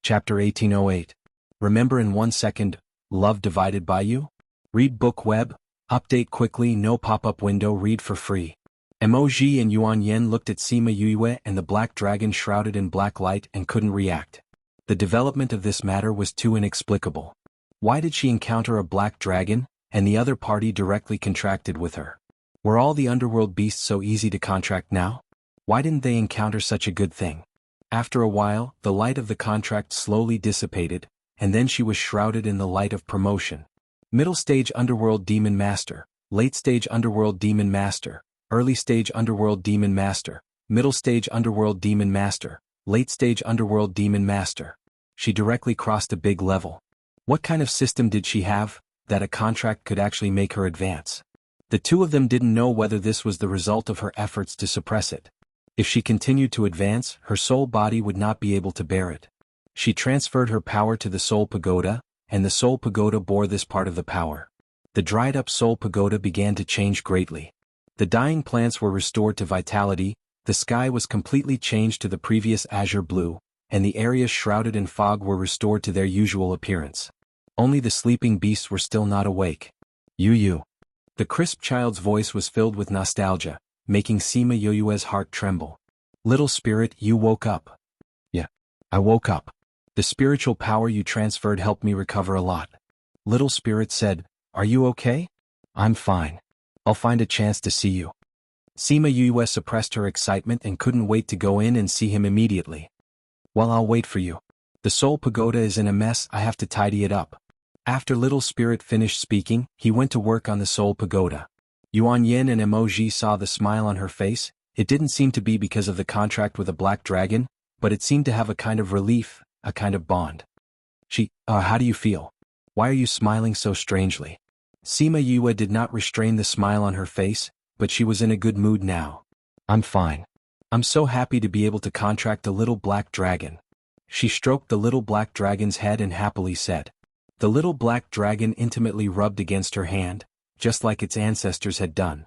Chapter 1808. Remember in 1 second, love divided by you? Read book web, update quickly, no pop-up window, read for free. Emoji and Yuan Yen looked at Sima Yue and the black dragon shrouded in black light and couldn't react. The development of this matter was too inexplicable. Why did she encounter a black dragon, and the other party directly contracted with her? Were all the underworld beasts so easy to contract now? Why didn't they encounter such a good thing? After a while, the light of the contract slowly dissipated, and then she was shrouded in the light of promotion. Middle stage underworld demon master, late stage underworld demon master, early stage underworld demon master, middle stage underworld demon master, late stage underworld demon master. She directly crossed a big level. What kind of system did she have, that a contract could actually make her advance? The two of them didn't know whether this was the result of her efforts to suppress it. If she continued to advance, her soul body would not be able to bear it. She transferred her power to the soul pagoda, and the soul pagoda bore this part of the power. The dried-up soul pagoda began to change greatly. The dying plants were restored to vitality, the sky was completely changed to the previous azure blue, and the areas shrouded in fog were restored to their usual appearance. Only the sleeping beasts were still not awake. Yu. The crisp child's voice was filled with nostalgia, making Sima Yue's heart tremble. Little spirit, you woke up. Yeah, I woke up. The spiritual power you transferred helped me recover a lot. Little spirit said, are you okay? I'm fine. I'll find a chance to see you. Sima Yue suppressed her excitement and couldn't wait to go in and see him immediately. Well, I'll wait for you. The soul pagoda is in a mess, I have to tidy it up. After Little Spirit finished speaking, he went to work on the soul pagoda. Yuan Yin and Emoji saw the smile on her face. It didn't seem to be because of the contract with a black dragon, but it seemed to have a kind of relief, a kind of bond. How do you feel? Why are you smiling so strangely? Sima Yue did not restrain the smile on her face, but she was in a good mood now. I'm fine. I'm so happy to be able to contract a little black dragon. She stroked the little black dragon's head and happily said. The little black dragon intimately rubbed against her hand, just like its ancestors had done.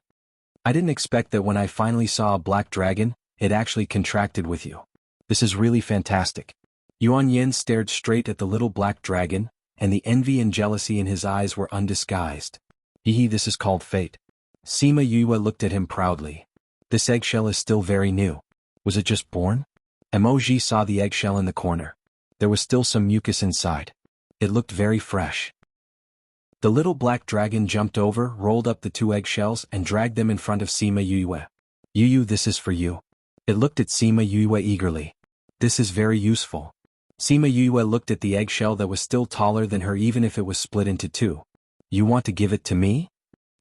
I didn't expect that when I finally saw a black dragon, it actually contracted with you. This is really fantastic. Yuan Yin stared straight at the little black dragon, and the envy and jealousy in his eyes were undisguised. This is called fate. Sima Yue looked at him proudly. This eggshell is still very new. Was it just born? Emoji saw the eggshell in the corner. There was still some mucus inside. It looked very fresh. The little black dragon jumped over, rolled up the 2 eggshells and dragged them in front of Sima Yue. Yu, this is for you. It looked at Sima Yue eagerly. This is very useful. Sima Yue looked at the eggshell that was still taller than her even if it was split into 2. You want to give it to me?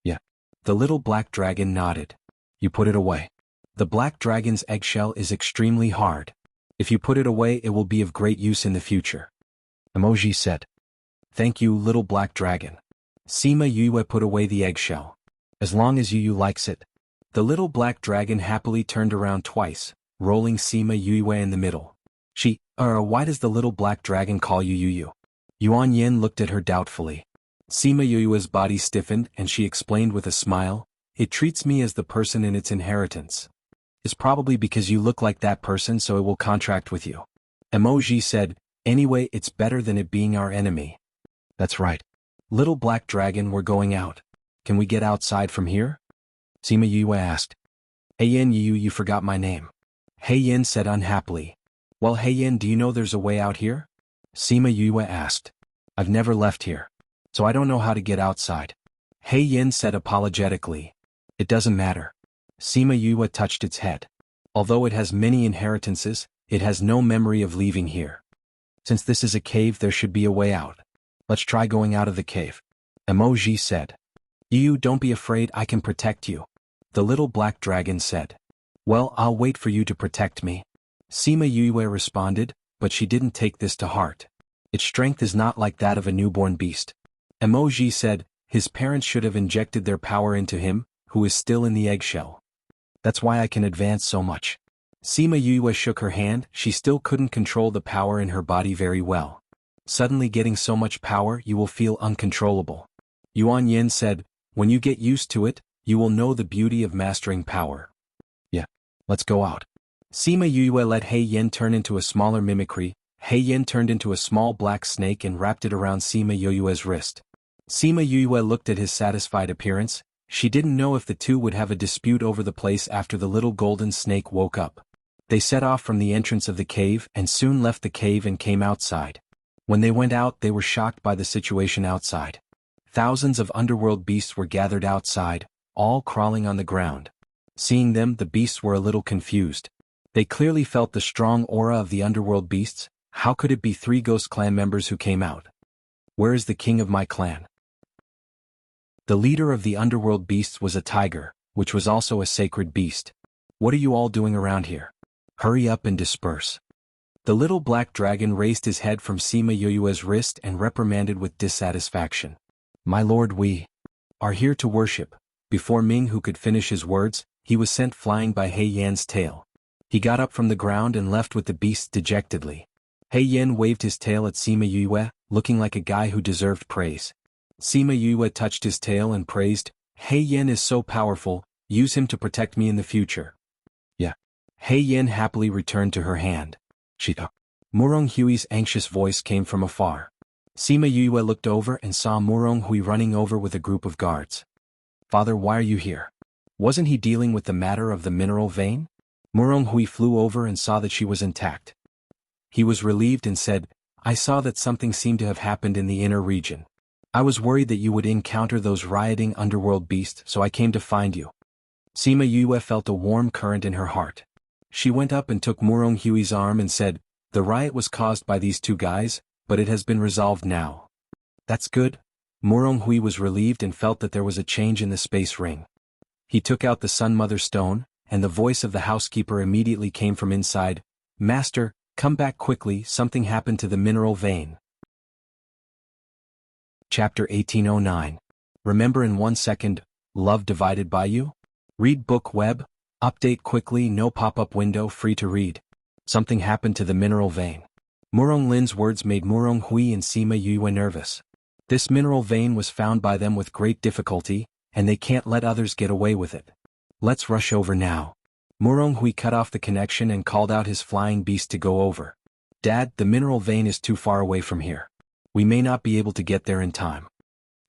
Yeah. The little black dragon nodded. You put it away. The black dragon's eggshell is extremely hard. If you put it away, it will be of great use in the future. Emoji said. Thank you, little black dragon. Sima Yue put away the eggshell. As long as Yu likes it. The little black dragon happily turned around twice, rolling Sima Yue in the middle. Why does the little black dragon call you Yu? Yuan Yin looked at her doubtfully. Sima Yue's body stiffened and she explained with a smile, it treats me as the person in its inheritance. It's probably because you look like that person so it will contract with you. Emoji said, anyway it's better than it being our enemy. That's right. Little black dragon, we're going out. Can we get outside from here? Sima Yue asked. Hey Yin, you forgot my name. Hey Yin said unhappily. Well, Hey Yin, do you know there's a way out here? Sima Yue asked. I've never left here, so I don't know how to get outside. Hey Yin said apologetically. It doesn't matter. Sima Yue touched its head. Although it has many inheritances, it has no memory of leaving here. Since this is a cave, there should be a way out. Let's try going out of the cave. Emoji said. Yu, don't be afraid, I can protect you. The little black dragon said. Well, I'll wait for you to protect me. Sima Yue responded, but she didn't take this to heart. Its strength is not like that of a newborn beast. Emoji said, his parents should have injected their power into him, who is still in the eggshell. That's why I can advance so much. Sima Yue shook her hand, she still couldn't control the power in her body very well. Suddenly getting so much power, you will feel uncontrollable. Yuan Yin said, when you get used to it, you will know the beauty of mastering power. Yeah, let's go out. Sima Yue let He Yin turn into a smaller mimicry, He Yin turned into a small black snake and wrapped it around Sima Yue's wrist. Sima Yue looked at his satisfied appearance. She didn't know if the two would have a dispute over the place after the little golden snake woke up. They set off from the entrance of the cave and soon left the cave and came outside. When they went out, they were shocked by the situation outside. Thousands of underworld beasts were gathered outside, all crawling on the ground. Seeing them, the beasts were a little confused. They clearly felt the strong aura of the underworld beasts. How could it be 3 ghost clan members who came out? Where is the king of my clan? The leader of the underworld beasts was a tiger, which was also a sacred beast. What are you all doing around here? Hurry up and disperse. The little black dragon raised his head from Sima Yue's wrist and reprimanded with dissatisfaction. My lord, we are here to worship. Before Ming Hu could finish his words, he was sent flying by He Yan's tail. He got up from the ground and left with the beasts dejectedly. He Yan waved his tail at Sima Yue, looking like a guy who deserved praise. Sima Yue touched his tail and praised, He Yan is so powerful, use him to protect me in the future. Yeah. He Yan happily returned to her hand. Murong Hui's anxious voice came from afar. Sima Yue looked over and saw Murong Hui running over with a group of guards. Father, why are you here? Wasn't he dealing with the matter of the mineral vein? Murong Hui flew over and saw that she was intact. He was relieved and said, I saw that something seemed to have happened in the inner region. I was worried that you would encounter those rioting underworld beasts, so I came to find you. Sima Yue felt a warm current in her heart. She went up and took Murong Hui's arm and said, the riot was caused by these 2 guys, but it has been resolved now. That's good. Murong Hui was relieved and felt that there was a change in the space ring. He took out the Sun Mother stone, and the voice of the housekeeper immediately came from inside. Master, come back quickly, something happened to the mineral vein. Chapter 1809. Remember in 1 second, love divided by you? Read book web, update quickly, no pop-up window, free to read. Something happened to the mineral vein. Murong Lin's words made Murong Hui and Sima Yue nervous. This mineral vein was found by them with great difficulty, and they can't let others get away with it. Let's rush over now. Murong Hui cut off the connection and called out his flying beast to go over. Dad, the mineral vein is too far away from here. We may not be able to get there in time.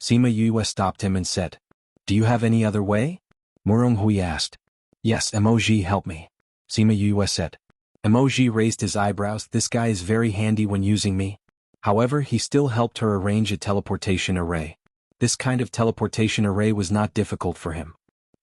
Sima Yue stopped him and said, do you have any other way? Murong Hui asked. Yes, Emoji, help me. Sima Yue said. Emoji raised his eyebrows. This guy is very handy when using me. However, he still helped her arrange a teleportation array. This kind of teleportation array was not difficult for him.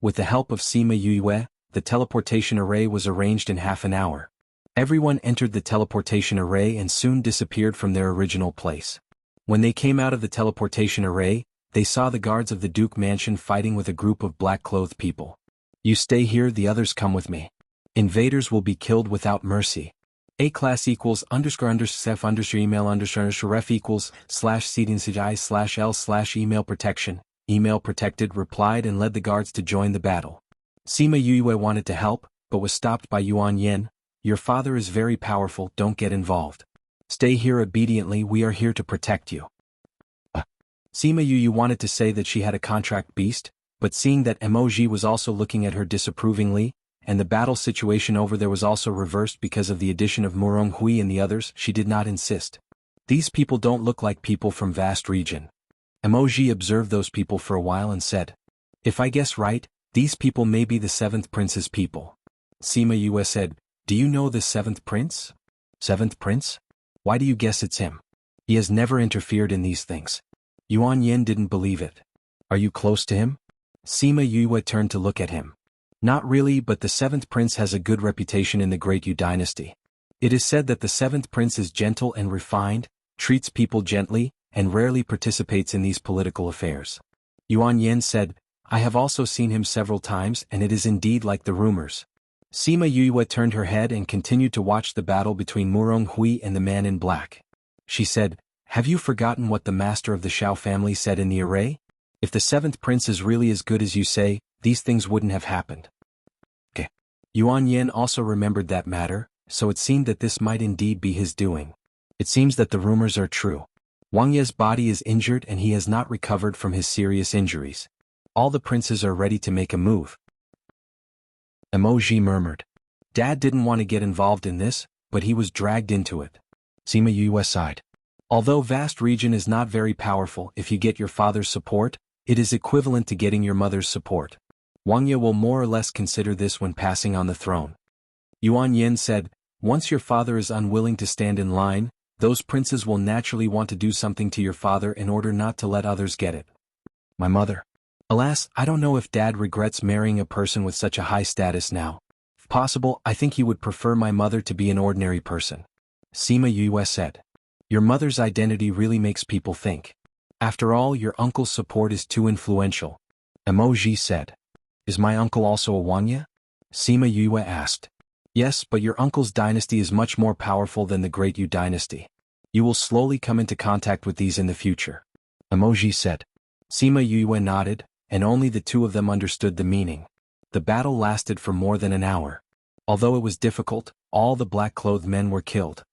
With the help of Sima Yue, the teleportation array was arranged in half an hour. Everyone entered the teleportation array and soon disappeared from their original place. When they came out of the teleportation array, they saw the guards of the Duke Mansion fighting with a group of black-clothed people. You stay here, the others come with me. Invaders will be killed without mercy. A-class equals __sef email _ref equals /cdncgi/l/email protection. Email protected replied and led the guards to join the battle. Sima Yue wanted to help, but was stopped by Yuan Yin. Your father is very powerful, don't get involved. Stay here obediently, we are here to protect you. Sima Yue wanted to say that she had a contract beast, but seeing that Emoji was also looking at her disapprovingly, and the battle situation over there was also reversed because of the addition of Murong Hui and the others, she did not insist. These people don't look like people from vast region. Emoji observed those people for a while and said, if I guess right, these people may be the 7th prince's people. Sima Yue said, do you know the 7th prince? 7th prince? Why do you guess it's him? He has never interfered in these things. Yuan Yin didn't believe it. Are you close to him? Sima Yue turned to look at him. Not really, but the 7th prince has a good reputation in the Great Yu dynasty. It is said that the 7th prince is gentle and refined, treats people gently, and rarely participates in these political affairs. Yuan Yin said, I have also seen him several times and it is indeed like the rumors. Sima Yue turned her head and continued to watch the battle between Murong Hui and the man in black. She said, have you forgotten what the master of the Shao family said in the array? If the 7th prince is really as good as you say, these things wouldn't have happened. Okay. Yuan Yin also remembered that matter, so it seemed that this might indeed be his doing. It seems that the rumors are true. Wang Ye's body is injured and he has not recovered from his serious injuries. All the princes are ready to make a move. Emoji murmured. Dad didn't want to get involved in this, but he was dragged into it. Sima Yue sighed. Although vast region is not very powerful, if you get your father's support, it is equivalent to getting your mother's support. Wang Ye will more or less consider this when passing on the throne. Yuan Yen said, once your father is unwilling to stand in line, those princes will naturally want to do something to your father in order not to let others get it. My mother. Alas, I don't know if Dad regrets marrying a person with such a high status now. If possible, I think he would prefer my mother to be an ordinary person. Sima Yue said. Your mother's identity really makes people think. After all, your uncle's support is too influential. Emoji said. Is my uncle also a Wang Ye? Sima Yue asked. Yes, but your uncle's dynasty is much more powerful than the Great Yu dynasty. You will slowly come into contact with these in the future. Emoji said. Sima Yue nodded, and only the two of them understood the meaning. The battle lasted for more than an hour. Although it was difficult, all the black-clothed men were killed.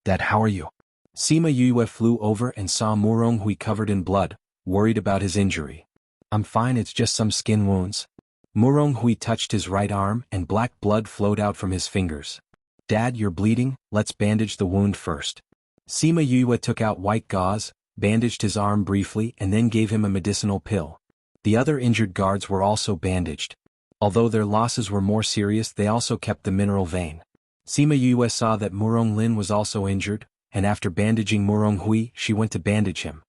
Dad, how are you? Sima Yue flew over and saw Murong Hui covered in blood, worried about his injury. I'm fine, it's just some skin wounds. Murong Hui touched his right arm and black blood flowed out from his fingers. Dad, you're bleeding, let's bandage the wound first. Sima Yue took out white gauze, bandaged his arm briefly and then gave him a medicinal pill. The other injured guards were also bandaged. Although their losses were more serious, they also kept the mineral vein. Sima Yue saw that Murong Lin was also injured, and after bandaging Murong Hui, she went to bandage him.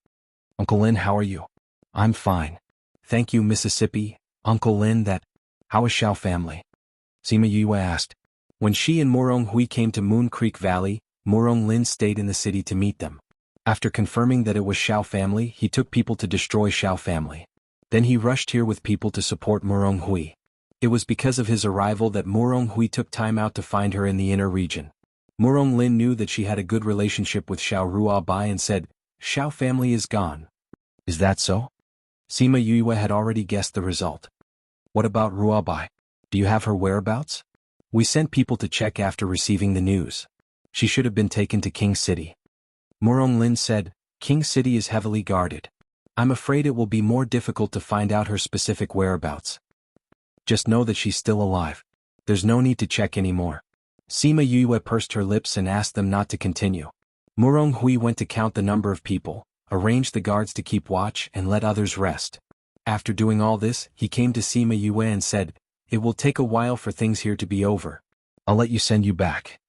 Uncle Lin, how are you? I'm fine. Thank you, Mississippi. Uncle Lin, how is Xiao family? Sima Yue asked. When she and Murong Hui came to Moon Creek Valley, Murong Lin stayed in the city to meet them. After confirming that it was Xiao family, he took people to destroy Xiao family. Then he rushed here with people to support Murong Hui. It was because of his arrival that Murong Hui took time out to find her in the inner region. Murong Lin knew that she had a good relationship with Xiao Ruabai and said, Xiao family is gone. Is that so? Sima Yue had already guessed the result. What about Ruabai? Do you have her whereabouts? We sent people to check after receiving the news. She should have been taken to King City. Murong Lin said, King City is heavily guarded. I'm afraid it will be more difficult to find out her specific whereabouts. Just know that she's still alive. There's no need to check anymore. Sima Yue pursed her lips and asked them not to continue. Murong Hui went to count the number of people, arranged the guards to keep watch and let others rest. After doing all this, he came to Sima Yue and said, It will take a while for things here to be over. I'll let you send you back.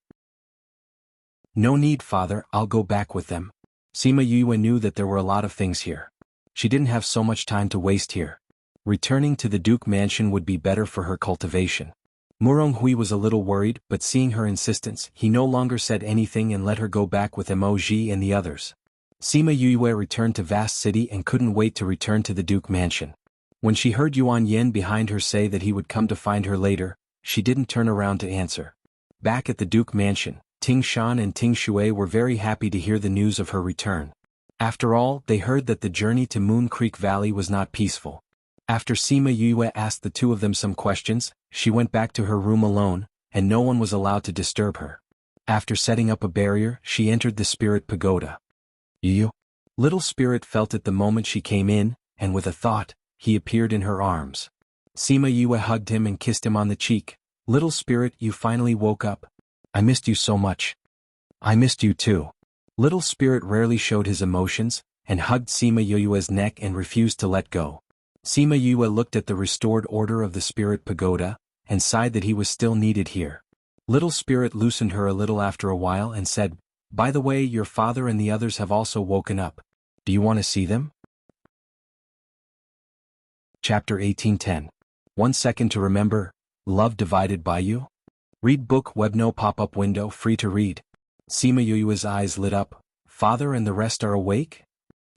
No need, father, I'll go back with them. Sima Yue knew that there were a lot of things here. She didn't have so much time to waste here. Returning to the Duke mansion would be better for her cultivation. Murong Hui was a little worried, but seeing her insistence, he no longer said anything and let her go back with Emoji and the others. Sima Yue returned to Vast City and couldn't wait to return to the Duke mansion. When she heard Yuan Yen behind her say that he would come to find her later, she didn't turn around to answer. Back at the Duke mansion, Ting Shan and Ting Shui were very happy to hear the news of her return. After all, they heard that the journey to Moon Creek Valley was not peaceful. After Sima Yue asked the two of them some questions, she went back to her room alone, and no one was allowed to disturb her. After setting up a barrier, she entered the spirit pagoda. Yu. Little Spirit felt it the moment she came in, and with a thought, he appeared in her arms. Sima Yue hugged him and kissed him on the cheek. Little Spirit, you finally woke up. I missed you so much. I missed you too. Little Spirit rarely showed his emotions, and hugged Sima Yue's neck and refused to let go. Sima Yue looked at the restored order of the spirit pagoda, and sighed that he was still needed here. Little Spirit loosened her a little after a while and said, By the way, your father and the others have also woken up. Do you want to see them? Chapter 1810. 1 second to remember, Love Divided by You? Read book web no pop-up window free to read. Sima Yue's eyes lit up. Father and the rest are awake?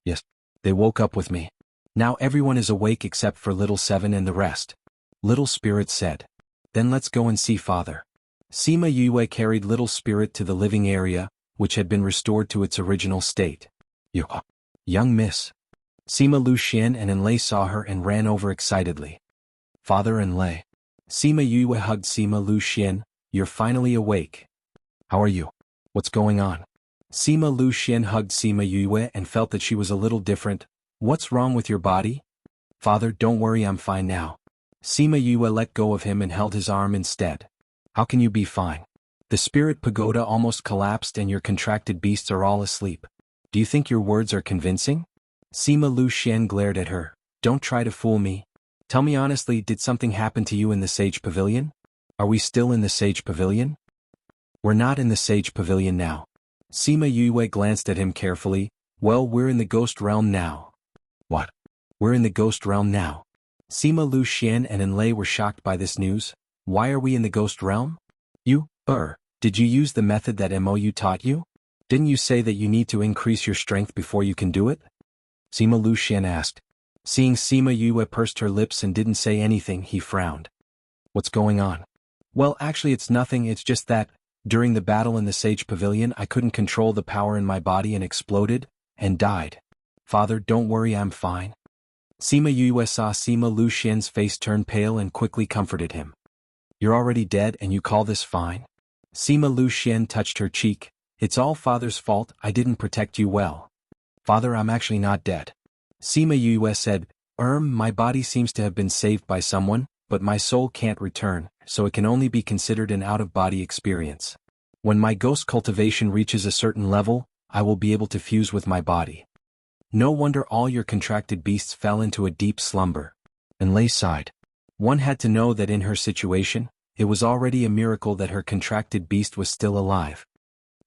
Yes. They woke up with me. Now everyone is awake except for Little Seven and the rest. Little Spirit said. Then let's go and see Father. Sima Yue carried Little Spirit to the living area, which had been restored to its original state. Young miss. Sima Lu Xian and Enlei saw her and ran over excitedly. Father Enlei. Sima Yue hugged Sima Lu Xian. You're finally awake. How are you? What's going on? Sima Lu Xian hugged Sima Yue and felt that she was a little different. What's wrong with your body? Father, don't worry, I'm fine now. Sima Yue let go of him and held his arm instead. How can you be fine? The spirit pagoda almost collapsed and your contracted beasts are all asleep. Do you think your words are convincing? Sima Lu Xian glared at her. Don't try to fool me. Tell me honestly, did something happen to you in the Sage Pavilion? Are we still in the Sage Pavilion? We're not in the Sage Pavilion now. Sima Yue glanced at him carefully. Well, we're in the Ghost Realm now. What? We're in the Ghost Realm now. Sima Lu Xian and Enlei were shocked by this news. Why are we in the Ghost Realm? Did you use the method that Mou taught you? Didn't you say that you need to increase your strength before you can do it? Sima Lu Xian asked. Seeing Sima Yue pursed her lips and didn't say anything, he frowned. What's going on? Well, actually it's nothing, it's just that, during the battle in the Sage Pavilion I couldn't control the power in my body and exploded, and died. Father, don't worry, I'm fine. Sima Yue saw Sima Lu Xian's face turn pale and quickly comforted him. You're already dead and you call this fine? Sima Lu Xian touched her cheek. It's all Father's fault, I didn't protect you well. Father, I'm actually not dead. Sima Yue said, my body seems to have been saved by someone, but my soul can't return, so it can only be considered an out-of-body experience. When my ghost cultivation reaches a certain level, I will be able to fuse with my body. No wonder all your contracted beasts fell into a deep slumber. Enlei sighed. One had to know that in her situation, it was already a miracle that her contracted beast was still alive.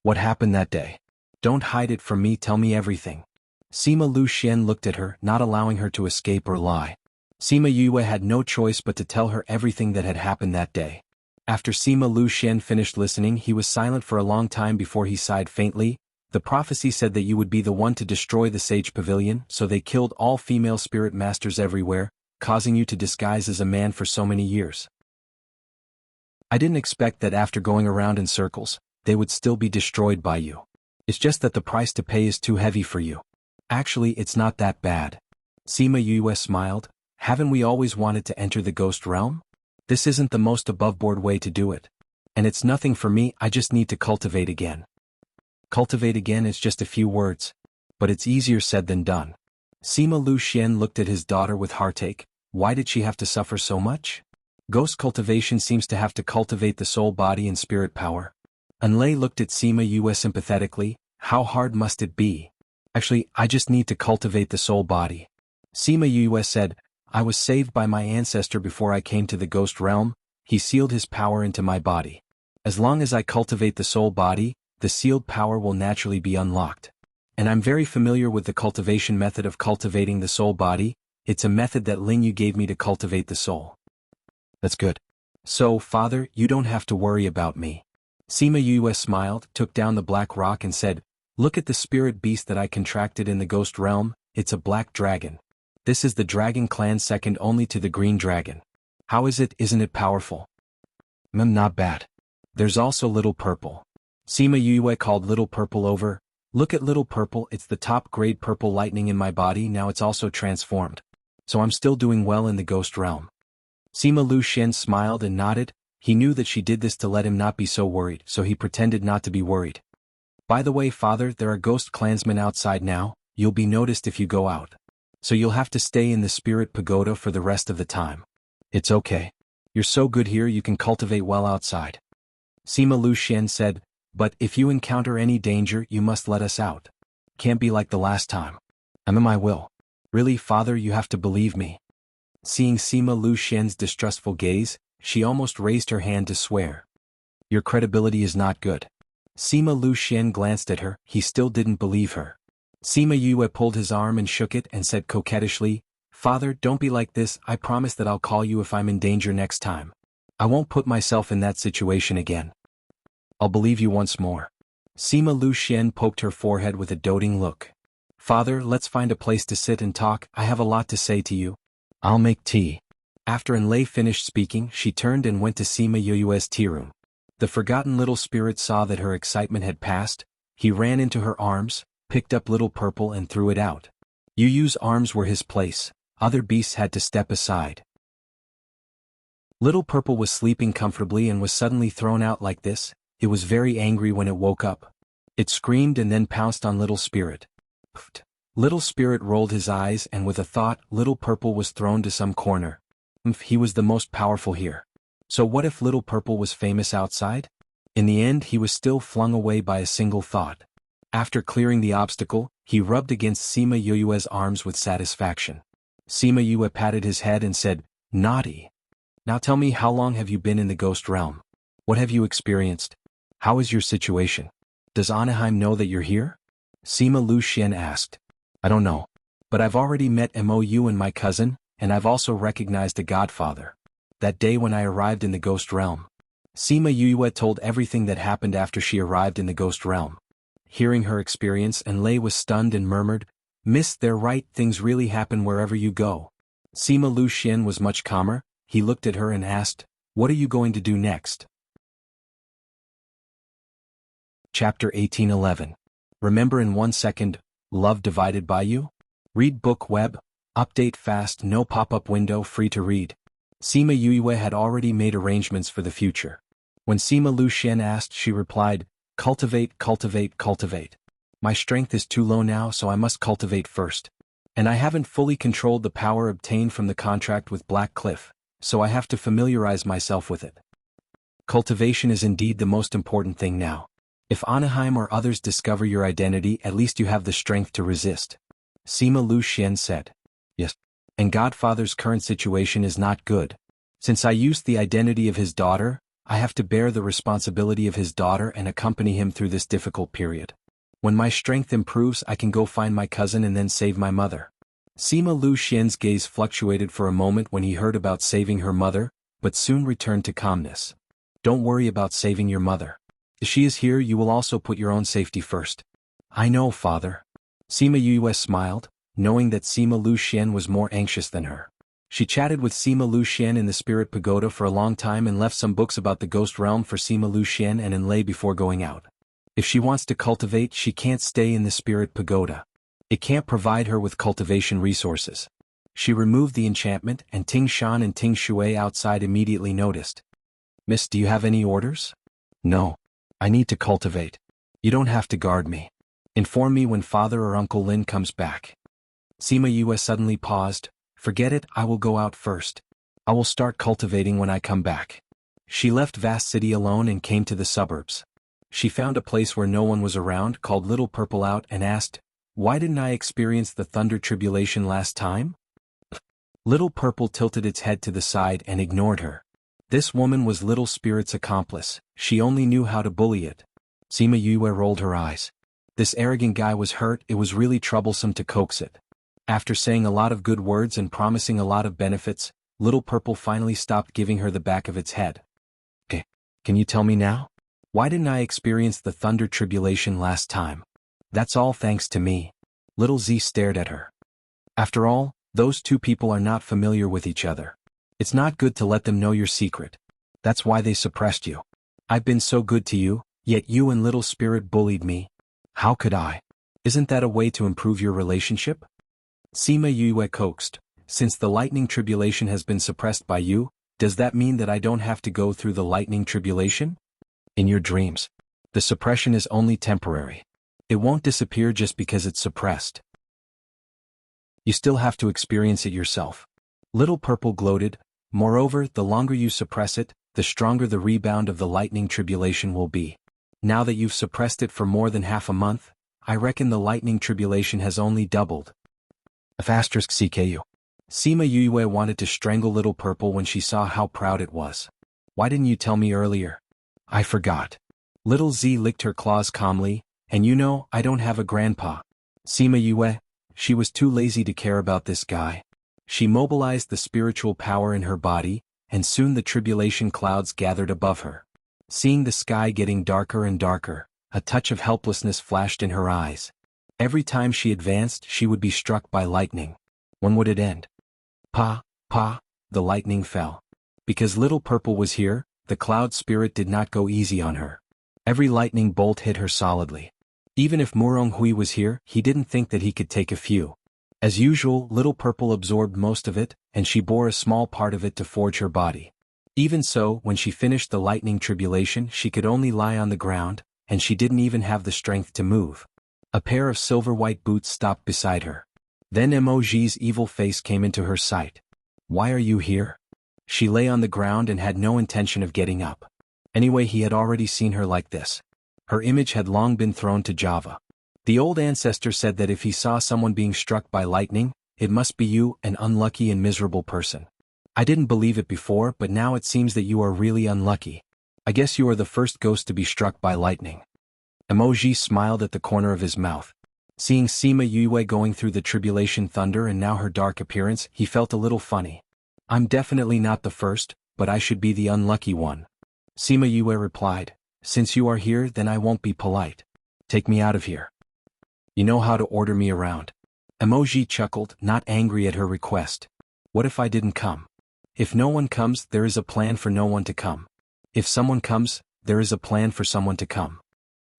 What happened that day? Don't hide it from me, tell me everything. Sima Lu Xian looked at her, not allowing her to escape or lie. Sima Yue had no choice but to tell her everything that had happened that day. After Sima Lu Xian finished listening, he was silent for a long time before he sighed faintly. The prophecy said that you would be the one to destroy the Sage Pavilion, so they killed all female spirit masters everywhere, causing you to disguise as a man for so many years. I didn't expect that after going around in circles, they would still be destroyed by you. It's just that the price to pay is too heavy for you. Actually, it's not that bad. Sima Yue smiled. Haven't we always wanted to enter the Ghost Realm? This isn't the most above-board way to do it. And it's nothing for me, I just need to cultivate again. Cultivate again is just a few words. But it's easier said than done. Sima Lu Xian looked at his daughter with heartache. Why did she have to suffer so much? Ghost cultivation seems to have to cultivate the soul, body and spirit power. Enlei looked at Sima Yue sympathetically. How hard must it be? Actually, I just need to cultivate the soul body. Sima Yue said, I was saved by my ancestor before I came to the Ghost Realm. He sealed his power into my body. As long as I cultivate the soul body, the sealed power will naturally be unlocked. And I'm very familiar with the cultivation method of cultivating the soul body. It's a method that Ling Yu gave me to cultivate the soul. That's good. So, Father, you don't have to worry about me. Sima Yue smiled, took down the black rock and said, Look at the spirit beast that I contracted in the Ghost Realm, it's a black dragon. This is the dragon clan second only to the green dragon. How is it, isn't it powerful? Not bad. There's also Little Purple. Sima Yue called Little Purple over. Look at Little Purple, it's the top grade purple lightning in my body, now it's also transformed. So I'm still doing well in the Ghost Realm. Sima Lu Xian smiled and nodded. He knew that she did this to let him not be so worried, so he pretended not to be worried. By the way, Father, there are ghost clansmen outside now, you'll be noticed if you go out. So you'll have to stay in the spirit pagoda for the rest of the time. It's okay. You're so good here you can cultivate well outside. Sima Lu Xian said, but if you encounter any danger you must let us out. Can't be like the last time. I will. Really, Father, you have to believe me. Seeing Sima Lu Xian's distrustful gaze, she almost raised her hand to swear. Your credibility is not good. Sima Lu Xian glanced at her, he still didn't believe her. Sima Yue pulled his arm and shook it and said coquettishly, Father, don't be like this, I promise that I'll call you if I'm in danger next time. I won't put myself in that situation again. I'll believe you once more. Sima Lu Xian poked her forehead with a doting look. Father, let's find a place to sit and talk, I have a lot to say to you. I'll make tea. After Enlei finished speaking, she turned and went to Sima Yue's tea room. The forgotten little spirit saw that her excitement had passed. He ran into her arms, picked up Little Purple and threw it out. Yu's arms were his place. Other beasts had to step aside. Little Purple was sleeping comfortably and was suddenly thrown out like this. It was very angry when it woke up. It screamed and then pounced on Little Spirit. Pfft. Little Spirit rolled his eyes and with a thought, Little Purple was thrown to some corner. He was the most powerful here. So what if Little Purple was famous outside? In the end he was still flung away by a single thought. After clearing the obstacle, he rubbed against Sima Yue's arms with satisfaction. Sima Yue patted his head and said, "Naughty. Now tell me, how long have you been in the ghost realm? What have you experienced? How is your situation? Does Anaheim know that you're here?" Sima Luxian asked. "I don't know. But I've already met Mou and my cousin, and I've also recognized a godfather. That day when I arrived in the ghost realm." Sima Yue told everything that happened after she arrived in the ghost realm. Hearing her experience, Enlei was stunned and murmured, "Miss, they're right, things really happen wherever you go." Sima Luxian was much calmer. He looked at her and asked, "What are you going to do next?" Chapter 1811. Remember in 1 second, love divided by you? Read book web, update fast, no pop-up window, free to read. Sima Yue had already made arrangements for the future. When Sima Luxian asked, she replied, "Cultivate, cultivate, cultivate. My strength is too low now, so I must cultivate first. And I haven't fully controlled the power obtained from the contract with Black Cliff, so I have to familiarize myself with it. Cultivation is indeed the most important thing now. If Anaheim or others discover your identity, at least you have the strength to resist." Sima Luxian said. "Yes. And Godfather's current situation is not good. Since I used the identity of his daughter, I have to bear the responsibility of his daughter and accompany him through this difficult period. When my strength improves, I can go find my cousin and then save my mother." Sima Luxian's gaze fluctuated for a moment when he heard about saving her mother, but soon returned to calmness. "Don't worry about saving your mother. If she is here, you will also put your own safety first." "I know, father." Sima Yue smiled, knowing that Sima Luxian was more anxious than her. She chatted with Sima Luxian in the Spirit Pagoda for a long time and left some books about the Ghost Realm for Sima Luxian and Enlei before going out. If she wants to cultivate, she can't stay in the Spirit Pagoda. It can't provide her with cultivation resources. She removed the enchantment, and Ting Shan and Ting Shui outside immediately noticed. "Miss, do you have any orders?" "No. I need to cultivate. You don't have to guard me. Inform me when Father or Uncle Lin comes back." Sima Yue suddenly paused. "Forget it, I will go out first. I will start cultivating when I come back." She left Vast City alone and came to the suburbs. She found a place where no one was around, called Little Purple out and asked, "Why didn't I experience the thunder tribulation last time?" Little Purple tilted its head to the side and ignored her. This woman was Little Spirit's accomplice. She only knew how to bully it. Sima Yue rolled her eyes. This arrogant guy was hurt. It was really troublesome to coax it. After saying a lot of good words and promising a lot of benefits, Little Purple finally stopped giving her the back of its head. "Okay, can you tell me now? Why didn't I experience the thunder tribulation last time?" "That's all thanks to me." Little Z stared at her. "After all, those two people are not familiar with each other. It's not good to let them know your secret. That's why they suppressed you. I've been so good to you, yet you and Little Spirit bullied me. How could I? Isn't that a way to improve your relationship?" Sima Yue coaxed. "Since the lightning tribulation has been suppressed by you, does that mean that I don't have to go through the lightning tribulation?" "In your dreams. The suppression is only temporary. It won't disappear just because it's suppressed. You still have to experience it yourself." Little Purple gloated. "Moreover, the longer you suppress it, the stronger the rebound of the lightning tribulation will be. Now that you've suppressed it for more than half a month, I reckon the lightning tribulation has only doubled." *CKU. Sima Yue wanted to strangle Little Purple when she saw how proud it was. "Why didn't you tell me earlier?" "I forgot." Little Z licked her claws calmly. "And you know, I don't have a grandpa." Sima Yue, she was too lazy to care about this guy. She mobilized the spiritual power in her body, and soon the tribulation clouds gathered above her. Seeing the sky getting darker and darker, a touch of helplessness flashed in her eyes. Every time she advanced, she would be struck by lightning. When would it end? Pa, the lightning fell. Because Little Purple was here, the cloud spirit did not go easy on her. Every lightning bolt hit her solidly. Even if Murong Hui was here, he didn't think that he could take a few. As usual, Little Purple absorbed most of it, and she bore a small part of it to forge her body. Even so, when she finished the lightning tribulation, she could only lie on the ground, and she didn't even have the strength to move. A pair of silver-white boots stopped beside her. Then Emoji's evil face came into her sight. "Why are you here?" She lay on the ground and had no intention of getting up. Anyway, he had already seen her like this. Her image had long been thrown to Java. The old ancestor said that if he saw someone being struck by lightning, it must be you, an unlucky and miserable person. I didn't believe it before, but now it seems that you are really unlucky. I guess you are the first ghost to be struck by lightning. Emoji smiled at the corner of his mouth. Seeing Sima Yue going through the tribulation thunder and now her dark appearance, he felt a little funny. I'm definitely not the first, but I should be the unlucky one. Sima Yue replied, since you are here, then I won't be polite. Take me out of here. You know how to order me around. Emoji chuckled, not angry at her request. What if I didn't come? If no one comes, there is a plan for no one to come. If someone comes, there is a plan for someone to come.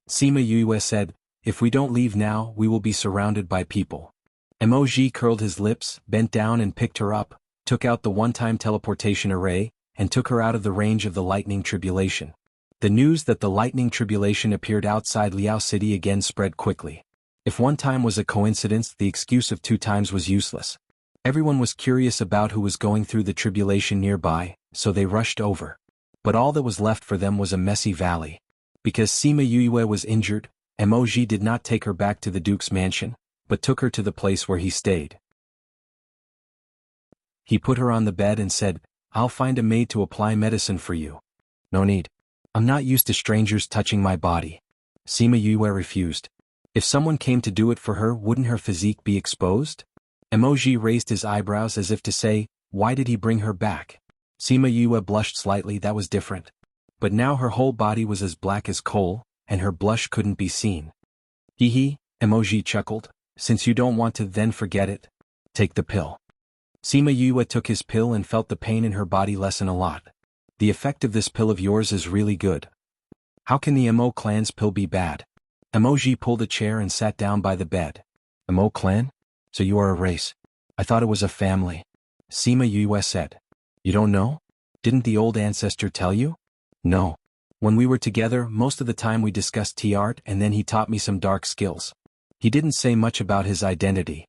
Sima Yue said, if we don't leave now, we will be surrounded by people. Emoji curled his lips, bent down and picked her up, took out the one-time teleportation array, and took her out of the range of the lightning tribulation. The news that the lightning tribulation appeared outside Liao City again spread quickly. If one time was a coincidence, the excuse of 2 times was useless. Everyone was curious about who was going through the tribulation nearby, so they rushed over. But all that was left for them was a messy valley. Because Sima Yue was injured, Emoji did not take her back to the Duke's mansion, but took her to the place where he stayed. He put her on the bed and said, I'll find a maid to apply medicine for you. No need. I'm not used to strangers touching my body. Sima Yue refused. If someone came to do it for her, wouldn't her physique be exposed? Emoji raised his eyebrows as if to say, why did he bring her back? Sima Yue blushed slightly, that was different. But now her whole body was as black as coal, and her blush couldn't be seen. Hee hee, Emoji chuckled, since you don't want to, then forget it. Take the pill. Sima Yue took his pill and felt the pain in her body lessen a lot. The effect of this pill of yours is really good. How can the Mo clan's pill be bad? Emoji pulled a chair and sat down by the bed. Mo clan? So you are a race. I thought it was a family. Sima Yue said. You don't know? Didn't the old ancestor tell you? No. When we were together, most of the time we discussed tea art and then he taught me some dark skills. He didn't say much about his identity.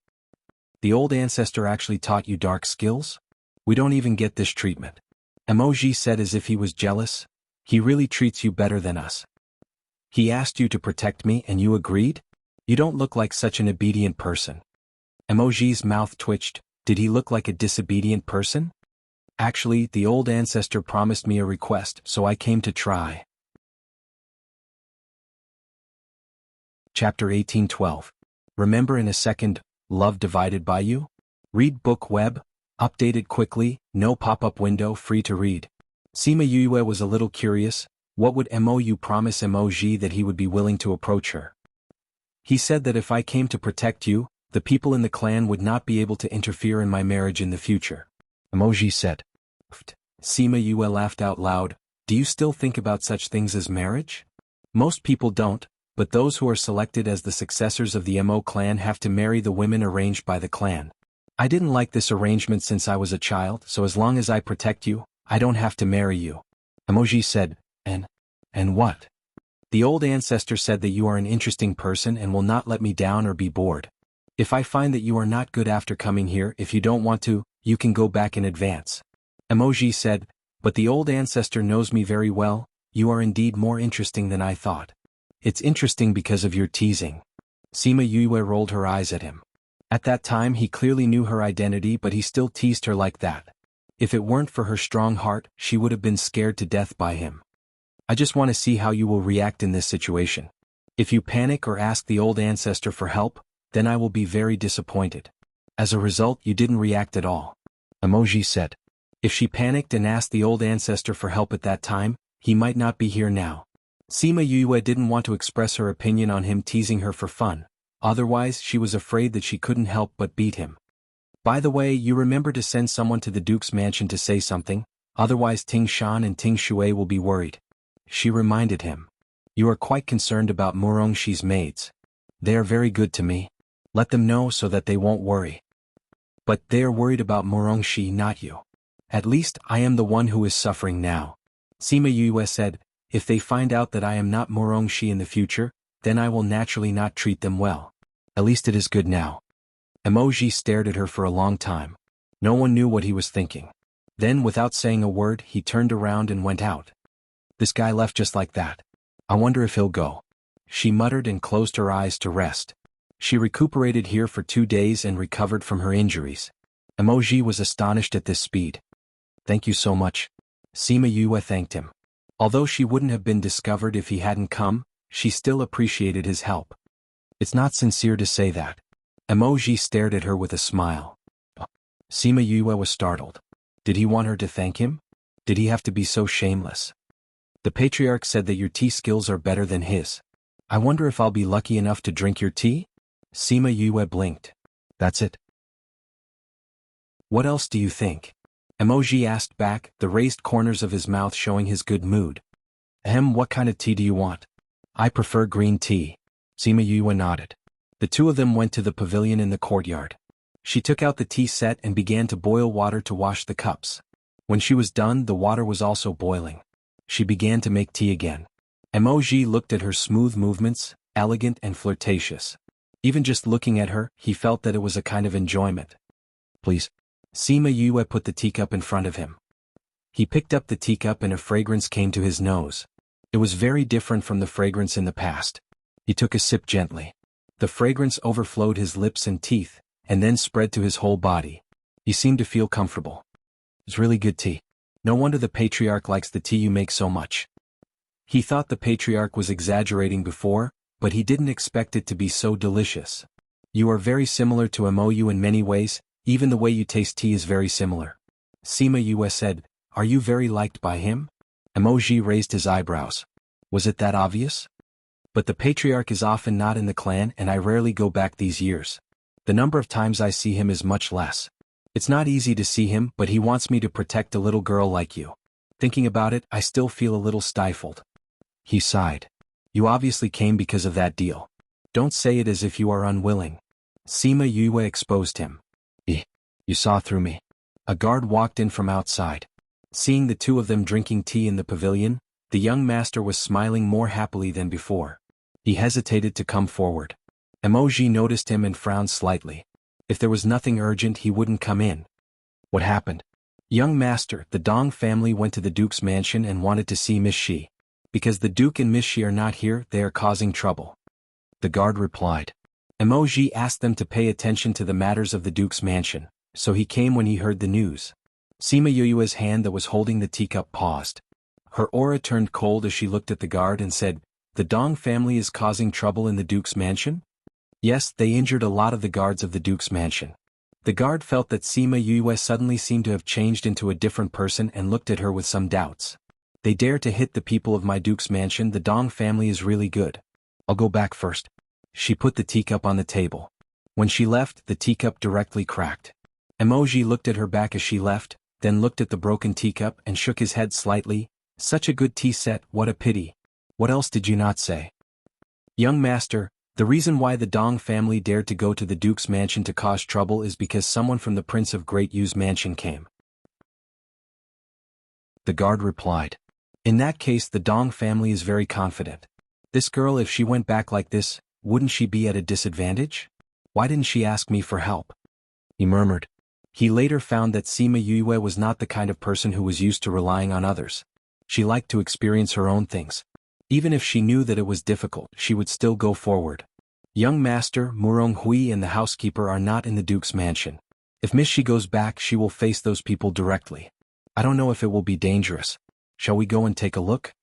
The old ancestor actually taught you dark skills? We don't even get this treatment. Emoji said as if he was jealous. He really treats you better than us. He asked you to protect me and you agreed? You don't look like such an obedient person. Emoji's mouth twitched. Did he look like a disobedient person? Actually, the old ancestor promised me a request, so I came to try. Chapter 18:12. Remember in a second, love divided by you? Read book web, updated quickly, no pop-up window, free to read. Sima Yue was a little curious. What would Mou promise Emoji that he would be willing to approach her? He said that if I came to protect you, the people in the clan would not be able to interfere in my marriage in the future. Emoji said. Sima Yue laughed out loud. Do you still think about such things as marriage? Most people don't, but those who are selected as the successors of the Mo clan have to marry the women arranged by the clan. I didn't like this arrangement since I was a child, so as long as I protect you, I don't have to marry you. Emoji said, And what? The old ancestor said that you are an interesting person and will not let me down or be bored. If I find that you are not good after coming here, if you don't want to, you can go back in advance. Emoji said, but the old ancestor knows me very well. You are indeed more interesting than I thought. It's interesting because of your teasing. Sima Yue rolled her eyes at him. At that time he clearly knew her identity, but he still teased her like that. If it weren't for her strong heart, she would have been scared to death by him. I just want to see how you will react in this situation. If you panic or ask the old ancestor for help, then I will be very disappointed. As a result, you didn't react at all. Emoji said. If she panicked and asked the old ancestor for help at that time, he might not be here now. Sima Yue didn't want to express her opinion on him teasing her for fun. Otherwise, she was afraid that she couldn't help but beat him. By the way, you remember to send someone to the Duke's mansion to say something, otherwise Ting Shan and Ting Shui will be worried. She reminded him. You are quite concerned about Murongxi's maids. They are very good to me. Let them know so that they won't worry. But they are worried about Murongxi, not you. At least, I am the one who is suffering now. Sima Yue said, if they find out that I am not Murongxi in the future, then I will naturally not treat them well. At least it is good now. Emoji stared at her for a long time. No one knew what he was thinking. Then, without saying a word, he turned around and went out. This guy left just like that. I wonder if he'll go. She muttered and closed her eyes to rest. She recuperated here for 2 days and recovered from her injuries. Emoji was astonished at this speed. Thank you so much. Sima Yue thanked him. Although she wouldn't have been discovered if he hadn't come, she still appreciated his help. It's not sincere to say that. Emoji stared at her with a smile. Sima Yue was startled. Did he want her to thank him? Did he have to be so shameless? The patriarch said that your tea skills are better than his. I wonder if I'll be lucky enough to drink your tea? Sima Yue blinked. That's it. What else do you think? Emoji asked back, the raised corners of his mouth showing his good mood. What kind of tea do you want? I prefer green tea. Sima Yue nodded. The two of them went to the pavilion in the courtyard. She took out the tea set and began to boil water to wash the cups. When she was done, the water was also boiling. She began to make tea again. Emoji looked at her smooth movements, elegant and flirtatious. Even just looking at her, he felt that it was a kind of enjoyment. Please. Sima Yue put the teacup in front of him. He picked up the teacup and a fragrance came to his nose. It was very different from the fragrance in the past. He took a sip gently. The fragrance overflowed his lips and teeth, and then spread to his whole body. He seemed to feel comfortable. It's really good tea. No wonder the patriarch likes the tea you make so much. He thought the patriarch was exaggerating before, but he didn't expect it to be so delicious. You are very similar to Imoyu in many ways, even the way you taste tea is very similar. Sima Yue said, Are you very liked by him? Emoji raised his eyebrows. Was it that obvious? But the patriarch is often not in the clan and I rarely go back these years. The number of times I see him is much less. It's not easy to see him, but he wants me to protect a little girl like you. Thinking about it, I still feel a little stifled. He sighed. You obviously came because of that deal. Don't say it as if you are unwilling. Sima Yue exposed him. You saw through me. A guard walked in from outside. Seeing the two of them drinking tea in the pavilion, the young master was smiling more happily than before. He hesitated to come forward. Emoji noticed him and frowned slightly. If there was nothing urgent, he wouldn't come in. What happened? Young master, the Dong family went to the Duke's mansion and wanted to see Miss Shi. Because the Duke and Miss Shi are not here, they are causing trouble. The guard replied. Emoji asked them to pay attention to the matters of the Duke's mansion, so he came when he heard the news. Sima Yue's hand that was holding the teacup paused. Her aura turned cold as she looked at the guard and said, The Dong family is causing trouble in the Duke's mansion? Yes, they injured a lot of the guards of the Duke's mansion. The guard felt that Sima Yue suddenly seemed to have changed into a different person and looked at her with some doubts. They dare to hit the people of my Duke's mansion. The Dong family is really good. I'll go back first. She put the teacup on the table. When she left, the teacup directly cracked. Emoji looked at her back as she left, then looked at the broken teacup and shook his head slightly. Such a good tea set, what a pity. What else did you not say? Young master, the reason why the Dong family dared to go to the Duke's mansion to cause trouble is because someone from the Prince of Great Yu's mansion came. The guard replied. In that case, the Dong family is very confident. This girl, if she went back like this, wouldn't she be at a disadvantage? Why didn't she ask me for help? He murmured. He later found that Sima Yue was not the kind of person who was used to relying on others. She liked to experience her own things. Even if she knew that it was difficult, she would still go forward. Young master, Murong Hui and the housekeeper are not in the Duke's mansion. If Miss Shi goes back, she will face those people directly. I don't know if it will be dangerous. Shall we go and take a look?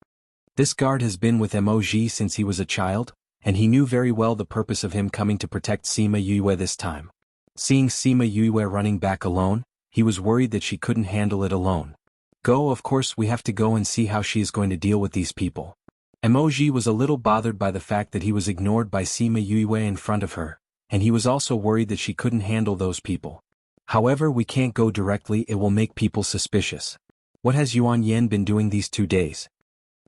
This guard has been with Emoji since he was a child, and he knew very well the purpose of him coming to protect Sima Yue this time. Seeing Sima Yue running back alone, he was worried that she couldn't handle it alone. Go, of course we have to go and see how she is going to deal with these people. Emoji was a little bothered by the fact that he was ignored by Sima Yue in front of her, and he was also worried that she couldn't handle those people. However, we can't go directly, it will make people suspicious. What has Yuan Yan been doing these 2 days?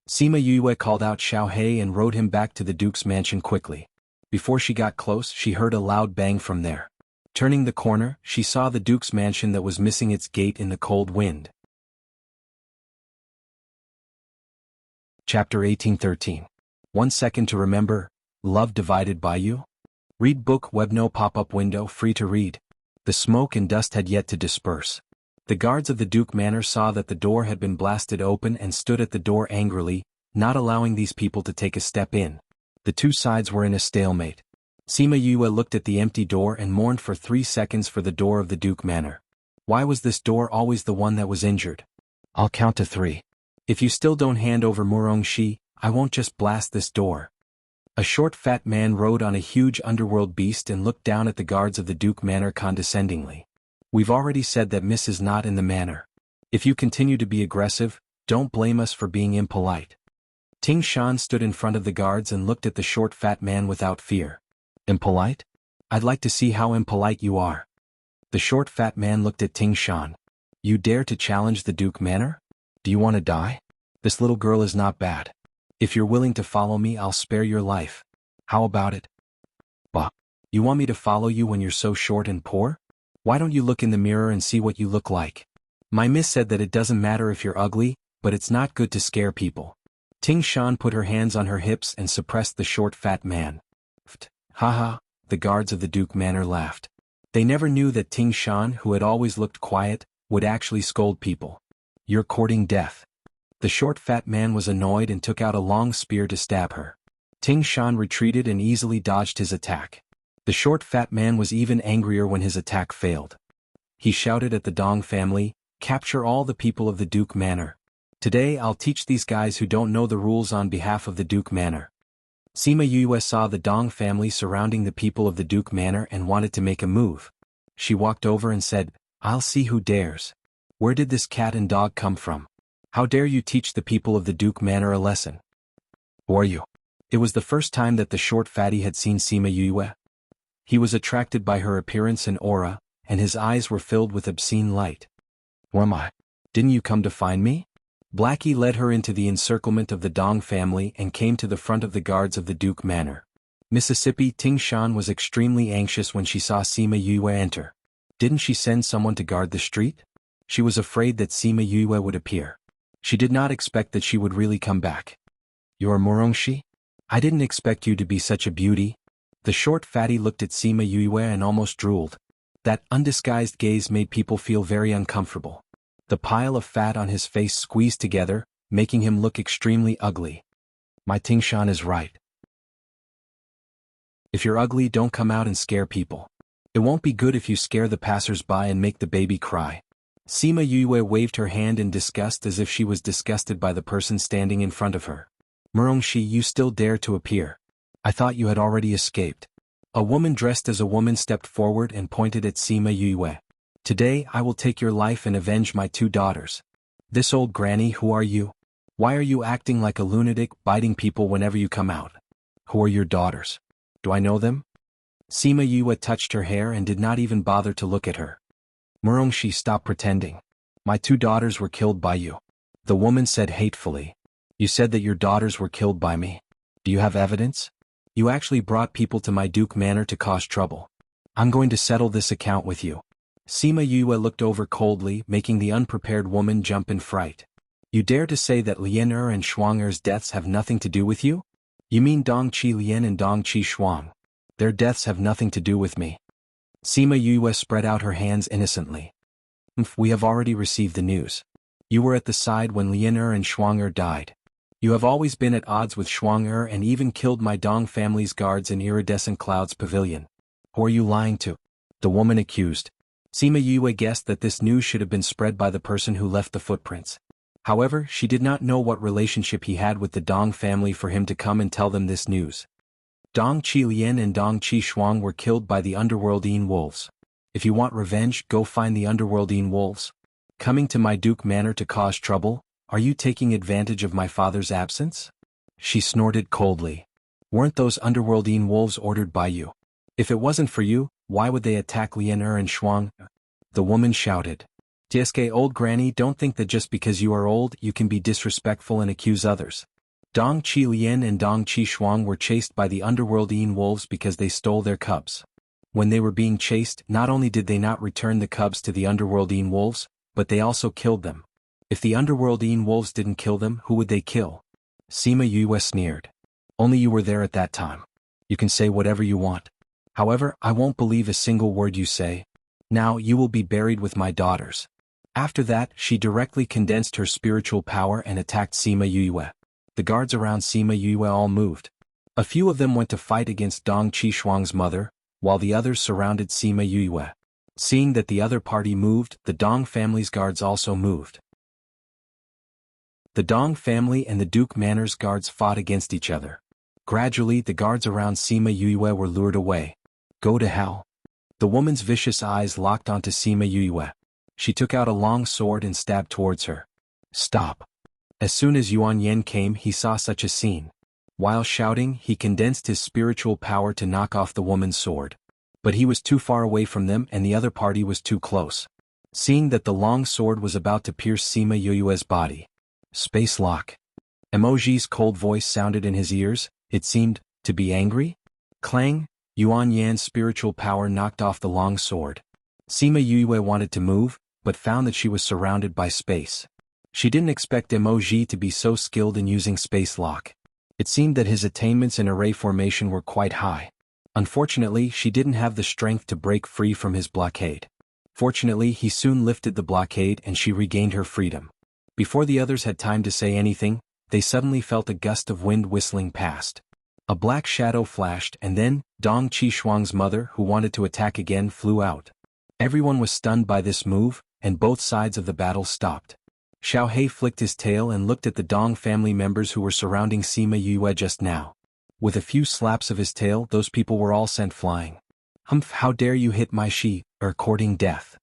Sima Yue called out Xiao He and rode him back to the Duke's mansion quickly. Before she got close, she heard a loud bang from there. Turning the corner, she saw the Duke's mansion that was missing its gate in the cold wind. Chapter 1813. 1 second to remember, Love Divided by You? Read book web no pop-up window free to read. The smoke and dust had yet to disperse. The guards of the Duke Manor saw that the door had been blasted open and stood at the door angrily, not allowing these people to take a step in. The two sides were in a stalemate. Sima Yue looked at the empty door and mourned for 3 seconds for the door of the Duke Manor. Why was this door always the one that was injured? I'll count to 3. If you still don't hand over Murongshi, I won't just blast this door. A short fat man rode on a huge underworld beast and looked down at the guards of the Duke Manor condescendingly. We've already said that Miss is not in the manor. If you continue to be aggressive, don't blame us for being impolite. Ting Shan stood in front of the guards and looked at the short fat man without fear. Impolite? I'd like to see how impolite you are. The short fat man looked at Ting Shan. You dare to challenge the Duke Manor? Do you want to die? This little girl is not bad. If you're willing to follow me, I'll spare your life. How about it? Bah. You want me to follow you when you're so short and poor? Why don't you look in the mirror and see what you look like? My miss said that it doesn't matter if you're ugly, but it's not good to scare people. Ting Shan put her hands on her hips and suppressed the short fat man. Haha, the guards of the Duke Manor laughed. They never knew that Ting Shan, who had always looked quiet, would actually scold people. You're courting death. The short fat man was annoyed and took out a long spear to stab her. Ting Shan retreated and easily dodged his attack. The short fat man was even angrier when his attack failed. He shouted at the Dong family, capture all the people of the Duke Manor. Today I'll teach these guys who don't know the rules on behalf of the Duke Manor. Sima Yue saw the Dong family surrounding the people of the Duke Manor and wanted to make a move. She walked over and said, I'll see who dares. Where did this cat and dog come from? How dare you teach the people of the Duke Manor a lesson? Who are you? It was the first time that the short fatty had seen Sima Yue. He was attracted by her appearance and aura, and his eyes were filled with obscene light. Who am I? Didn't you come to find me? Blackie led her into the encirclement of the Dong family and came to the front of the guards of the Duke Manor. Mississippi Ting Shan was extremely anxious when she saw Sima Yue enter. Didn't she send someone to guard the street? She was afraid that Sima Yue would appear. She did not expect that she would really come back. You're Murongshi? I didn't expect you to be such a beauty. The short fatty looked at Sima Yue and almost drooled. That undisguised gaze made people feel very uncomfortable. The pile of fat on his face squeezed together, making him look extremely ugly. My Ting Shan is right. If you're ugly, don't come out and scare people. It won't be good if you scare the passers-by and make the baby cry. Sima Yue waved her hand in disgust as if she was disgusted by the person standing in front of her. Murongshi, you still dare to appear. I thought you had already escaped. A woman dressed as a woman stepped forward and pointed at Sima Yue. Today I will take your life and avenge my 2 daughters. This old granny, who are you? Why are you acting like a lunatic, biting people whenever you come out? Who are your daughters? Do I know them? Sima Yue touched her hair and did not even bother to look at her. Murongshi, stop pretending. My 2 daughters were killed by you. The woman said hatefully. You said that your daughters were killed by me. Do you have evidence? You actually brought people to my Duke Manor to cause trouble. I'm going to settle this account with you. Sima Yue looked over coldly, making the unprepared woman jump in fright. You dare to say that Lian and Shuang deaths have nothing to do with you? You mean Dong Qi Lian and Dong Qi Shuang? Their deaths have nothing to do with me. Sima Yue spread out her hands innocently. We have already received the news. You were at the side when Lian and Shuang died. You have always been at odds with Shuang and even killed my Dong family's guards in Iridescent Cloud's pavilion. Who are you lying to? The woman accused. Sima Yue guessed that this news should have been spread by the person who left the footprints. However, she did not know what relationship he had with the Dong family for him to come and tell them this news. Dong Qi Lian and Dong Qi Shuang were killed by the Underworldine wolves. If you want revenge, go find the Underworldine wolves. Coming to my Duke Manor to cause trouble? Are you taking advantage of my father's absence? She snorted coldly. Weren't those Underworldine wolves ordered by you? If it wasn't for you, why would they attack Lian and Shuang? The woman shouted. Tsk, old granny, don't think that just because you are old, you can be disrespectful and accuse others. Dong Qi Lian and Dong Qi Shuang were chased by the Underworldine wolves because they stole their cubs. When they were being chased, not only did they not return the cubs to the Underworldine wolves, but they also killed them. If the Underworldine wolves didn't kill them, who would they kill? Sima Yue sneered. Only you were there at that time. You can say whatever you want. However, I won't believe a single word you say. Now you will be buried with my daughters. After that, she directly condensed her spiritual power and attacked Sima Yue. The guards around Sima Yue all moved. A few of them went to fight against Dong Qishuang's mother, while the others surrounded Sima Yue. Seeing that the other party moved, the Dong family's guards also moved. The Dong family and the Duke Manor's guards fought against each other. Gradually, the guards around Sima Yue were lured away. Go to hell. The woman's vicious eyes locked onto Sima Yue. She took out a long sword and stabbed towards her. Stop. As soon as Yuan Yen came, he saw such a scene. While shouting, he condensed his spiritual power to knock off the woman's sword. But he was too far away from them and the other party was too close. Seeing that the long sword was about to pierce Sima Yue's body. Space lock. Emoji's cold voice sounded in his ears. It seemed to be angry. Clang. Yuan Yan's spiritual power knocked off the long sword. Sima Yue wanted to move, but found that she was surrounded by space. She didn't expect Emoji to be so skilled in using space lock. It seemed that his attainments in array formation were quite high. Unfortunately, she didn't have the strength to break free from his blockade. Fortunately, he soon lifted the blockade and she regained her freedom. Before the others had time to say anything, they suddenly felt a gust of wind whistling past. A black shadow flashed and then, Dong Qishuang's mother, who wanted to attack again, flew out. Everyone was stunned by this move, and both sides of the battle stopped. Xiao He flicked his tail and looked at the Dong family members who were surrounding Sima Yue just now. With a few slaps of his tail, those people were all sent flying. Humph, how dare you hit my courting death.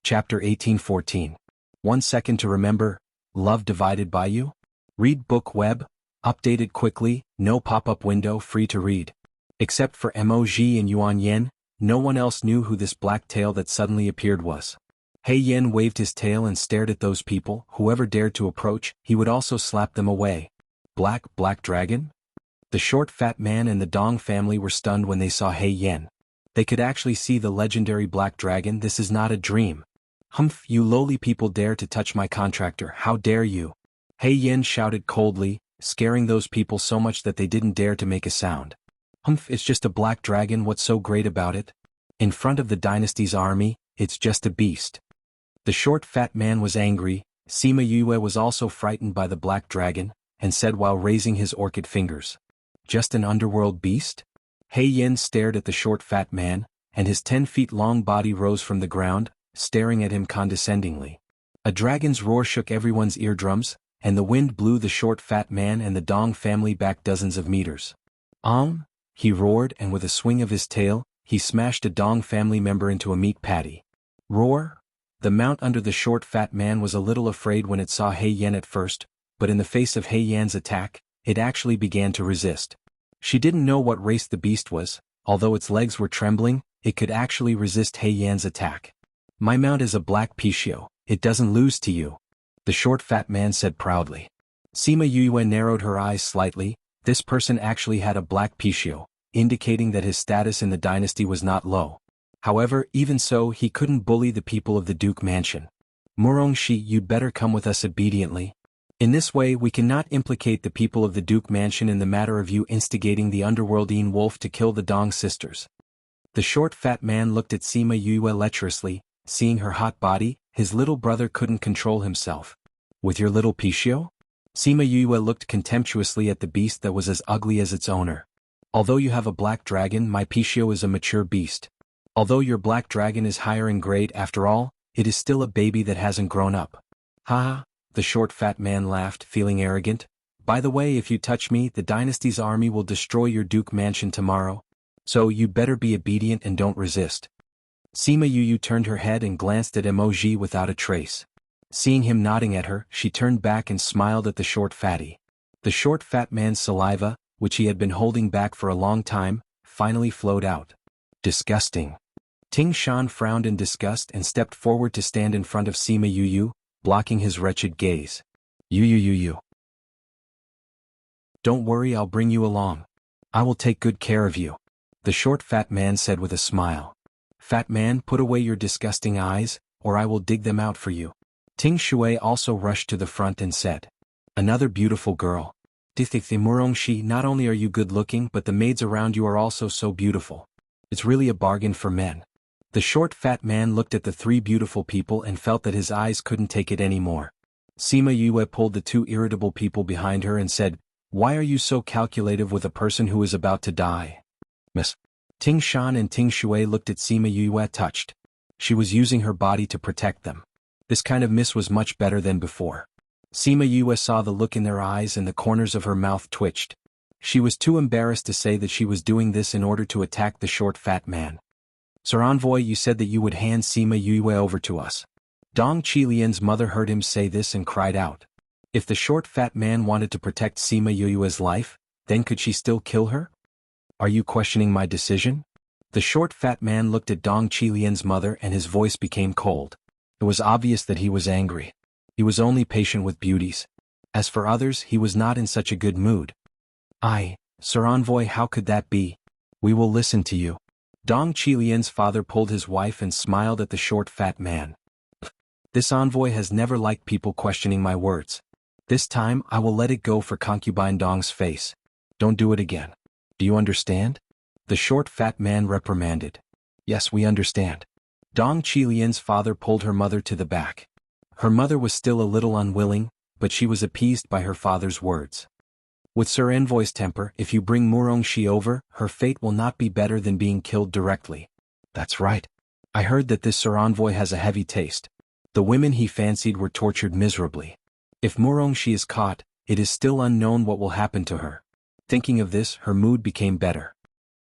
Chapter 1814. 1 second to remember, love divided by you? Read book web, updated quickly, no pop-up window, free to read. Except for Emoji and Yuan Yen, no one else knew who this black tail that suddenly appeared was. He Yen waved his tail and stared at those people. Whoever dared to approach, he would also slap them away. Black dragon? The short fat man and the Dong family were stunned when they saw He Yen. They could actually see the legendary black dragon. This is not a dream. Humph, you lowly people dare to touch my contractor, how dare you? He Yen shouted coldly, scaring those people so much that they didn't dare to make a sound. Humph, it's just a black dragon, what's so great about it? In front of the dynasty's army, it's just a beast. The short fat man was angry. Sima Yue was also frightened by the black dragon, and said while raising his orchid fingers. Just an underworld beast? He Yen stared at the short fat man, and his 10 feet long body rose from the ground, staring at him condescendingly. A dragon's roar shook everyone's eardrums, and the wind blew the short fat man and the Dong family back dozens of meters. He roared, and with a swing of his tail, he smashed a Dong family member into a meat patty. Roar? The mount under the short fat man was a little afraid when it saw He Yen at first, but in the face of He Yen's attack, it actually began to resist. She didn't know what race the beast was. Although its legs were trembling, it could actually resist He Yen's attack. My mount is a black Pishio, it doesn't lose to you. The short fat man said proudly. Sima Yue narrowed her eyes slightly. This person actually had a black Pishio, indicating that his status in the dynasty was not low. However, even so, he couldn't bully the people of the Duke Mansion. Murongshi, you'd better come with us obediently. In this way we cannot implicate the people of the Duke Mansion in the matter of you instigating the underworldine wolf to kill the Dong sisters. The short fat man looked at Sima Yue lecherously. Seeing her hot body, his little brother couldn't control himself. With your little Pishio? Sima Yue looked contemptuously at the beast that was as ugly as its owner. Although you have a black dragon, my Pishio is a mature beast. Although your black dragon is higher in grade, after all, it is still a baby that hasn't grown up. Ha! The short fat man laughed, feeling arrogant. By the way, if you touch me, the dynasty's army will destroy your Duke Mansion tomorrow. So you'd better be obedient and don't resist. Sima Yue turned her head and glanced at Emoji without a trace. Seeing him nodding at her, she turned back and smiled at the short fatty. The short fat man's saliva, which he had been holding back for a long time, finally flowed out. Disgusting. Ting Shan frowned in disgust and stepped forward to stand in front of Sima Yue, blocking his wretched gaze. You. Don't worry, I'll bring you along. I will take good care of you. The short fat man said with a smile. Fat man, put away your disgusting eyes, or I will dig them out for you. Ting Shui also rushed to the front and said. Another beautiful girl. Murongshi, not only are you good looking but the maids around you are also so beautiful. It's really a bargain for men. The short fat man looked at the three beautiful people and felt that his eyes couldn't take it anymore. Sima Yue pulled the two irritable people behind her and said, "Why are you so calculative with a person who is about to die?" Miss Ting Shan and Ting Shui looked at Sima Yue touched. She was using her body to protect them. This kind of miss was much better than before. Sima Yue saw the look in their eyes and the corners of her mouth twitched. She was too embarrassed to say that she was doing this in order to attack the short fat man. "Sir Envoy, you said that you would hand Sima Yue over to us." Dong Qilian's mother heard him say this and cried out. If the short fat man wanted to protect Sima Yue's life, then could she still kill her? "Are you questioning my decision?" The short fat man looked at Dong Qilian's mother and his voice became cold. It was obvious that he was angry. He was only patient with beauties. As for others, he was not in such a good mood. Sir Envoy, how could that be? We will listen to you." Dong Qilian's father pulled his wife and smiled at the short fat man. "This envoy has never liked people questioning my words. This time I will let it go for concubine Dong's face. Don't do it again. Do you understand?" The short fat man reprimanded. "Yes, we understand." Dong Qilian's father pulled her mother to the back. Her mother was still a little unwilling, but she was appeased by her father's words. "With Sir Envoy's temper, if you bring Murongxi over, her fate will not be better than being killed directly." "That's right. I heard that this Sir Envoy has a heavy taste." The women he fancied were tortured miserably. If Murongxi is caught, it is still unknown what will happen to her. Thinking of this, her mood became better.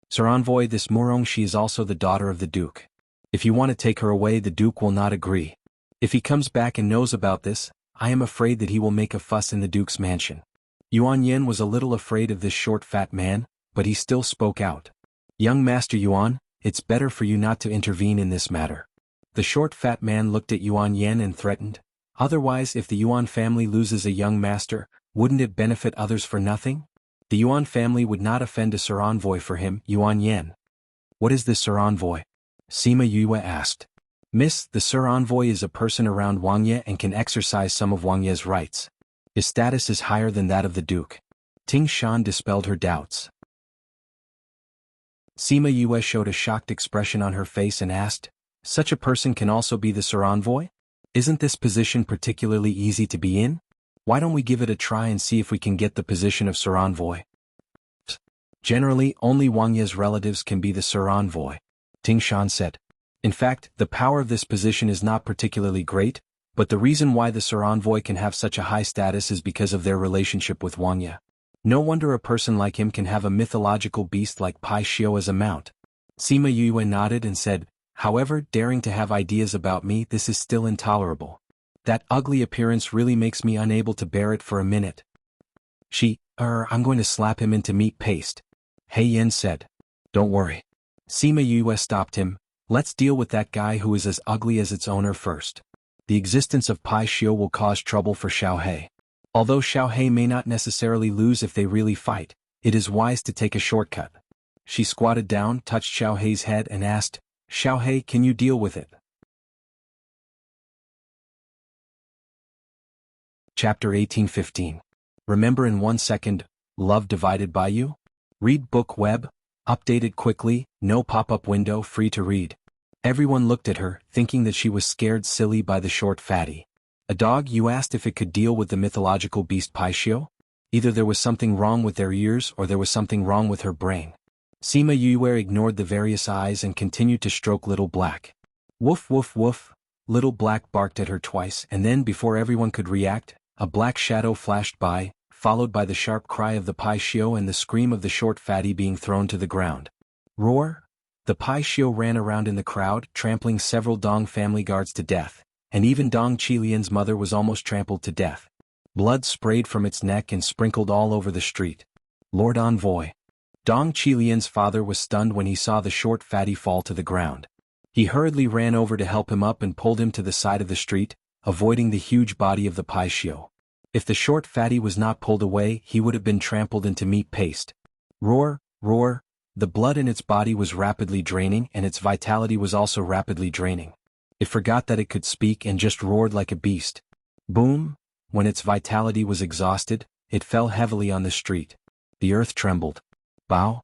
"Sir Envoy, this Murongxi is also the daughter of the Duke. If you want to take her away, the Duke will not agree. If he comes back and knows about this, I am afraid that he will make a fuss in the Duke's mansion." Yuan Yen was a little afraid of this short fat man, but he still spoke out. "Young Master Yuan, it's better for you not to intervene in this matter." The short fat man looked at Yuan Yen and threatened, "Otherwise, if the Yuan family loses a young master, wouldn't it benefit others for nothing? The Yuan family would not offend a Sir Envoy for him, Yuan Yen." "What is this Sir Envoy?" Sima Yue asked. "Miss, the Sir Envoy is a person around Wang Ye and can exercise some of Wang Ye's rights. His status is higher than that of the Duke." Ting Shan dispelled her doubts. Sima Yue showed a shocked expression on her face and asked, "Such a person can also be the Sir Envoy? Isn't this position particularly easy to be in? Why don't we give it a try and see if we can get the position of Sir Envoy?" "Generally, only Wang Ye's relatives can be the Sir Envoy," Ting Shan said. "In fact, the power of this position is not particularly great, but the reason why the Sir Envoy can have such a high status is because of their relationship with Wang Ye. No wonder a person like him can have a mythological beast like Pai Xiu as a mount." Sima Yue nodded and said, "However, daring to have ideas about me, this is still intolerable. That ugly appearance really makes me unable to bear it for a minute." I'm going to slap him into meat paste," Hei Yin said. "Don't worry." Sima Yue stopped him. "Let's deal with that guy who is as ugly as its owner first. The existence of Pai Xiu will cause trouble for Xiao Hei. Although Xiao Hei may not necessarily lose if they really fight, it is wise to take a shortcut." She squatted down, touched Xiao Hei's head and asked, "Xiao Hei, can you deal with it?" Chapter 1815. Remember in 1 second, Love Divided by You? Read book web, updated quickly, no pop-up window, free to read. Everyone looked at her, thinking that she was scared silly by the short fatty. "A dog, you asked if it could deal with the mythological beast Pai Xiu?" Either there was something wrong with their ears or there was something wrong with her brain. Sima Yue ignored the various eyes and continued to stroke Little Black. "Woof woof woof." Little Black barked at her twice and then before everyone could react, a black shadow flashed by, followed by the sharp cry of the Pai Xiu and the scream of the short fatty being thrown to the ground. Roar! The Pai Xiu ran around in the crowd, trampling several Dong family guards to death, and even Dong Qilian's mother was almost trampled to death. Blood sprayed from its neck and sprinkled all over the street. "Lord Envoy." Dong Qilian's father was stunned when he saw the short fatty fall to the ground. He hurriedly ran over to help him up and pulled him to the side of the street, avoiding the huge body of the Pai Xiu. If the short fatty was not pulled away, he would have been trampled into meat paste. Roar, roar. The blood in its body was rapidly draining and its vitality was also rapidly draining. It forgot that it could speak and just roared like a beast. Boom! When its vitality was exhausted, it fell heavily on the street. The earth trembled. Bow!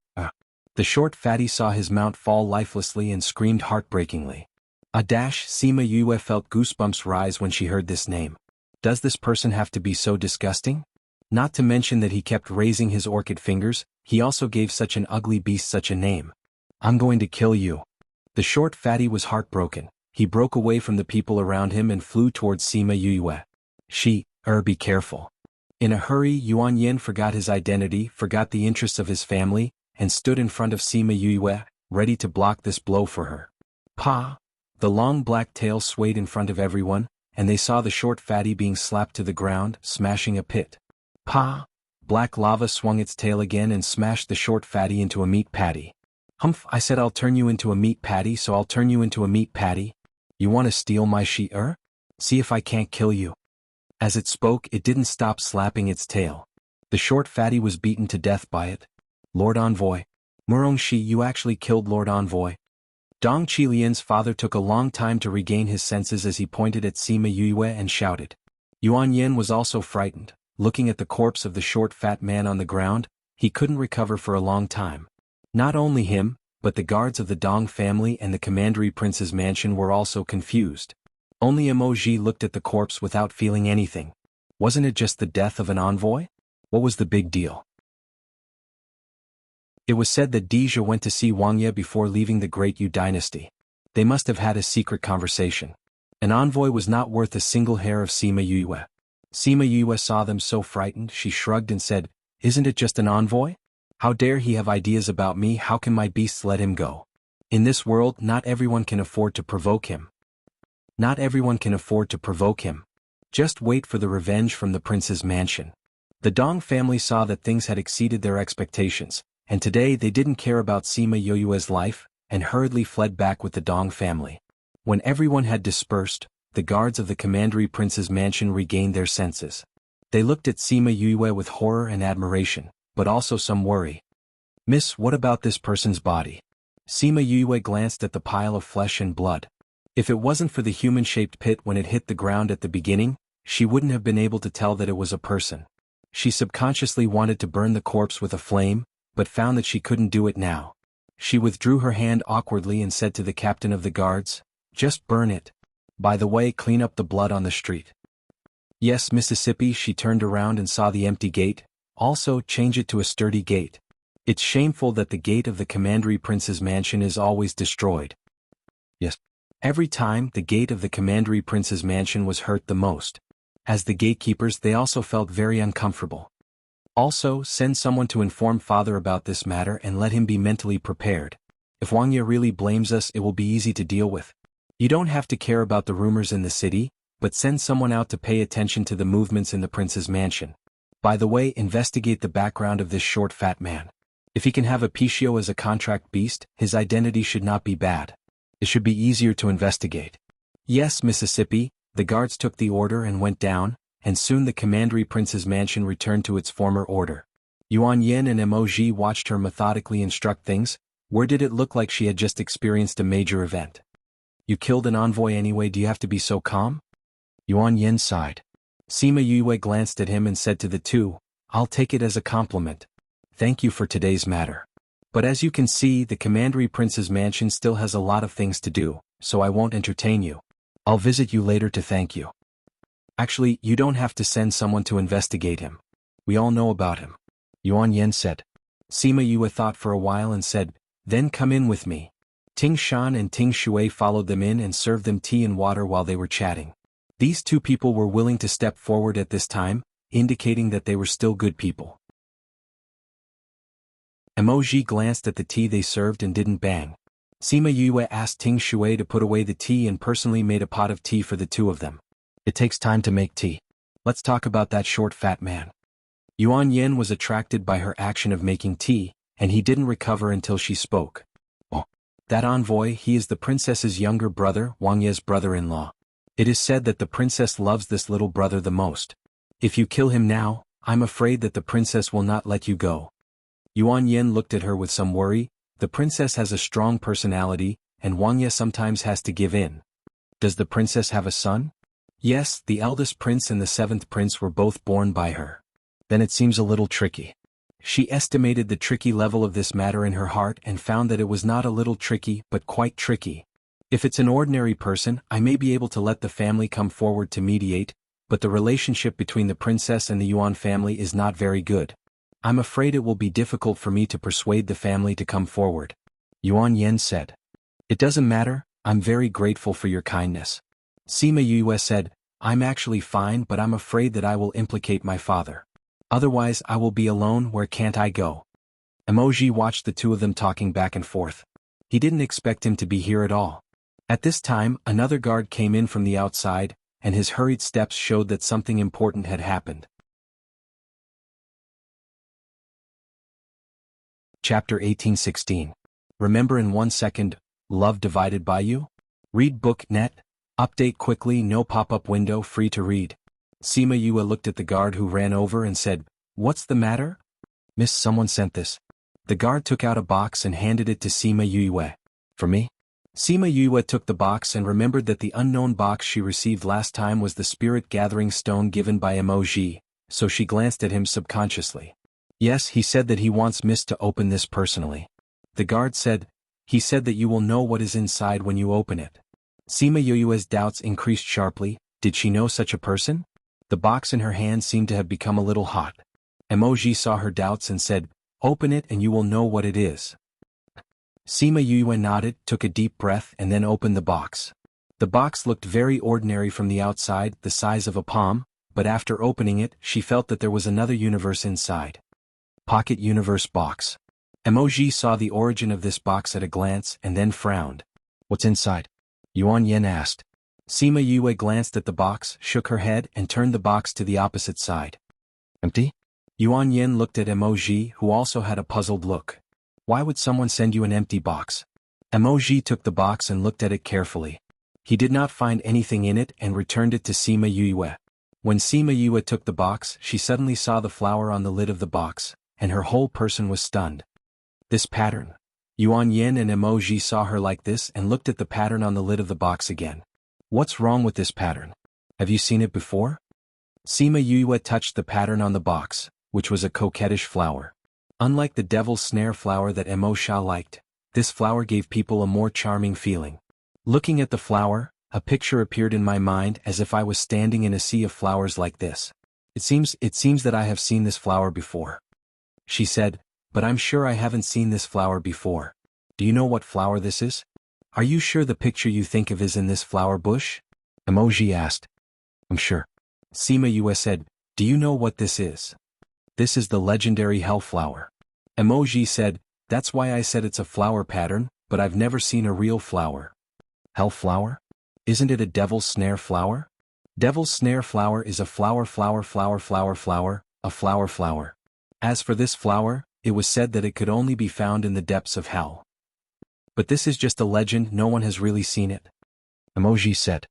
The short fatty saw his mount fall lifelessly and screamed heartbreakingly. Sima Yue felt goosebumps rise when she heard this name. Does this person have to be so disgusting? Not to mention that he kept raising his orchid fingers, he also gave such an ugly beast such a name. I'm going to kill you. The short fatty was heartbroken. He broke away from the people around him and flew towards Sima Yue. Be careful. In a hurry, Yuan Yin forgot his identity, forgot the interests of his family, and stood in front of Sima Yue, ready to block this blow for her. Pa! The long black tail swayed in front of everyone, and they saw the short fatty being slapped to the ground, smashing a pit. Pa! Black lava swung its tail again and smashed the short fatty into a meat patty. Humph, I said I'll turn you into a meat patty, so I'll turn you into a meat patty. You want to steal my shi-er? See if I can't kill you. As it spoke, it didn't stop slapping its tail. The short fatty was beaten to death by it. Lord Envoy. Murong Shi, you actually killed Lord Envoy. Dong Qilian's father took a long time to regain his senses as he pointed at Sima Yue and shouted. Yuan Yin was also frightened. Looking at the corpse of the short fat man on the ground, he couldn't recover for a long time. Not only him, but the guards of the Dong family and the commandery prince's mansion were also confused. Only Emoji looked at the corpse without feeling anything. Wasn't it just the death of an envoy? What was the big deal? It was said that Dija went to see Wang Ye before leaving the Great Yu dynasty. They must have had a secret conversation. An envoy was not worth a single hair of Sima Yue. Sima Yue saw them so frightened, she shrugged and said, Isn't it just an envoy? How dare he have ideas about me? How can my beasts let him go? In this world, not everyone can afford to provoke him. Not everyone can afford to provoke him. Just wait for the revenge from the prince's mansion. The Dong family saw that things had exceeded their expectations, and today they didn't care about Sima Yue's life, and hurriedly fled back with the Dong family. When everyone had dispersed, the guards of the commandery prince's mansion regained their senses. They looked at Sima Yue with horror and admiration, but also some worry. Miss, what about this person's body? Sima Yue glanced at the pile of flesh and blood. If it wasn't for the human-shaped pit when it hit the ground at the beginning, she wouldn't have been able to tell that it was a person. She subconsciously wanted to burn the corpse with a flame, but found that she couldn't do it now. She withdrew her hand awkwardly and said to the captain of the guards, Just burn it. By the way, clean up the blood on the street. Yes, Mississippi. She turned around and saw the empty gate. Also, change it to a sturdy gate. It's shameful that the gate of the commandery prince's mansion is always destroyed. Yes. Every time, the gate of the commandery prince's mansion was hurt the most. As the gatekeepers, they also felt very uncomfortable. Also, send someone to inform father about this matter and let him be mentally prepared. If Wang Ye really blames us, it will be easy to deal with. You don't have to care about the rumors in the city, but send someone out to pay attention to the movements in the prince's mansion. By the way, investigate the background of this short fat man. If he can have a Pichio as a contract beast, his identity should not be bad. It should be easier to investigate. Yes, Mississippi. The guards took the order and went down, and soon the commandery prince's mansion returned to its former order. Yuan Yin and Emoji watched her methodically instruct things. Where did it look like she had just experienced a major event? You killed an envoy anyway, do you have to be so calm? Yuan Yin sighed. Sima Yue glanced at him and said to the two, I'll take it as a compliment. Thank you for today's matter. But as you can see, the commandery prince's mansion still has a lot of things to do, so I won't entertain you. I'll visit you later to thank you. Actually, you don't have to send someone to investigate him. We all know about him. Yuan Yin said. Sima Yue thought for a while and said, Then come in with me. Ting Shan and Ting Shui followed them in and served them tea and water while they were chatting. These two people were willing to step forward at this time, indicating that they were still good people. Emoji glanced at the tea they served and didn't bang. Sima Yue asked Ting Shui to put away the tea and personally made a pot of tea for the two of them. It takes time to make tea. Let's talk about that short fat man. Yuan Yin was attracted by her action of making tea, and he didn't recover until she spoke. Oh, that envoy, he is the princess's younger brother, Wang Ye's brother-in-law. It is said that the princess loves this little brother the most. If you kill him now, I'm afraid that the princess will not let you go. Yuan Yin looked at her with some worry. The princess has a strong personality, and Wang Ye sometimes has to give in. Does the princess have a son? Yes, the eldest prince and the seventh prince were both born by her. Then it seems a little tricky. She estimated the tricky level of this matter in her heart and found that it was not a little tricky but quite tricky. If it's an ordinary person, I may be able to let the family come forward to mediate, but the relationship between the princess and the Yuan family is not very good. I'm afraid it will be difficult for me to persuade the family to come forward. Yuan Yen said. It doesn't matter, I'm very grateful for your kindness. Sima Yue said, I'm actually fine, but I'm afraid that I will implicate my father. Otherwise I will be alone. Where can't I go? Emoji watched the two of them talking back and forth. He didn't expect him to be here at all. At this time, another guard came in from the outside, and his hurried steps showed that something important had happened. Chapter 1816. Remember in 1 second, love divided by you? Read book net. Update quickly, no pop-up window, free to read. Sima Yue looked at the guard who ran over and said, What's the matter? Miss, someone sent this. The guard took out a box and handed it to Sima Yue. For me? Sima Yue took the box and remembered that the unknown box she received last time was the spirit-gathering stone given by Emoji, so she glanced at him subconsciously. Yes, he said that he wants Miss to open this personally. The guard said, He said that you will know what is inside when you open it. Sima Yue's doubts increased sharply. Did she know such a person? The box in her hand seemed to have become a little hot. Emoji saw her doubts and said, Open it and you will know what it is. Sima Yue nodded, took a deep breath and then opened the box. The box looked very ordinary from the outside, the size of a palm, but after opening it, she felt that there was another universe inside. Pocket Universe Box. Emoji saw the origin of this box at a glance and then frowned. What's inside? Yuan Yen asked. Sima Yue glanced at the box, shook her head and turned the box to the opposite side. Empty? Yuan Yen looked at Emoji, who also had a puzzled look. Why would someone send you an empty box? Emoji took the box and looked at it carefully. He did not find anything in it and returned it to Sima Yue. When Sima Yue took the box, she suddenly saw the flower on the lid of the box, and her whole person was stunned. This pattern. Yuan Yen and Emoji saw her like this and looked at the pattern on the lid of the box again. What's wrong with this pattern? Have you seen it before? Sima Yue touched the pattern on the box, which was a coquettish flower. Unlike the devil's snare flower that Emoji liked, this flower gave people a more charming feeling. Looking at the flower, a picture appeared in my mind as if I was standing in a sea of flowers like this. It seems that I have seen this flower before. She said, but I'm sure I haven't seen this flower before. Do you know what flower this is? Are you sure the picture you think of is in this flower bush? Emoji asked. I'm sure. Sima Yue said, do you know what this is? This is the legendary hell flower. Emoji said, that's why I said it's a flower pattern, but I've never seen a real flower. Hell flower? Isn't it a devil's snare flower? Devil's snare flower is a flower. A flower. As for this flower, it was said that it could only be found in the depths of hell. But this is just a legend, no one has really seen it. Emoji said.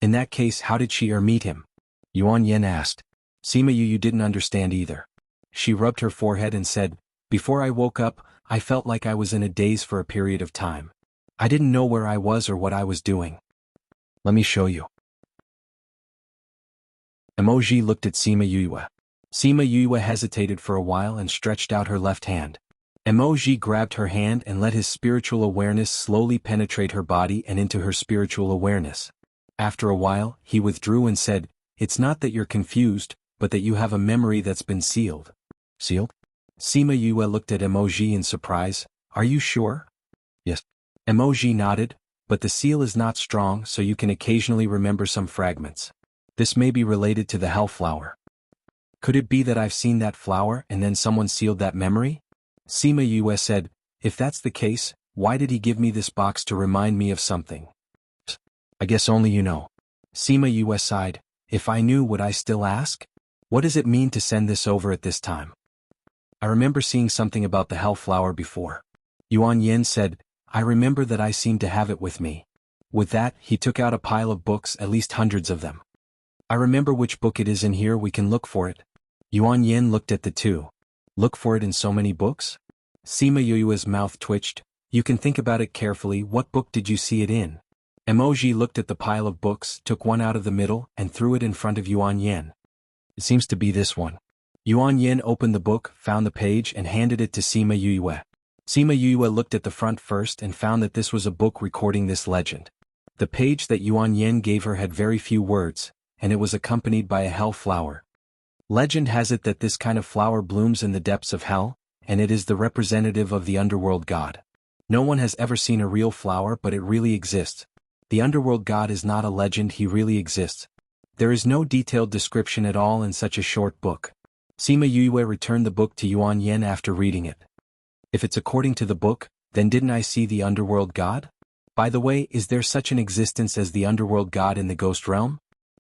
In that case, how did she meet him? Yuan Yen asked. Sima Yue didn't understand either. She rubbed her forehead and said, before I woke up, I felt like I was in a daze for a period of time. I didn't know where I was or what I was doing. Let me show you. Emoji looked at Sima Yue. Sima Yue hesitated for a while and stretched out her left hand. Emoji grabbed her hand and let his spiritual awareness slowly penetrate her body and into her spiritual awareness. After a while, he withdrew and said, it's not that you're confused, but that you have a memory that's been sealed. Sealed? Sima Yue looked at Emoji in surprise. Are you sure? Yes. Emoji nodded, but the seal is not strong, so you can occasionally remember some fragments. This may be related to the hell flower. Could it be that I've seen that flower and then someone sealed that memory? Sima Yue said, if that's the case, why did he give me this box to remind me of something? I guess only you know. Sima Yue sighed, if I knew would I still ask? What does it mean to send this over at this time? I remember seeing something about the hell flower before. Yuan Yen said, I remember that I seem to have it with me. With that, he took out a pile of books, at least hundreds of them. I remember which book it is in here, we can look for it. Yuan Yen looked at the two. Look for it in so many books? Sima Yue's mouth twitched. You can think about it carefully, what book did you see it in? Emoji looked at the pile of books, took one out of the middle, and threw it in front of Yuan Yen. It seems to be this one. Yuan Yin opened the book, found the page and handed it to Sima Yue. Sima Yue looked at the front first and found that this was a book recording this legend. The page that Yuan Yin gave her had very few words, and it was accompanied by a hell flower. Legend has it that this kind of flower blooms in the depths of hell, and it is the representative of the underworld god. No one has ever seen a real flower, but it really exists. The underworld god is not a legend, he really exists. There is no detailed description at all in such a short book. Sima Yue returned the book to Yuan Yin after reading it. If it's according to the book, then didn't I see the underworld god? By the way, is there such an existence as the underworld god in the ghost realm?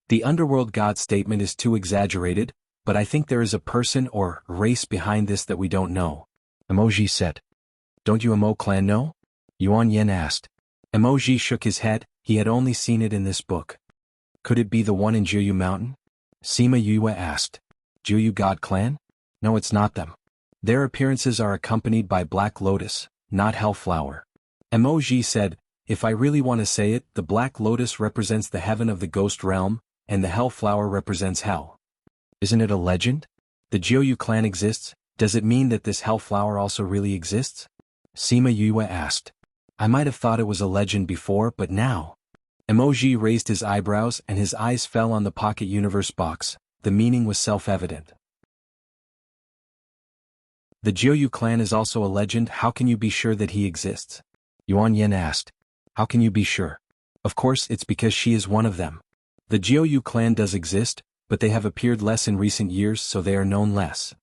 The underworld god statement is too exaggerated, but I think there is a person or race behind this that we don't know. Emoji said. Don't you Emo clan know? Yuan Yin asked. Emoji shook his head, he had only seen it in this book. Could it be the one in Jianghu Mountain? Sima Yue asked. Jianghu God clan? No, it's not them. Their appearances are accompanied by Black Lotus, not Hellflower. Emoji said, if I really want to say it, the Black Lotus represents the heaven of the ghost realm, and the Hellflower represents hell. Isn't it a legend? The Jianghu clan exists, does it mean that this Hellflower also really exists? Sima Yue asked. I might have thought it was a legend before, but now. Emoji raised his eyebrows and his eyes fell on the Pocket Universe box. The meaning was self-evident. The Jianghu clan is also a legend, how can you be sure that he exists? Yuan Yin asked. How can you be sure? Of course, it's because she is one of them. The Jianghu clan does exist, but they have appeared less in recent years, so they are known less.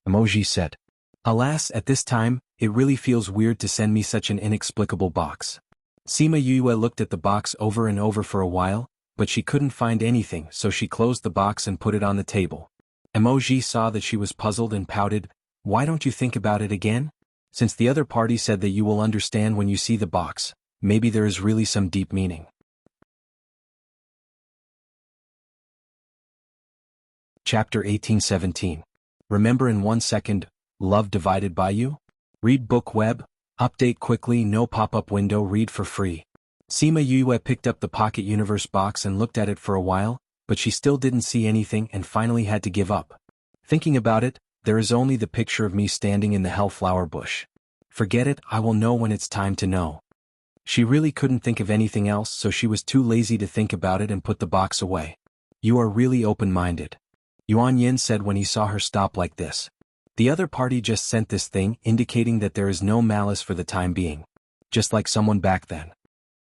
Emoji said. Alas, at this time, it really feels weird to send me such an inexplicable box. Sima Yue looked at the box over and over for a while, but she couldn't find anything, so she closed the box and put it on the table. Emoji saw that she was puzzled and pouted. Why don't you think about it again? Since the other party said that you will understand when you see the box, maybe there is really some deep meaning. Chapter 1817. Remember in 1 second, love divided by you? Read book web, update quickly, no pop-up window, read for free. Sima Yue picked up the Pocket Universe box and looked at it for a while, but she still didn't see anything and finally had to give up. Thinking about it, there is only the picture of me standing in the hellflower bush. Forget it, I will know when it's time to know. She really couldn't think of anything else, so she was too lazy to think about it and put the box away. You are really open-minded. Yuan Yin said when he saw her stop like this. The other party just sent this thing, indicating that there is no malice for the time being. Just like someone back then.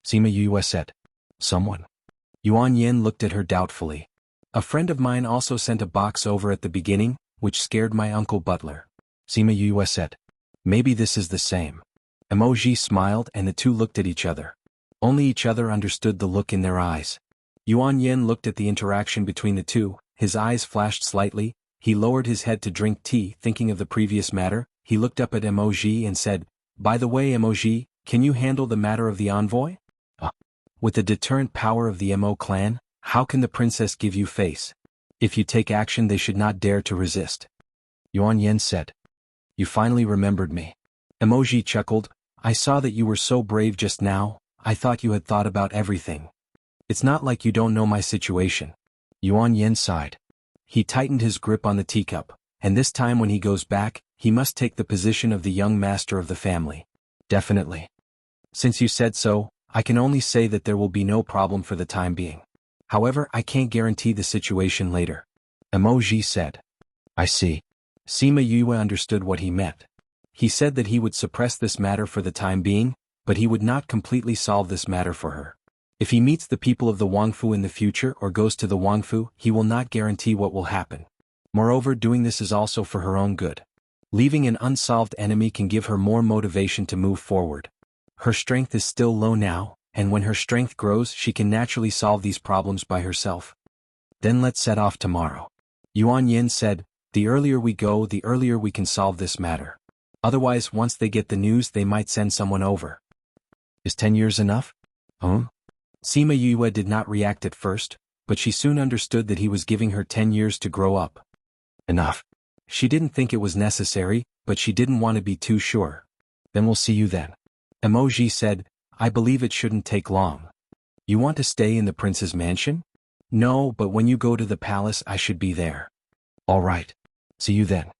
Sima Yue said. Someone? Yuan Yin looked at her doubtfully. A friend of mine also sent a box over at the beginning, which scared my uncle Butler. Sima Yue said. Maybe this is the same. Emoji smiled and the two looked at each other. Only each other understood the look in their eyes. Yuan Yin looked at the interaction between the two, his eyes flashed slightly, he lowered his head to drink tea thinking of the previous matter, he looked up at Emoji and said, by the way Emoji, can you handle the matter of the envoy? With the deterrent power of the Emo clan, how can the princess give you face? If you take action they should not dare to resist. Yuan Yin said. You finally remembered me. Emoji chuckled, I saw that you were so brave just now, I thought you had thought about everything. It's not like you don't know my situation. Yuan Yin sighed. He tightened his grip on the teacup, and this time when he goes back, he must take the position of the young master of the family. Definitely. Since you said so, I can only say that there will be no problem for the time being. However, I can't guarantee the situation later. Emoji said. I see. Sima Yue understood what he meant. He said that he would suppress this matter for the time being, but he would not completely solve this matter for her. If he meets the people of the Wangfu in the future or goes to the Wangfu, he will not guarantee what will happen. Moreover, doing this is also for her own good. Leaving an unsolved enemy can give her more motivation to move forward. Her strength is still low now, and when her strength grows she can naturally solve these problems by herself. Then let's set off tomorrow. Yuan Yin said, the earlier we go, the earlier we can solve this matter. Otherwise, once they get the news, they might send someone over. Is 10 years enough? Sima Yue did not react at first, but she soon understood that he was giving her 10 years to grow up. Enough. She didn't think it was necessary, but she didn't want to be too sure. Then we'll see you then. Emoji said, I believe it shouldn't take long. You want to stay in the prince's mansion? No, but when you go to the palace I should be there. All right. See you then.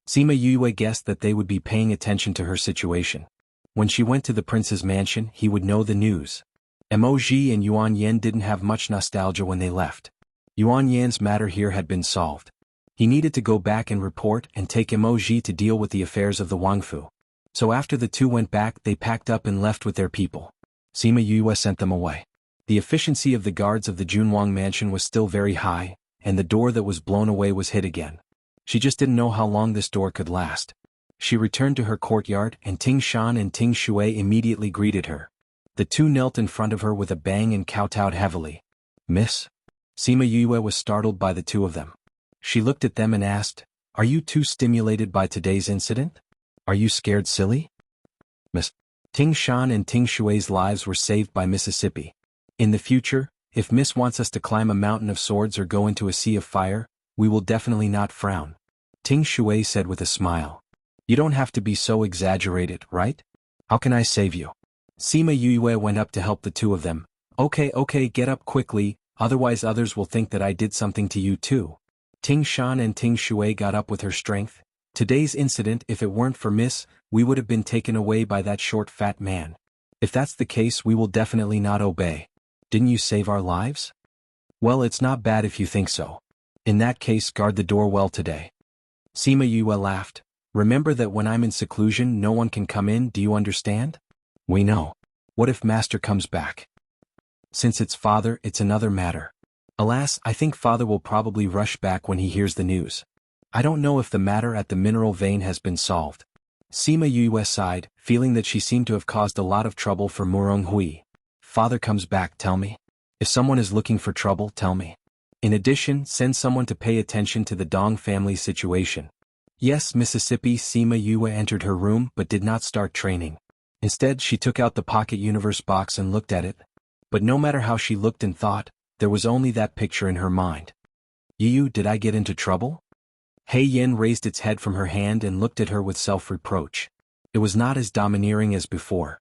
Sima Yue guessed that they would be paying attention to her situation. When she went to the prince's mansion, he would know the news. Emoji and Yuan Yan didn't have much nostalgia when they left. Yuan Yan's matter here had been solved. He needed to go back and report and take Emoji to deal with the affairs of the Wangfu. So after the two went back, they packed up and left with their people. Sima Yue sent them away. The efficiency of the guards of the Junwang mansion was still very high, and the door that was blown away was hit again. She just didn't know how long this door could last. She returned to her courtyard, and Ting Shan and Ting Shui immediately greeted her. The two knelt in front of her with a bang and kowtowed heavily. Miss? Sima Yue was startled by the two of them. She looked at them and asked, "Are you too stimulated by today's incident? Are you scared silly?" Miss. Ting Shan and Ting Shui's lives were saved by Mississippi. In the future, if Miss wants us to climb a mountain of swords or go into a sea of fire, we will definitely not frown. Ting Shui said with a smile. You don't have to be so exaggerated, right? How can I save you? Sima Yue went up to help the two of them. Okay, get up quickly, otherwise others will think that I did something to you too. Ting Shan and Ting Shui got up with her strength. Today's incident, if it weren't for Miss, we would have been taken away by that short fat man. If that's the case, we will definitely not obey. Didn't you save our lives? Well, it's not bad if you think so. In that case, guard the door well today. Sima Yue laughed. Remember that when I'm in seclusion, no one can come in, do you understand? We know. What if Master comes back? Since it's father, it's another matter. Alas, I think father will probably rush back when he hears the news. I don't know if the matter at the mineral vein has been solved. Sima Yue sighed, feeling that she seemed to have caused a lot of trouble for Murong Hui. Father comes back, tell me. If someone is looking for trouble, tell me. In addition, send someone to pay attention to the Dong family's situation. Yes, Mississippi. Sima Yue entered her room but did not start training. Instead, she took out the pocket universe box and looked at it. But no matter how she looked and thought, there was only that picture in her mind. Yu, did I get into trouble? Hei Yin raised its head from her hand and looked at her with self-reproach. It was not as domineering as before.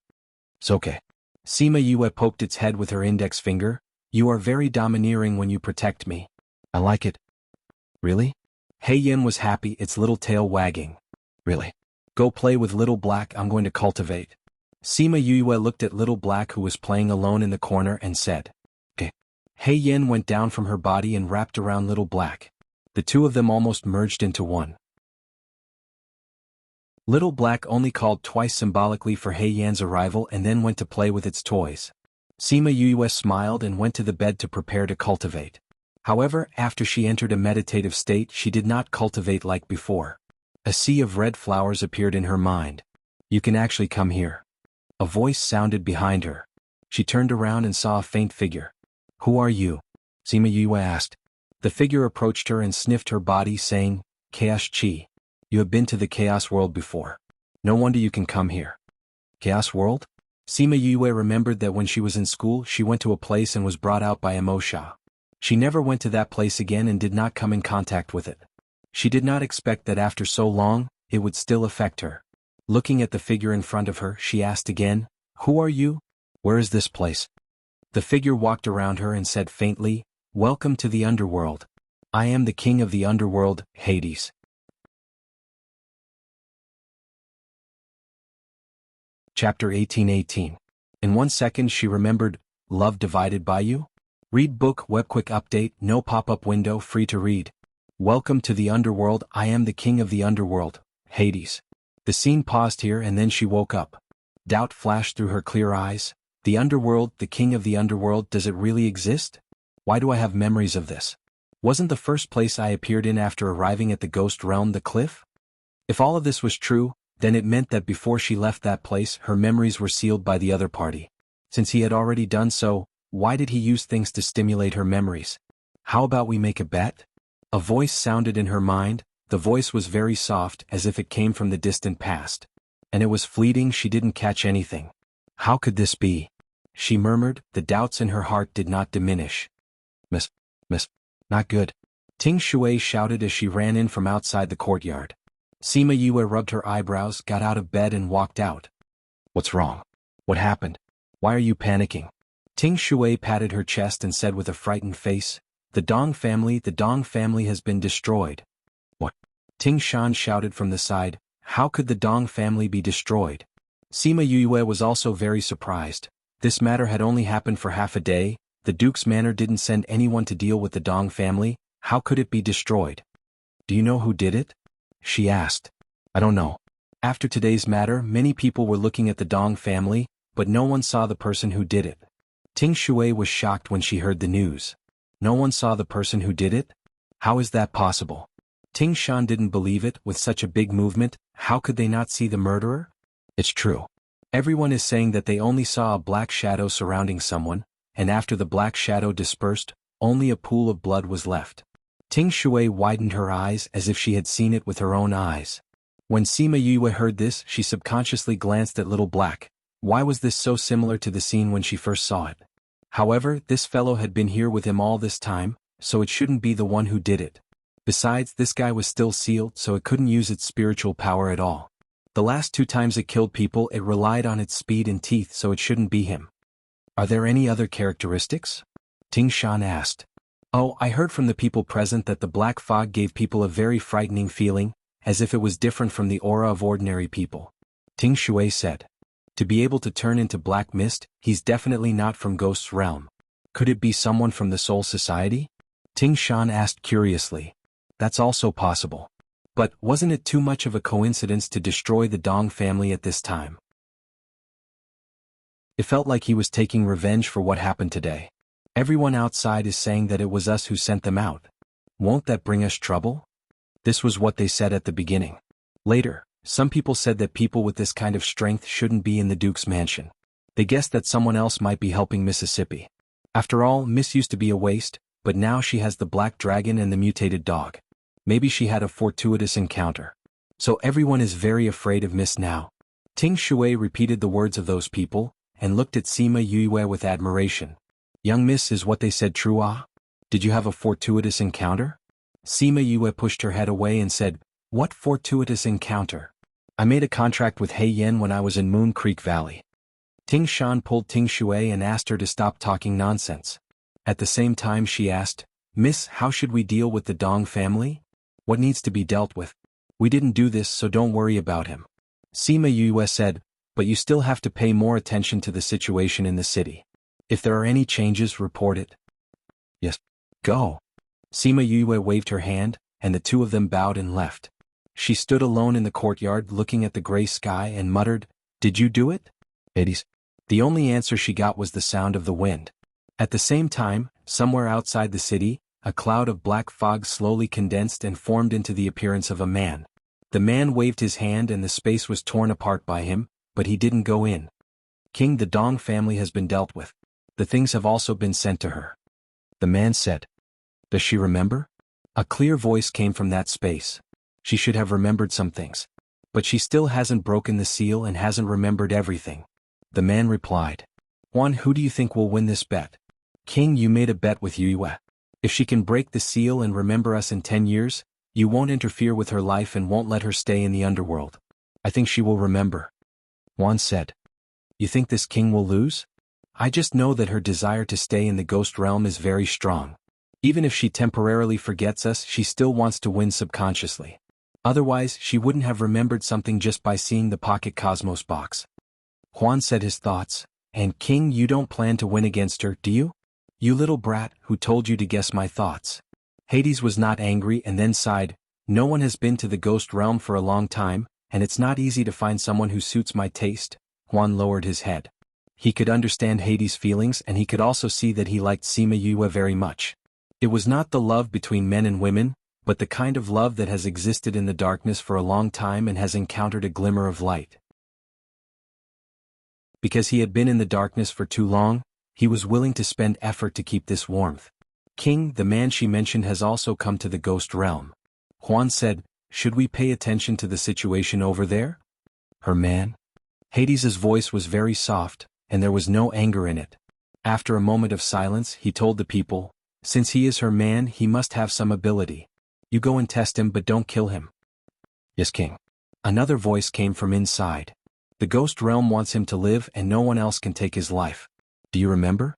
It's okay. Sima Yue poked its head with her index finger. You are very domineering when you protect me. I like it. Really? Hei Yin was happy, its little tail wagging. Really? Go play with Little Black, I'm going to cultivate. Sima Yue looked at Little Black, who was playing alone in the corner, and said, Okay. Hei Yin went down from her body and wrapped around Little Black. The two of them almost merged into one. Little Black only called twice symbolically for Hei Yan's arrival and then went to play with its toys. Sima Yue smiled and went to the bed to prepare to cultivate. However, after she entered a meditative state, she did not cultivate like before. A sea of red flowers appeared in her mind. You can actually come here. A voice sounded behind her. She turned around and saw a faint figure. Who are you? Sima Yue asked. The figure approached her and sniffed her body, saying, Chaos Chi. You have been to the Chaos World before. No wonder you can come here. Chaos World? Sima Yue remembered that when she was in school, she went to a place and was brought out by Emosha. She never went to that place again and did not come in contact with it. She did not expect that after so long, it would still affect her. Looking at the figure in front of her, she asked again, Who are you? Where is this place? The figure walked around her and said faintly, Welcome to the underworld. I am the king of the underworld, Hades. Chapter 18:18. In 1 second she remembered, Love divided by you? Read book web quick update, no pop-up window, free to read. Welcome to the underworld, I am the king of the underworld, Hades. The scene paused here and then she woke up. Doubt flashed through her clear eyes. The underworld, the king of the underworld, does it really exist? Why do I have memories of this? Wasn't the first place I appeared in after arriving at the ghost realm the cliff? If all of this was true, then it meant that before she left that place, her memories were sealed by the other party. Since he had already done so, why did he use things to stimulate her memories? How about we make a bet? A voice sounded in her mind. The voice was very soft, as if it came from the distant past. And it was fleeting, she didn't catch anything. How could this be? She murmured, the doubts in her heart did not diminish. Miss, not good. Ting Shui shouted as she ran in from outside the courtyard. Sima Yue rubbed her eyebrows, got out of bed and walked out. What's wrong? What happened? Why are you panicking? Ting Shui patted her chest and said with a frightened face, The Dong family has been destroyed. What? Ting Shan shouted from the side, how could the Dong family be destroyed? Sima Yue was also very surprised. This matter had only happened for half a day, the Duke's manor didn't send anyone to deal with the Dong family, how could it be destroyed? Do you know who did it? She asked. I don't know. After today's matter, many people were looking at the Dong family, but no one saw the person who did it. Ting Shui was shocked when she heard the news. No one saw the person who did it? How is that possible? Ting Shan didn't believe it. With such a big movement, how could they not see the murderer? It's true. Everyone is saying that they only saw a black shadow surrounding someone, and after the black shadow dispersed, only a pool of blood was left. Ting Shui widened her eyes as if she had seen it with her own eyes. When Sima Yue heard this, she subconsciously glanced at Little Black. Why was this so similar to the scene when she first saw it? However, this fellow had been here with him all this time, so it shouldn't be the one who did it. Besides, this guy was still sealed, so it couldn't use its spiritual power at all. The last 2 times it killed people, it relied on its speed and teeth, so it shouldn't be him. Are there any other characteristics? Ting Shan asked. Oh, I heard from the people present that the black fog gave people a very frightening feeling, as if it was different from the aura of ordinary people. Ting Shui said. To be able to turn into black mist, he's definitely not from Ghost's realm. Could it be someone from the Soul Society? Ting Shan asked curiously. That's also possible. But wasn't it too much of a coincidence to destroy the Dong family at this time? It felt like he was taking revenge for what happened today. Everyone outside is saying that it was us who sent them out. Won't that bring us trouble? This was what they said at the beginning. Later, some people said that people with this kind of strength shouldn't be in the Duke's mansion. They guessed that someone else might be helping Mississippi. After all, Miss used to be a waste, but now she has the black dragon and the mutated dog. Maybe she had a fortuitous encounter. So everyone is very afraid of Miss now. Ting Shui repeated the words of those people, and looked at Sima Yue with admiration. Young Miss, is what they said true? Ah? Did you have a fortuitous encounter? Sima Yue pushed her head away and said, what fortuitous encounter? I made a contract with Hei Yen when I was in Moon Creek Valley. Ting Shan pulled Ting Shui and asked her to stop talking nonsense. At the same time she asked, Miss, how should we deal with the Dong family? What needs to be dealt with? We didn't do this, so don't worry about him. Sima Yue said, but you still have to pay more attention to the situation in the city. If there are any changes, report it. Yes. Go. Sima Yue waved her hand, and the 2 of them bowed and left. She stood alone in the courtyard looking at the gray sky and muttered, Did you do it? Hades. The only answer she got was the sound of the wind. At the same time, somewhere outside the city, a cloud of black fog slowly condensed and formed into the appearance of a man. The man waved his hand and the space was torn apart by him, but he didn't go in. King, the Dong family has been dealt with. The things have also been sent to her. The man said. Does she remember? A clear voice came from that space. She should have remembered some things. But she still hasn't broken the seal and hasn't remembered everything. The man replied. Juan, who do you think will win this bet? King, you made a bet with Yue. If she can break the seal and remember us in 10 years, you won't interfere with her life and won't let her stay in the underworld. I think she will remember. Juan said. You think this king will lose? I just know that her desire to stay in the ghost realm is very strong. Even if she temporarily forgets us, she still wants to win subconsciously. Otherwise, she wouldn't have remembered something just by seeing the pocket Cosmos box. Juan said his thoughts. And King, you don't plan to win against her, do you? You little brat, who told you to guess my thoughts? Hades was not angry and then sighed. No one has been to the ghost realm for a long time, and it's not easy to find someone who suits my taste. Juan lowered his head. He could understand Hades' feelings and he could also see that he liked Sima Yue very much. It was not the love between men and women, but the kind of love that has existed in the darkness for a long time and has encountered a glimmer of light. Because he had been in the darkness for too long, he was willing to spend effort to keep this warmth. King, the man she mentioned has also come to the ghost realm. Juan said, should we pay attention to the situation over there? Her man? Hades' voice was very soft, and there was no anger in it. After a moment of silence, he told the people, since he is her man, he must have some ability. You go and test him, but don't kill him. Yes, King. Another voice came from inside. The ghost realm wants him to live and no one else can take his life. Do you remember?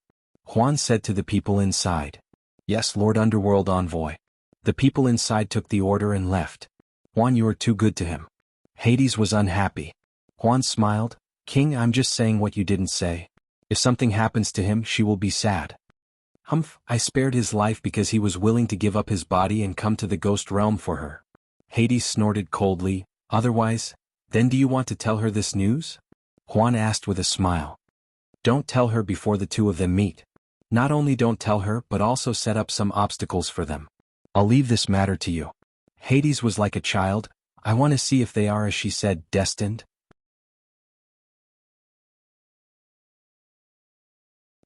Juan said to the people inside. Yes, Lord Underworld Envoy. The people inside took the order and left. Huan, you are too good to him. Hades was unhappy. Huan smiled. King, I'm just saying what you didn't say. If something happens to him, she will be sad. Humph, I spared his life because he was willing to give up his body and come to the ghost realm for her. Hades snorted coldly. Otherwise, then do you want to tell her this news? Huan asked with a smile. Don't tell her before the two of them meet. Not only don't tell her but also set up some obstacles for them. I'll leave this matter to you. Hades was like a child. I want to see if they are, as she said, destined.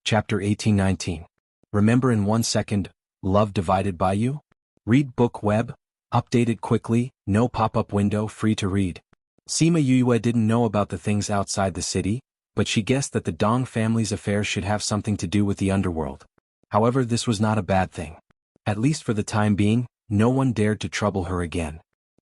Chapter 18-19. Remember in 1 second, love divided by you? Read book web, updated quickly, no pop-up window, free to read. Sima Yue didn't know about the things outside the city, but she guessed that the Dong family's affairs should have something to do with the underworld. However, this was not a bad thing. At least for the time being, no one dared to trouble her again.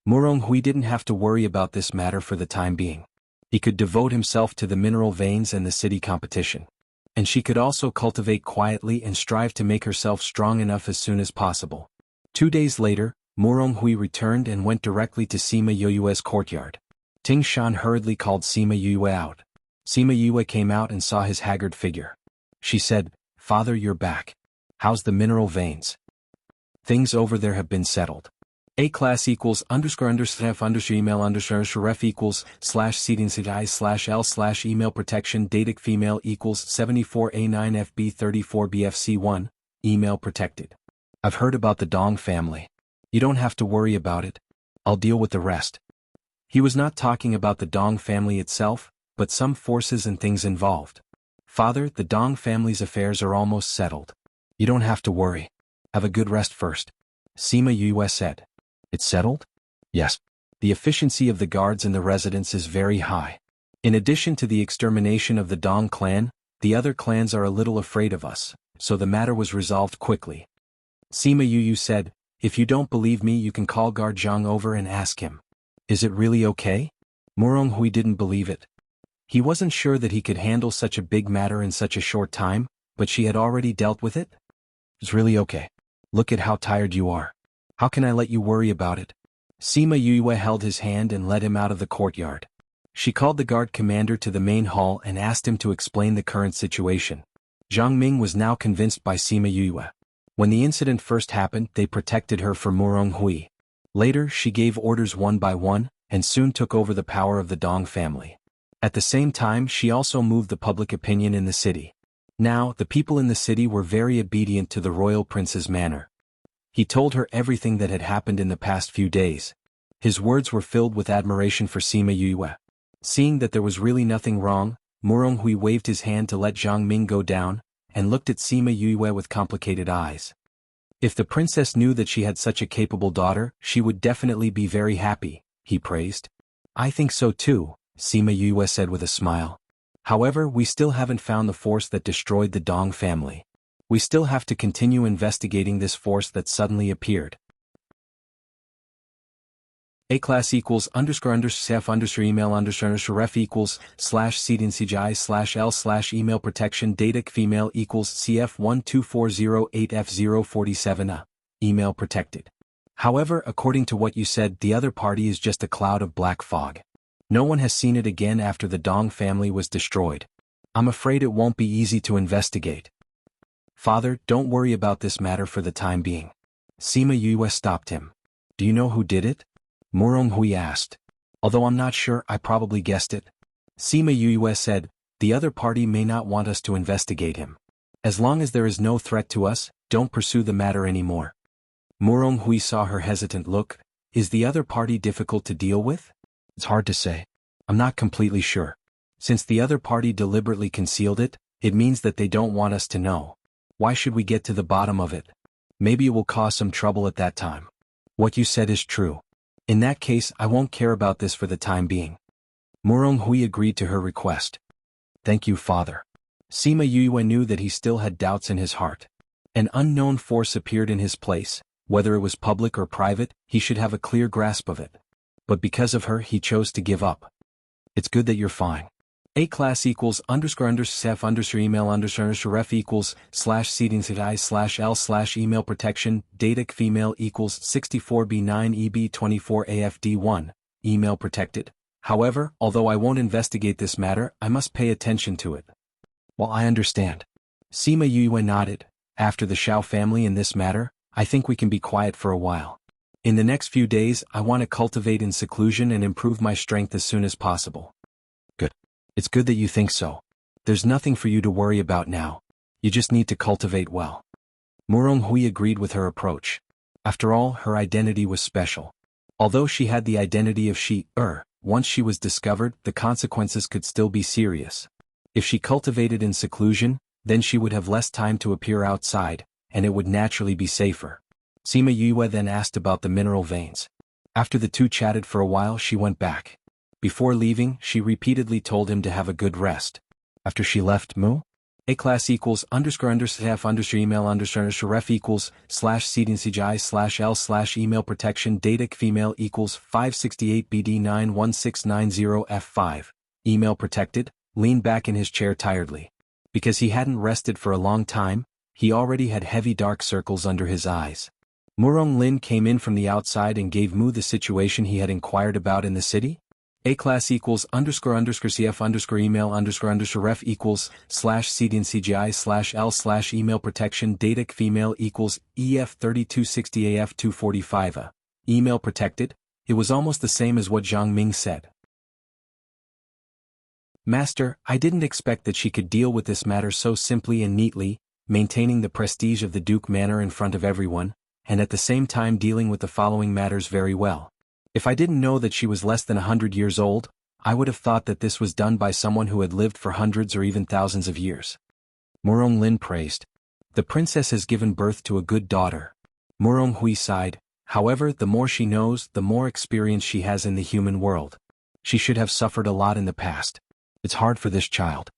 Murong Hui didn't have to worry about this matter for the time being. He could devote himself to the mineral veins and the city competition. And she could also cultivate quietly and strive to make herself strong enough as soon as possible. 2 days later, Murong Hui returned and went directly to Sima Yue's courtyard. Ting Shan hurriedly called Sima Yue out. Sima Yue came out and saw his haggard figure. She said, Father, you're back. How's the mineral veins? Things over there have been settled. A class equals __f email _ref equals /cdnci/l/ email protection datic female equals 74A9FB34BFC1, email protected. I've heard about the Dong family. You don't have to worry about it. I'll deal with the rest. He was not talking about the Dong family itself, but some forces and things involved. Father, the Dong family's affairs are almost settled. You don't have to worry. Have a good rest first. Sima Yue said. It's settled? Yes. The efficiency of the guards in the residence is very high. In addition to the extermination of the Dong clan, the other clans are a little afraid of us, so the matter was resolved quickly. Sima Yue said, if you don't believe me you can call Guard Zhang over and ask him. Is it really okay? Murong Hui didn't believe it. He wasn't sure that he could handle such a big matter in such a short time, but she had already dealt with it. It's really okay. Look at how tired you are. How can I let you worry about it? Sima Yue held his hand and led him out of the courtyard. She called the guard commander to the main hall and asked him to explain the current situation. Zhang Ming was now convinced by Sima Yue. When the incident first happened, they protected her from Murong Hui. Later, she gave orders one by one, and soon took over the power of the Dong family. At the same time, she also moved the public opinion in the city. Now, the people in the city were very obedient to the royal prince's manner. He told her everything that had happened in the past few days. His words were filled with admiration for Sima Yue. Seeing that there was really nothing wrong, Murong Hui waved his hand to let Zhang Ming go down, and looked at Sima Yue with complicated eyes. If the princess knew that she had such a capable daughter, she would definitely be very happy, he praised. I think so too, Sima Yue said with a smile. However, we still haven't found the force that destroyed the Dong family. We still have to continue investigating this force that suddenly appeared. A class equals __f email _ref equals /cdnci/l/ email protection datic female equals CF12408F047A, email protected. However, according to what you said, the other party is just a cloud of black fog. No one has seen it again after the Dong family was destroyed. I'm afraid it won't be easy to investigate. Father, don't worry about this matter for the time being. Sima Yue stopped him. Do you know who did it? Murong Hui asked. Although I'm not sure, I probably guessed it. Sima Yue said, the other party may not want us to investigate him. As long as there is no threat to us, don't pursue the matter anymore. Murong Hui saw her hesitant look. Is the other party difficult to deal with? It's hard to say. I'm not completely sure. Since the other party deliberately concealed it, it means that they don't want us to know. Why should we get to the bottom of it? Maybe it will cause some trouble at that time. What you said is true. In that case, I won't care about this for the time being. Murong Hui agreed to her request. Thank you, Father. Sima Yue knew that he still had doubts in his heart. An unknown force appeared in his place. Whether it was public or private, he should have a clear grasp of it. But because of her, he chose to give up. It's good that you're fine. A class equals underscore sef underscore email underscore ref equals slash seeding I slash L slash email protection data female equals 64B9EB24AFD1, email protected. However, although I won't investigate this matter, I must pay attention to it. Well, I understand. Sima Yue nodded. After the Xiao family in this matter, I think we can be quiet for a while. In the next few days, I want to cultivate in seclusion and improve my strength as soon as possible. Good. It's good that you think so. There's nothing for you to worry about now. You just need to cultivate well. Murong Hui agreed with her approach. After all, her identity was special. Although she had the identity of once she was discovered, the consequences could still be serious. If she cultivated in seclusion, then she would have less time to appear outside, and it would naturally be safer. Sima Yue then asked about the mineral veins. After the two chatted for a while, she went back. Before leaving, she repeatedly told him to have a good rest. After she left, A class equals underscore email underscore ref equals slash seeding CGI slash L slash email protection data female equals 568BD916990F5, email protected, leaned back in his chair tiredly. Because he hadn't rested for a long time, he already had heavy dark circles under his eyes. Murong Lin came in from the outside and gave Mu the situation he had inquired about in the city. A class equals underscore CF underscore email underscore ref equals slash seeding CGI slash L slash email protection data female equals EF3260AF245A, email protected. It was almost the same as what Zhang Ming said. Master, I didn't expect that she could deal with this matter so simply and neatly, maintaining the prestige of the Duke Manor in front of everyone, and at the same time dealing with the following matters very well. If I didn't know that she was less than 100 years old, I would have thought that this was done by someone who had lived for hundreds or even thousands of years. Murong Lin praised. The princess has given birth to a good daughter. Murong Hui sighed. However, the more she knows, the more experience she has in the human world. She should have suffered a lot in the past. It's hard for this child.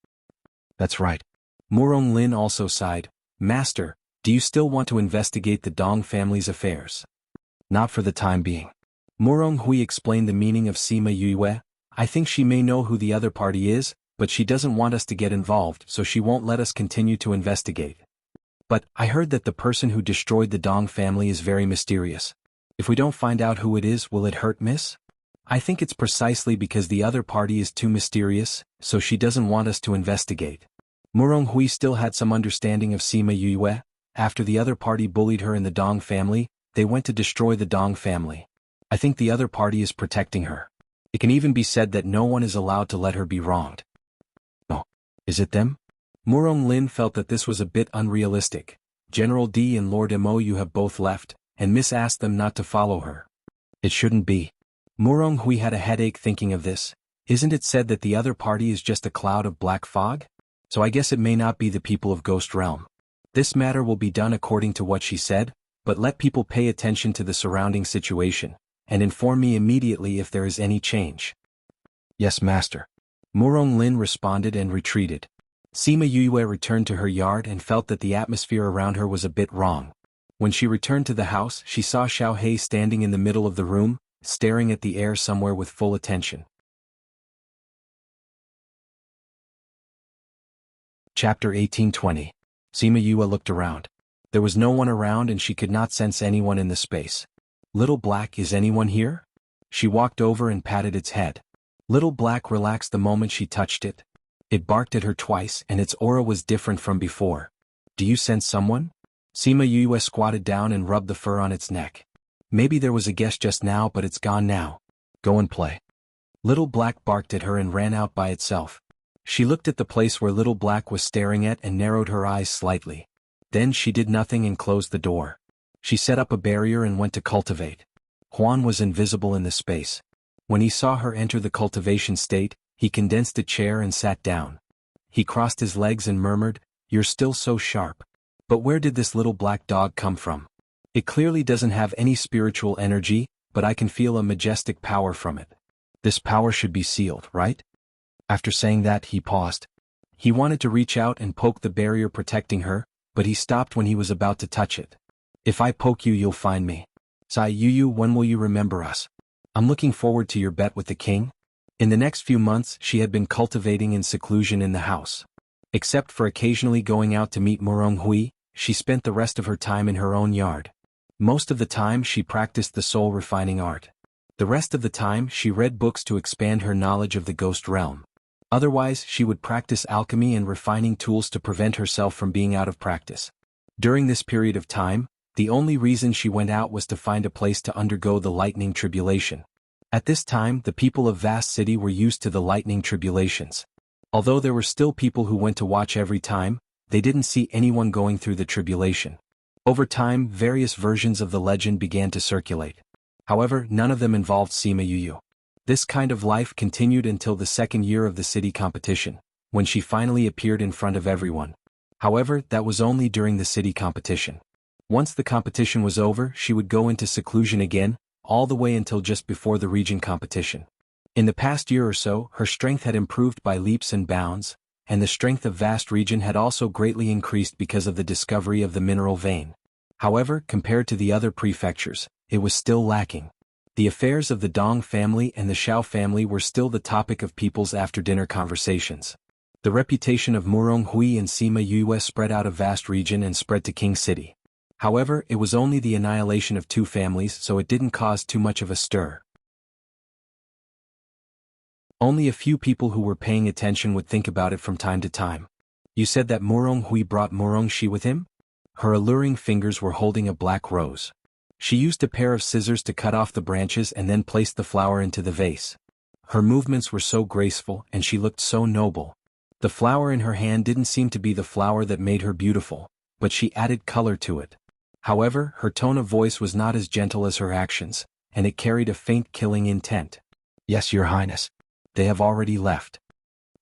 That's right. Murong Lin also sighed. Master, do you still want to investigate the Dong family's affairs? Not for the time being. Murong Hui explained the meaning of Sima Yue. I think she may know who the other party is, but she doesn't want us to get involved, so she won't let us continue to investigate. But I heard that the person who destroyed the Dong family is very mysterious. If we don't find out who it is, will it hurt Miss? I think it's precisely because the other party is too mysterious, so she doesn't want us to investigate. Murong Hui still had some understanding of Sima Yue. After the other party bullied her in the Dong family, they went to destroy the Dong family. I think the other party is protecting her. It can even be said that no one is allowed to let her be wronged. Oh, is it them? Murong Lin felt that this was a bit unrealistic. General D and Lord Mo have both left, and Miss asked them not to follow her. It shouldn't be. Murong Hui had a headache thinking of this. Isn't it said that the other party is just a cloud of black fog? So I guess it may not be the people of Ghost Realm. This matter will be done according to what she said, but let people pay attention to the surrounding situation, and inform me immediately if there is any change. Yes, Master. Murong Lin responded and retreated. Sima Yue returned to her yard and felt that the atmosphere around her was a bit wrong. When she returned to the house, she saw Xiao Hei standing in the middle of the room, staring at the air somewhere with full attention. Chapter 1820. Sima Yue looked around. There was no one around and she could not sense anyone in the space. Little Black, is anyone here? She walked over and patted its head. Little Black relaxed the moment she touched it. It barked at her twice and its aura was different from before. Do you sense someone? Sima Yue squatted down and rubbed the fur on its neck. Maybe there was a guest just now, but it's gone now. Go and play. Little Black barked at her and ran out by itself. She looked at the place where Little Black was staring at and narrowed her eyes slightly. Then she did nothing and closed the door. She set up a barrier and went to cultivate. Huan was invisible in the space. When he saw her enter the cultivation state, he condensed a chair and sat down. He crossed his legs and murmured, "You're still so sharp. But where did this little black dog come from? It clearly doesn't have any spiritual energy, but I can feel a majestic power from it. This power should be sealed, right?" After saying that, he paused. He wanted to reach out and poke the barrier protecting her, but he stopped when he was about to touch it. If I poke you, you'll find me. Sai Yuyu, when will you remember us? I'm looking forward to your bet with the king. In the next few months she had been cultivating in seclusion in the house. Except for occasionally going out to meet Murong Hui, she spent the rest of her time in her own yard. Most of the time she practiced the soul refining art. The rest of the time she read books to expand her knowledge of the ghost realm. Otherwise she would practice alchemy and refining tools to prevent herself from being out of practice. During this period of time, the only reason she went out was to find a place to undergo the lightning tribulation. At this time the people of Vast City were used to the lightning tribulations. Although there were still people who went to watch every time, they didn't see anyone going through the tribulation. Over time various versions of the legend began to circulate. However, none of them involved Sima Yu. This kind of life continued until the second year of the city competition, when she finally appeared in front of everyone. However, that was only during the city competition. Once the competition was over, she would go into seclusion again, all the way until just before the region competition. In the past year or so, her strength had improved by leaps and bounds, and the strength of Vast Region had also greatly increased because of the discovery of the mineral vein. However, compared to the other prefectures, it was still lacking. The affairs of the Dong family and the Xiao family were still the topic of people's after-dinner conversations. The reputation of Murong Hui and Sima Yue spread out of Vast Region and spread to King City. However, it was only the annihilation of two families, so it didn't cause too much of a stir. Only a few people who were paying attention would think about it from time to time. You said that Murong Hui brought Murong Shi with him? Her alluring fingers were holding a black rose. She used a pair of scissors to cut off the branches and then placed the flower into the vase. Her movements were so graceful and she looked so noble. The flower in her hand didn't seem to be the flower that made her beautiful, but she added color to it. However, her tone of voice was not as gentle as her actions, and it carried a faint killing intent. Yes, Your Highness. They have already left.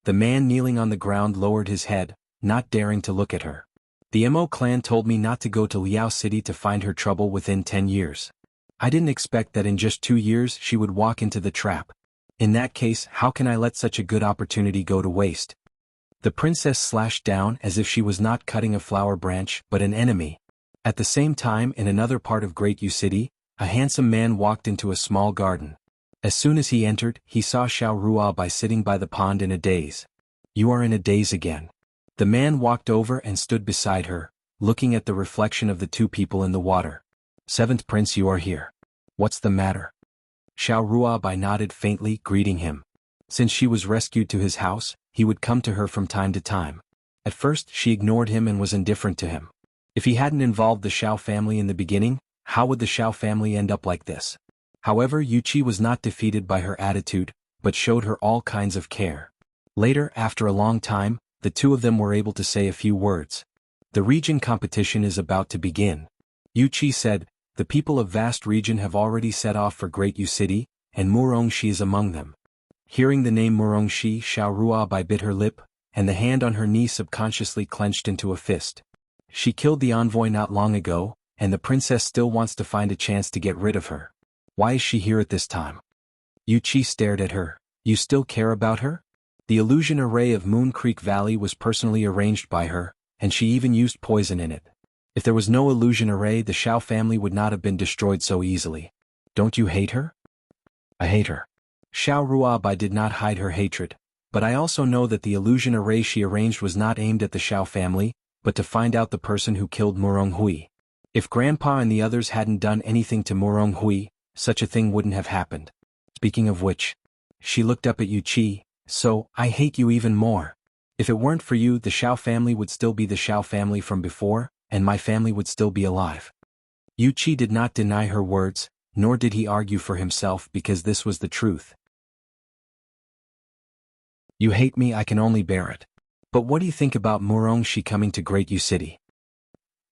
The man kneeling on the ground lowered his head, not daring to look at her. The Mo clan told me not to go to Liao City to find her trouble within 10 years. I didn't expect that in just 2 years she would walk into the trap. In that case, how can I let such a good opportunity go to waste? The princess slashed down as if she was not cutting a flower branch but an enemy. At the same time, in another part of Great Yu City, a handsome man walked into a small garden. As soon as he entered, he saw Xiao Ruobai sitting by the pond in a daze. You are in a daze again. The man walked over and stood beside her, looking at the reflection of the two people in the water. Seventh Prince, you are here. What's the matter? Xiao Ruobai nodded faintly, greeting him. Since she was rescued to his house, he would come to her from time to time. At first, she ignored him and was indifferent to him. If he hadn't involved the Xiao family in the beginning, how would the Xiao family end up like this? However, Yuqi was not defeated by her attitude, but showed her all kinds of care. Later, after a long time, the two of them were able to say a few words. The region competition is about to begin. Yuqi said, the people of Vast Region have already set off for Great Yu City, and Murongshi is among them. Hearing the name Murongshi, Xiao Ruobai bit her lip, and the hand on her knee subconsciously clenched into a fist. She killed the envoy not long ago, and the princess still wants to find a chance to get rid of her. Why is she here at this time? Yuqi stared at her. You still care about her? The illusion array of Moon Creek Valley was personally arranged by her, and she even used poison in it. If there was no illusion array, the Xiao family would not have been destroyed so easily. Don't you hate her? I hate her. Xiao Ruobai did not hide her hatred, but I also know that the illusion array she arranged was not aimed at the Xiao family, but to find out the person who killed Murong Hui. If Grandpa and the others hadn't done anything to Murong Hui, such a thing wouldn't have happened. Speaking of which, she looked up at Yuqi. So, I hate you even more. If it weren't for you, the Xiao family would still be the Xiao family from before, and my family would still be alive. Yuqi did not deny her words, nor did he argue for himself because this was the truth. You hate me, I can only bear it. But what do you think about Murongshi coming to Great Yu City?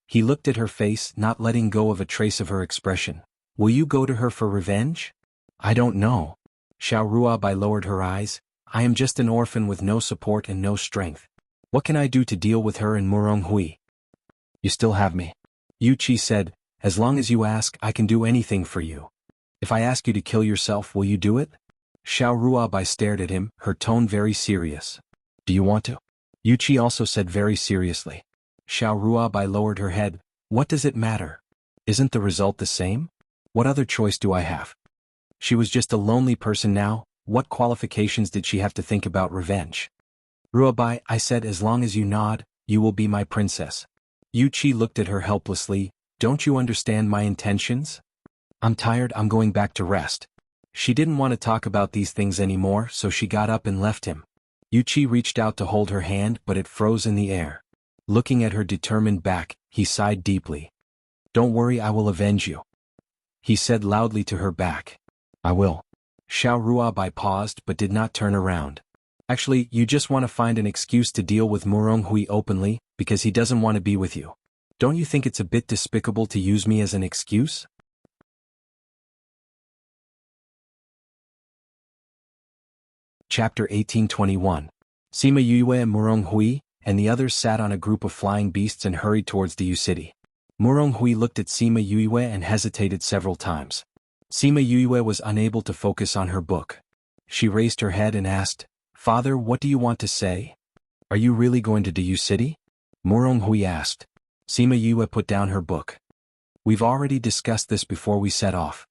He looked at her face, not letting go of a trace of her expression. Will you go to her for revenge? I don't know. Xiao Ruobai lowered her eyes. I am just an orphan with no support and no strength. What can I do to deal with her and Murong Hui? You still have me. Yuqi said, as long as you ask, I can do anything for you. If I ask you to kill yourself, will you do it? Xiao Ruobai stared at him, her tone very serious. Do you want to? Yuqi also said very seriously. Xiao Ruobai lowered her head. What does it matter? Isn't the result the same? What other choice do I have? She was just a lonely person now. What qualifications did she have to think about revenge? Ruabai, I said, as long as you nod, you will be my princess. Yuchi looked at her helplessly. Don't you understand my intentions? I'm tired, I'm going back to rest. She didn't want to talk about these things anymore, so she got up and left him. Yuchi reached out to hold her hand, but it froze in the air. Looking at her determined back, he sighed deeply. Don't worry, I will avenge you, he said loudly to her back. I will. Xiao Ruabai paused but did not turn around. Actually, you just want to find an excuse to deal with Muronghui openly, because he doesn't want to be with you. Don't you think it's a bit despicable to use me as an excuse? Chapter 1821. Sima Yue and Muronghui and the others sat on a group of flying beasts and hurried towards the Yu city. Muronghui looked at Sima Yue and hesitated several times. Sima Yue was unable to focus on her book. She raised her head and asked, Father, what do you want to say? Are you really going to the Yu city? Muronghui asked. Sima Yue put down her book. We've already discussed this before we set off.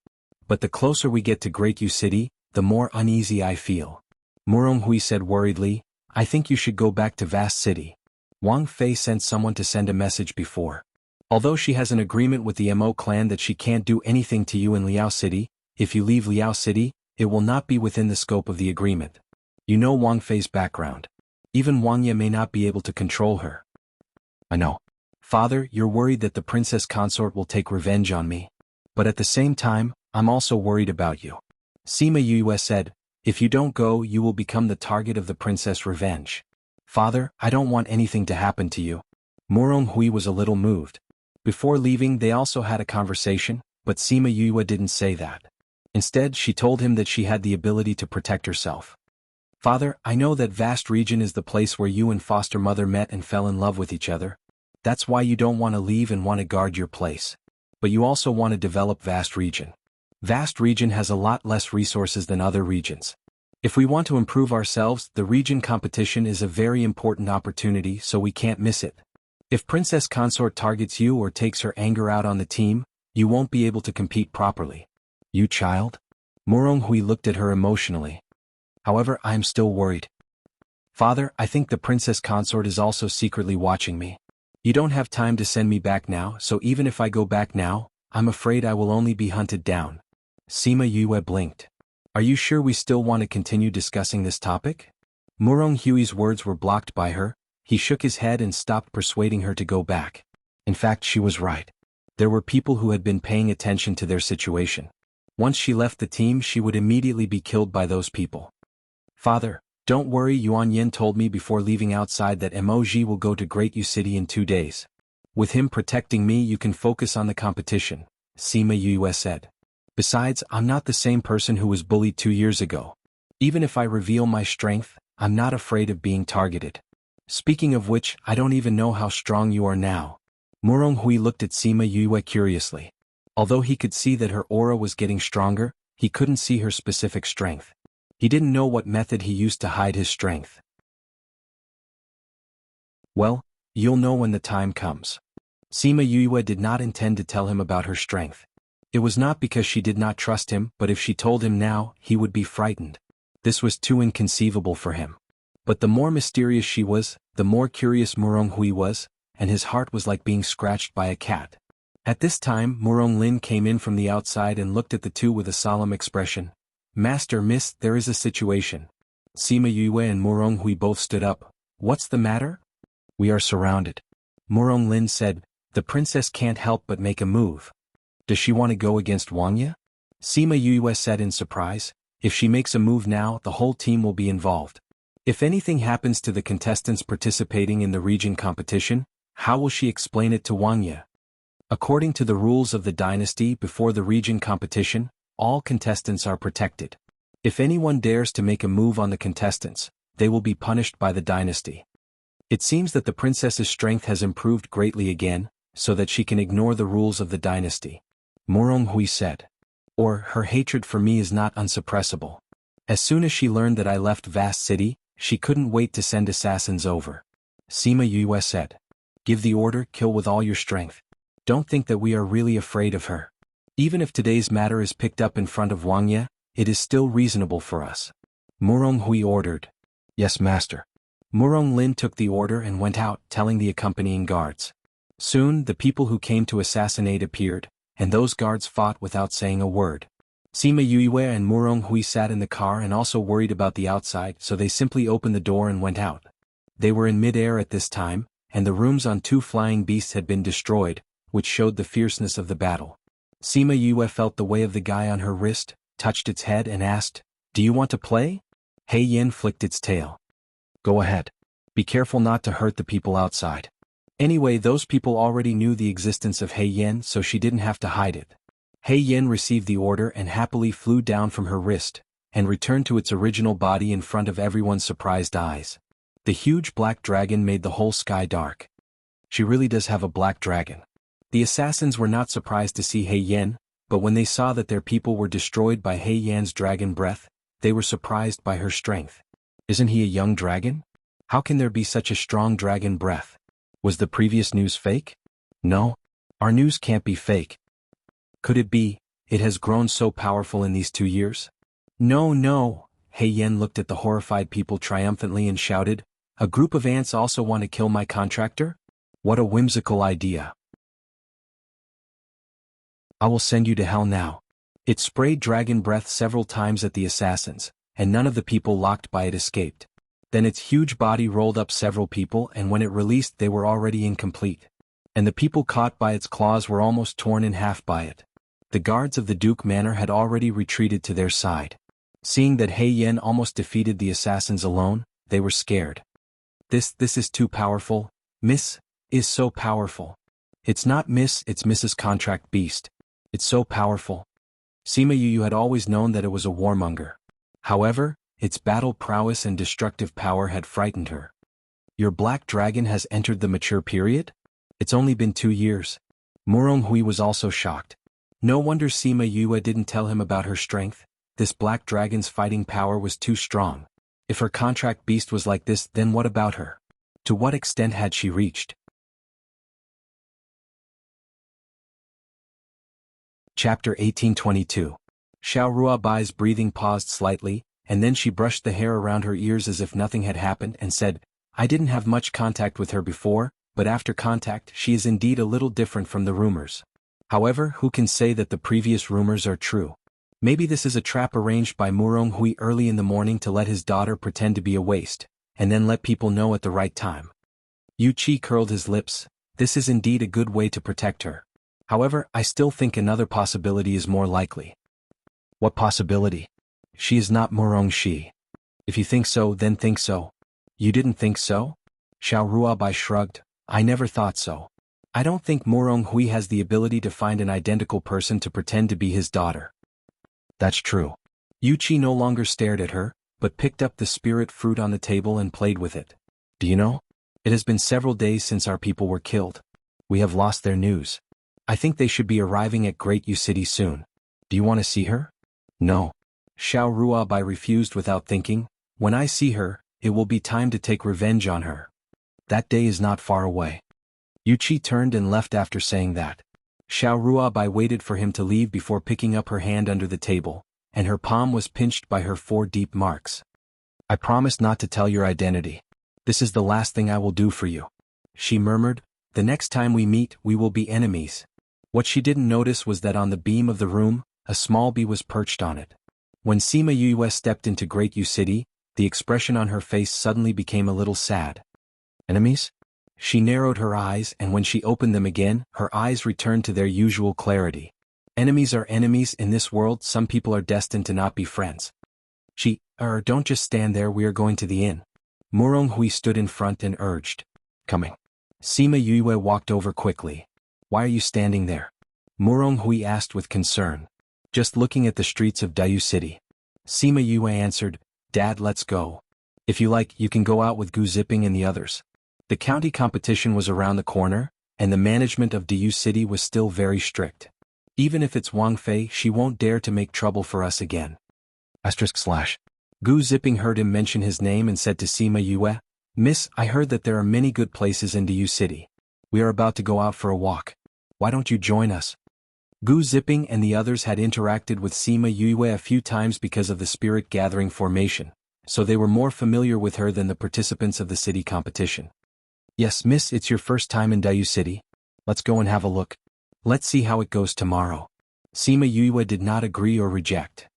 But the closer we get to Great Yu city, the more uneasy I feel. Muronghui said worriedly, I think you should go back to Vast City. Wang Fei sent someone to send a message before. Although she has an agreement with the Mo clan that she can't do anything to you in Liao City, if you leave Liao City, it will not be within the scope of the agreement. You know Wang Fei's background. Even Wang Ye may not be able to control her. I know. Father, you're worried that the princess consort will take revenge on me. But at the same time, I'm also worried about you. Sima Yue said, if you don't go, you will become the target of the princess' revenge. Father, I don't want anything to happen to you. Muronghui was a little moved. Before leaving, they also had a conversation, but Sima Yue didn't say that. Instead, she told him that she had the ability to protect herself. Father, I know that Vast Region is the place where you and foster mother met and fell in love with each other. That's why you don't want to leave and want to guard your place. But you also want to develop Vast Region. Vast Region has a lot less resources than other regions. If we want to improve ourselves, the region competition is a very important opportunity, so we can't miss it. If Princess Consort targets you or takes her anger out on the team, you won't be able to compete properly. You child? Muronghui looked at her emotionally. However, I am still worried. Father, I think the Princess Consort is also secretly watching me. You don't have time to send me back now, so even if I go back now, I'm afraid I will only be hunted down. Sima Yue blinked. Are you sure we still want to continue discussing this topic? Muronghui's words were blocked by her. He shook his head and stopped persuading her to go back. In fact, she was right. There were people who had been paying attention to their situation. Once she left the team, she would immediately be killed by those people. Father, don't worry, Yuan Yin told me before leaving outside that Emoji will go to Great Yu City in 2 days. With him protecting me, you can focus on the competition, Sima Yue said. Besides, I'm not the same person who was bullied 2 years ago. Even if I reveal my strength, I'm not afraid of being targeted. Speaking of which, I don't even know how strong you are now. Muronghui looked at Sima Yue curiously. Although he could see that her aura was getting stronger, he couldn't see her specific strength. He didn't know what method he used to hide his strength. Well, you'll know when the time comes. Sima Yue did not intend to tell him about her strength. It was not because she did not trust him, but if she told him now, he would be frightened. This was too inconceivable for him. But the more mysterious she was, the more curious Muronghui was, and his heart was like being scratched by a cat. At this time, Murong Lin came in from the outside and looked at the two with a solemn expression. Master, miss, there is a situation. Sima Yue and Muronghui both stood up. What's the matter? We are surrounded. Murong Lin said, the princess can't help but make a move. Does she want to go against Wang Ye? Sima Yue said in surprise, if she makes a move now, the whole team will be involved. If anything happens to the contestants participating in the region competition, how will she explain it to Wang Ye? According to the rules of the dynasty before the region competition, all contestants are protected. If anyone dares to make a move on the contestants, they will be punished by the dynasty. It seems that the princess's strength has improved greatly again, so that she can ignore the rules of the dynasty. Muronghui said. Or, her hatred for me is not unsuppressible. As soon as she learned that I left Vast City, she couldn't wait to send assassins over. Sima Yue said. Give the order, kill with all your strength. Don't think that we are really afraid of her. Even if today's matter is picked up in front of Wang Ye, it is still reasonable for us. Murong Hui ordered. Yes, master. Murong Lin took the order and went out, telling the accompanying guards. Soon, the people who came to assassinate appeared, and those guards fought without saying a word. Sima Yue and Murong Hui sat in the car and also worried about the outside, so they simply opened the door and went out. They were in mid-air at this time, and the rooms on 2 flying beasts had been destroyed, which showed the fierceness of the battle. Sima Yue felt the weight of the guy on her wrist, touched its head and asked, "Do you want to play?" Hei Yin flicked its tail. "Go ahead. Be careful not to hurt the people outside." Anyway, those people already knew the existence of Hei Yin, so she didn't have to hide it. Hei Yin received the order and happily flew down from her wrist, and returned to its original body in front of everyone's surprised eyes. The huge black dragon made the whole sky dark. She really does have a black dragon. The assassins were not surprised to see Hei Yin, but when they saw that their people were destroyed by Hei Yan's dragon breath, they were surprised by her strength. Isn't he a young dragon? How can there be such a strong dragon breath? Was the previous news fake? No. Our news can't be fake. Could it be, it has grown so powerful in these 2 years? No, no. Hei Yin looked at the horrified people triumphantly and shouted, "A group of ants also want to kill my contractor? What a whimsical idea. I will send you to hell now." It sprayed dragon breath several times at the assassins, and none of the people locked by it escaped. Then its huge body rolled up several people, and when it released they were already incomplete. And the people caught by its claws were almost torn in half by it. The guards of the Duke Manor had already retreated to their side. Seeing that Hei Yin almost defeated the assassins alone, they were scared. This is too powerful. Miss is so powerful. It's not Miss, it's Mrs. Contract Beast. It's so powerful. Sima Yu had always known that it was a warmonger. However, its battle prowess and destructive power had frightened her. Your black dragon has entered the mature period? It's only been 2 years. Murong Hui was also shocked. No wonder Sima Yue didn't tell him about her strength. This black dragon's fighting power was too strong. If her contract beast was like this, then what about her? To what extent had she reached? Chapter 1822. Xiao Ruabai's breathing paused slightly, and then she brushed the hair around her ears as if nothing had happened and said, "I didn't have much contact with her before, but after contact she is indeed a little different from the rumors. However, who can say that the previous rumors are true? Maybe this is a trap arranged by Murong Hui early in the morning to let his daughter pretend to be a waste, and then let people know at the right time." Yu Qi curled his lips. This is indeed a good way to protect her. However, I still think another possibility is more likely. What possibility? She is not Murong Shi. If you think so, then think so. You didn't think so? Xiao Ruabai shrugged. I never thought so. I don't think Murong Hui has the ability to find an identical person to pretend to be his daughter. That's true. Yu Qi no longer stared at her, but picked up the spirit fruit on the table and played with it. Do you know? It has been several days since our people were killed. We have lost their news. I think they should be arriving at Great Yu City soon. Do you want to see her? No. Xiao Ruabai refused without thinking. When I see her, it will be time to take revenge on her. That day is not far away. Yu Qi turned and left after saying that. Xiao Ruabai waited for him to leave before picking up her hand under the table, and her palm was pinched by her 4 deep marks. I promise not to tell your identity. This is the last thing I will do for you. She murmured, the next time we meet, we will be enemies. What she didn't notice was that on the beam of the room, a small bee was perched on it. When Sima Yue stepped into Great Yu City, the expression on her face suddenly became a little sad. Enemies? She narrowed her eyes, and when she opened them again, her eyes returned to their usual clarity. Enemies are enemies in this world. Some people are destined to not be friends. Don't just stand there, we are going to the inn. Murong Hui stood in front and urged. Coming. Sima Yue walked over quickly. Why are you standing there? Murong Hui asked with concern. Just looking at the streets of Dayu City. Sima Yue answered, Dad, let's go. If you like, you can go out with Gu Zipping and the others. The county competition was around the corner, and the management of Dayu City was still very strict. Even if it's Wang Fei, she won't dare to make trouble for us again. Gu Zipping heard him mention his name and said to Sima Yue, Miss, I heard that there are many good places in Dayu City. We are about to go out for a walk. Why don't you join us? Gu Zipping and the others had interacted with Sima Yue a few times because of the spirit gathering formation, so they were more familiar with her than the participants of the city competition. Yes, miss, it's your first time in Dayu City. Let's go and have a look. Let's see how it goes tomorrow. Sima Yue did not agree or reject.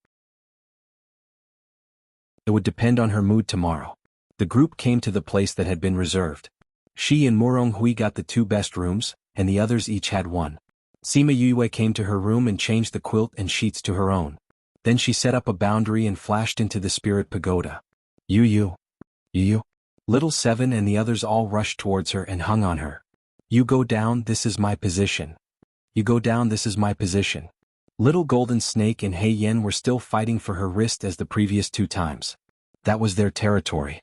It would depend on her mood tomorrow. The group came to the place that had been reserved. She and Murong Hui got the 2 best rooms, and the others each had one. Sima Yue came to her room and changed the quilt and sheets to her own. Then she set up a boundary and flashed into the spirit pagoda. Yu. Little Seven and the others all rushed towards her and hung on her. You go down, this is my position. You go down, this is my position. Little Golden Snake and Hei Yen were still fighting for her wrist as the previous 2 times. That was their territory.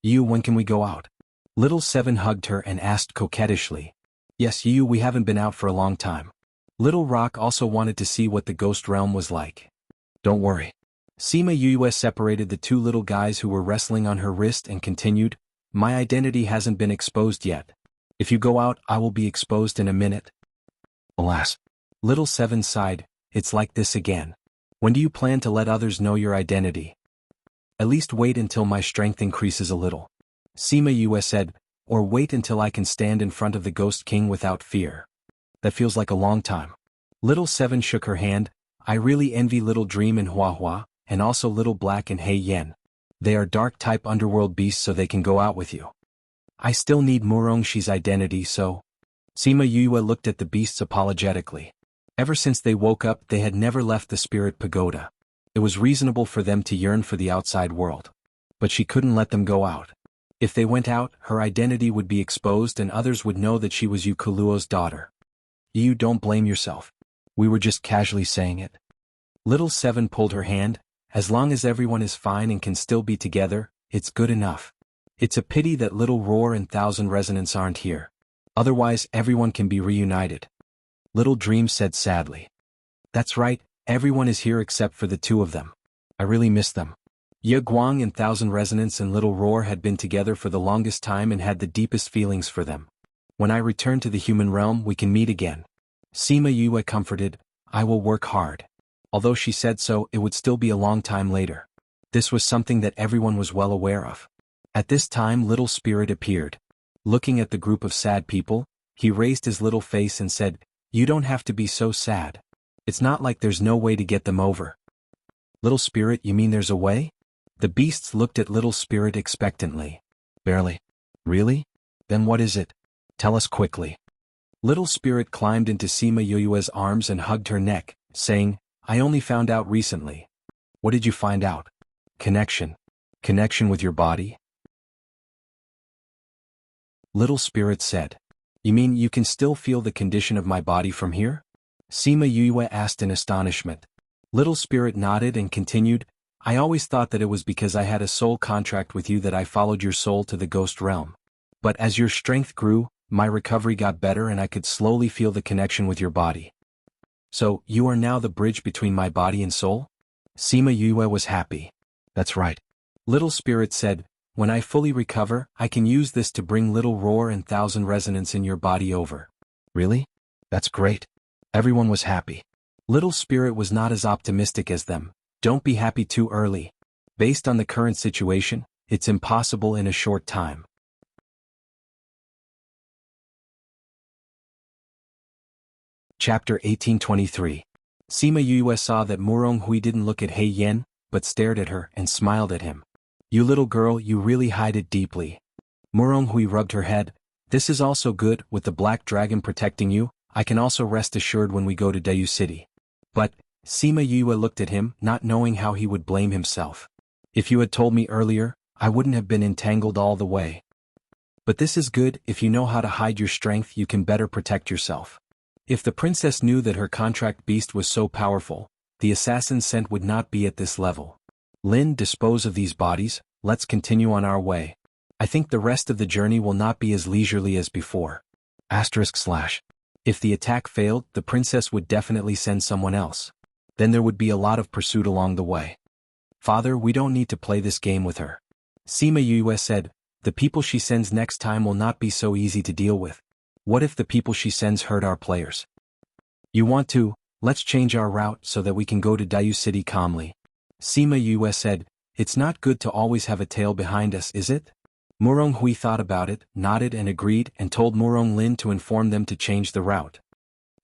You, when can we go out? Little Seven hugged her and asked coquettishly. Yes, you, we haven't been out for a long time. Little Rock also wanted to see what the ghost realm was like. Don't worry. Sima Yue separated the 2 little guys who were wrestling on her wrist and continued, my identity hasn't been exposed yet. If you go out, I will be exposed in a minute. Alas. Little Seven sighed, it's like this again. When do you plan to let others know your identity? At least wait until my strength increases a little. Sima Yue said, or wait until I can stand in front of the Ghost King without fear. That feels like a long time. Little Seven shook her hand, I really envy Little Dream and Hua Hua, and also Little Black and Hei Yen. They are dark-type underworld beasts so they can go out with you. I still need Murong Shi's identity so... Sima Yue looked at the beasts apologetically. Ever since they woke up they had never left the spirit pagoda. It was reasonable for them to yearn for the outside world. But she couldn't let them go out. If they went out, her identity would be exposed and others would know that she was Yu Kuluo's daughter. You don't blame yourself. We were just casually saying it. Little Seven pulled her hand, as long as everyone is fine and can still be together, it's good enough. It's a pity that Little Roar and Thousand Resonance aren't here. Otherwise everyone can be reunited. Little Dream said sadly. That's right, everyone is here except for the 2 of them. I really miss them. Ye Guang and Thousand Resonance and Little Roar had been together for the longest time and had the deepest feelings for them. When I return to the human realm we can meet again. Sima Yue comforted, I will work hard. Although she said so, it would still be a long time later. This was something that everyone was well aware of. At this time Little Spirit appeared. Looking at the group of sad people, he raised his little face and said, you don't have to be so sad. It's not like there's no way to get them over. Little Spirit, you mean there's a way? The beasts looked at Little Spirit expectantly. Barely. Really? Then what is it? Tell us quickly. Little Spirit climbed into Sima Yue's arms and hugged her neck, saying, I only found out recently. What did you find out? Connection. Connection with your body? Little Spirit said. You mean you can still feel the condition of my body from here? Sima Yue asked in astonishment. Little Spirit nodded and continued, I always thought that it was because I had a soul contract with you that I followed your soul to the ghost realm. But as your strength grew, my recovery got better and I could slowly feel the connection with your body. So, you are now the bridge between my body and soul? Sima Yue was happy. That's right. Little Spirit said, when I fully recover, I can use this to bring Little Roar and Thousand Resonance in your body over. Really? That's great. Everyone was happy. Little Spirit was not as optimistic as them. Don't be happy too early. Based on the current situation, it's impossible in a short time. Chapter 1823. Sima Yue saw that Murong Hui didn't look at Hei Yen, but stared at her and smiled at him. You little girl, you really hide it deeply. Murong Hui rubbed her head. This is also good, with the black dragon protecting you, I can also rest assured when we go to Dayu City. But, Sima Yue looked at him, not knowing how he would blame himself. If you had told me earlier, I wouldn't have been entangled all the way. But this is good, if you know how to hide your strength you can better protect yourself. If the princess knew that her contract beast was so powerful, the assassin's scent would not be at this level. Lin, dispose of these bodies, let's continue on our way. I think the rest of the journey will not be as leisurely as before. */ If the attack failed, the princess would definitely send someone else. Then there would be a lot of pursuit along the way. Father, we don't need to play this game with her. Sima Yue said, the people she sends next time will not be so easy to deal with. What if the people she sends hurt our players? You want to, let's change our route so that we can go to Dayu City calmly. Sima Yue said, It's not good to always have a tail behind us, is it? Murong Hui thought about it, nodded and agreed and told Murong Lin to inform them to change the route.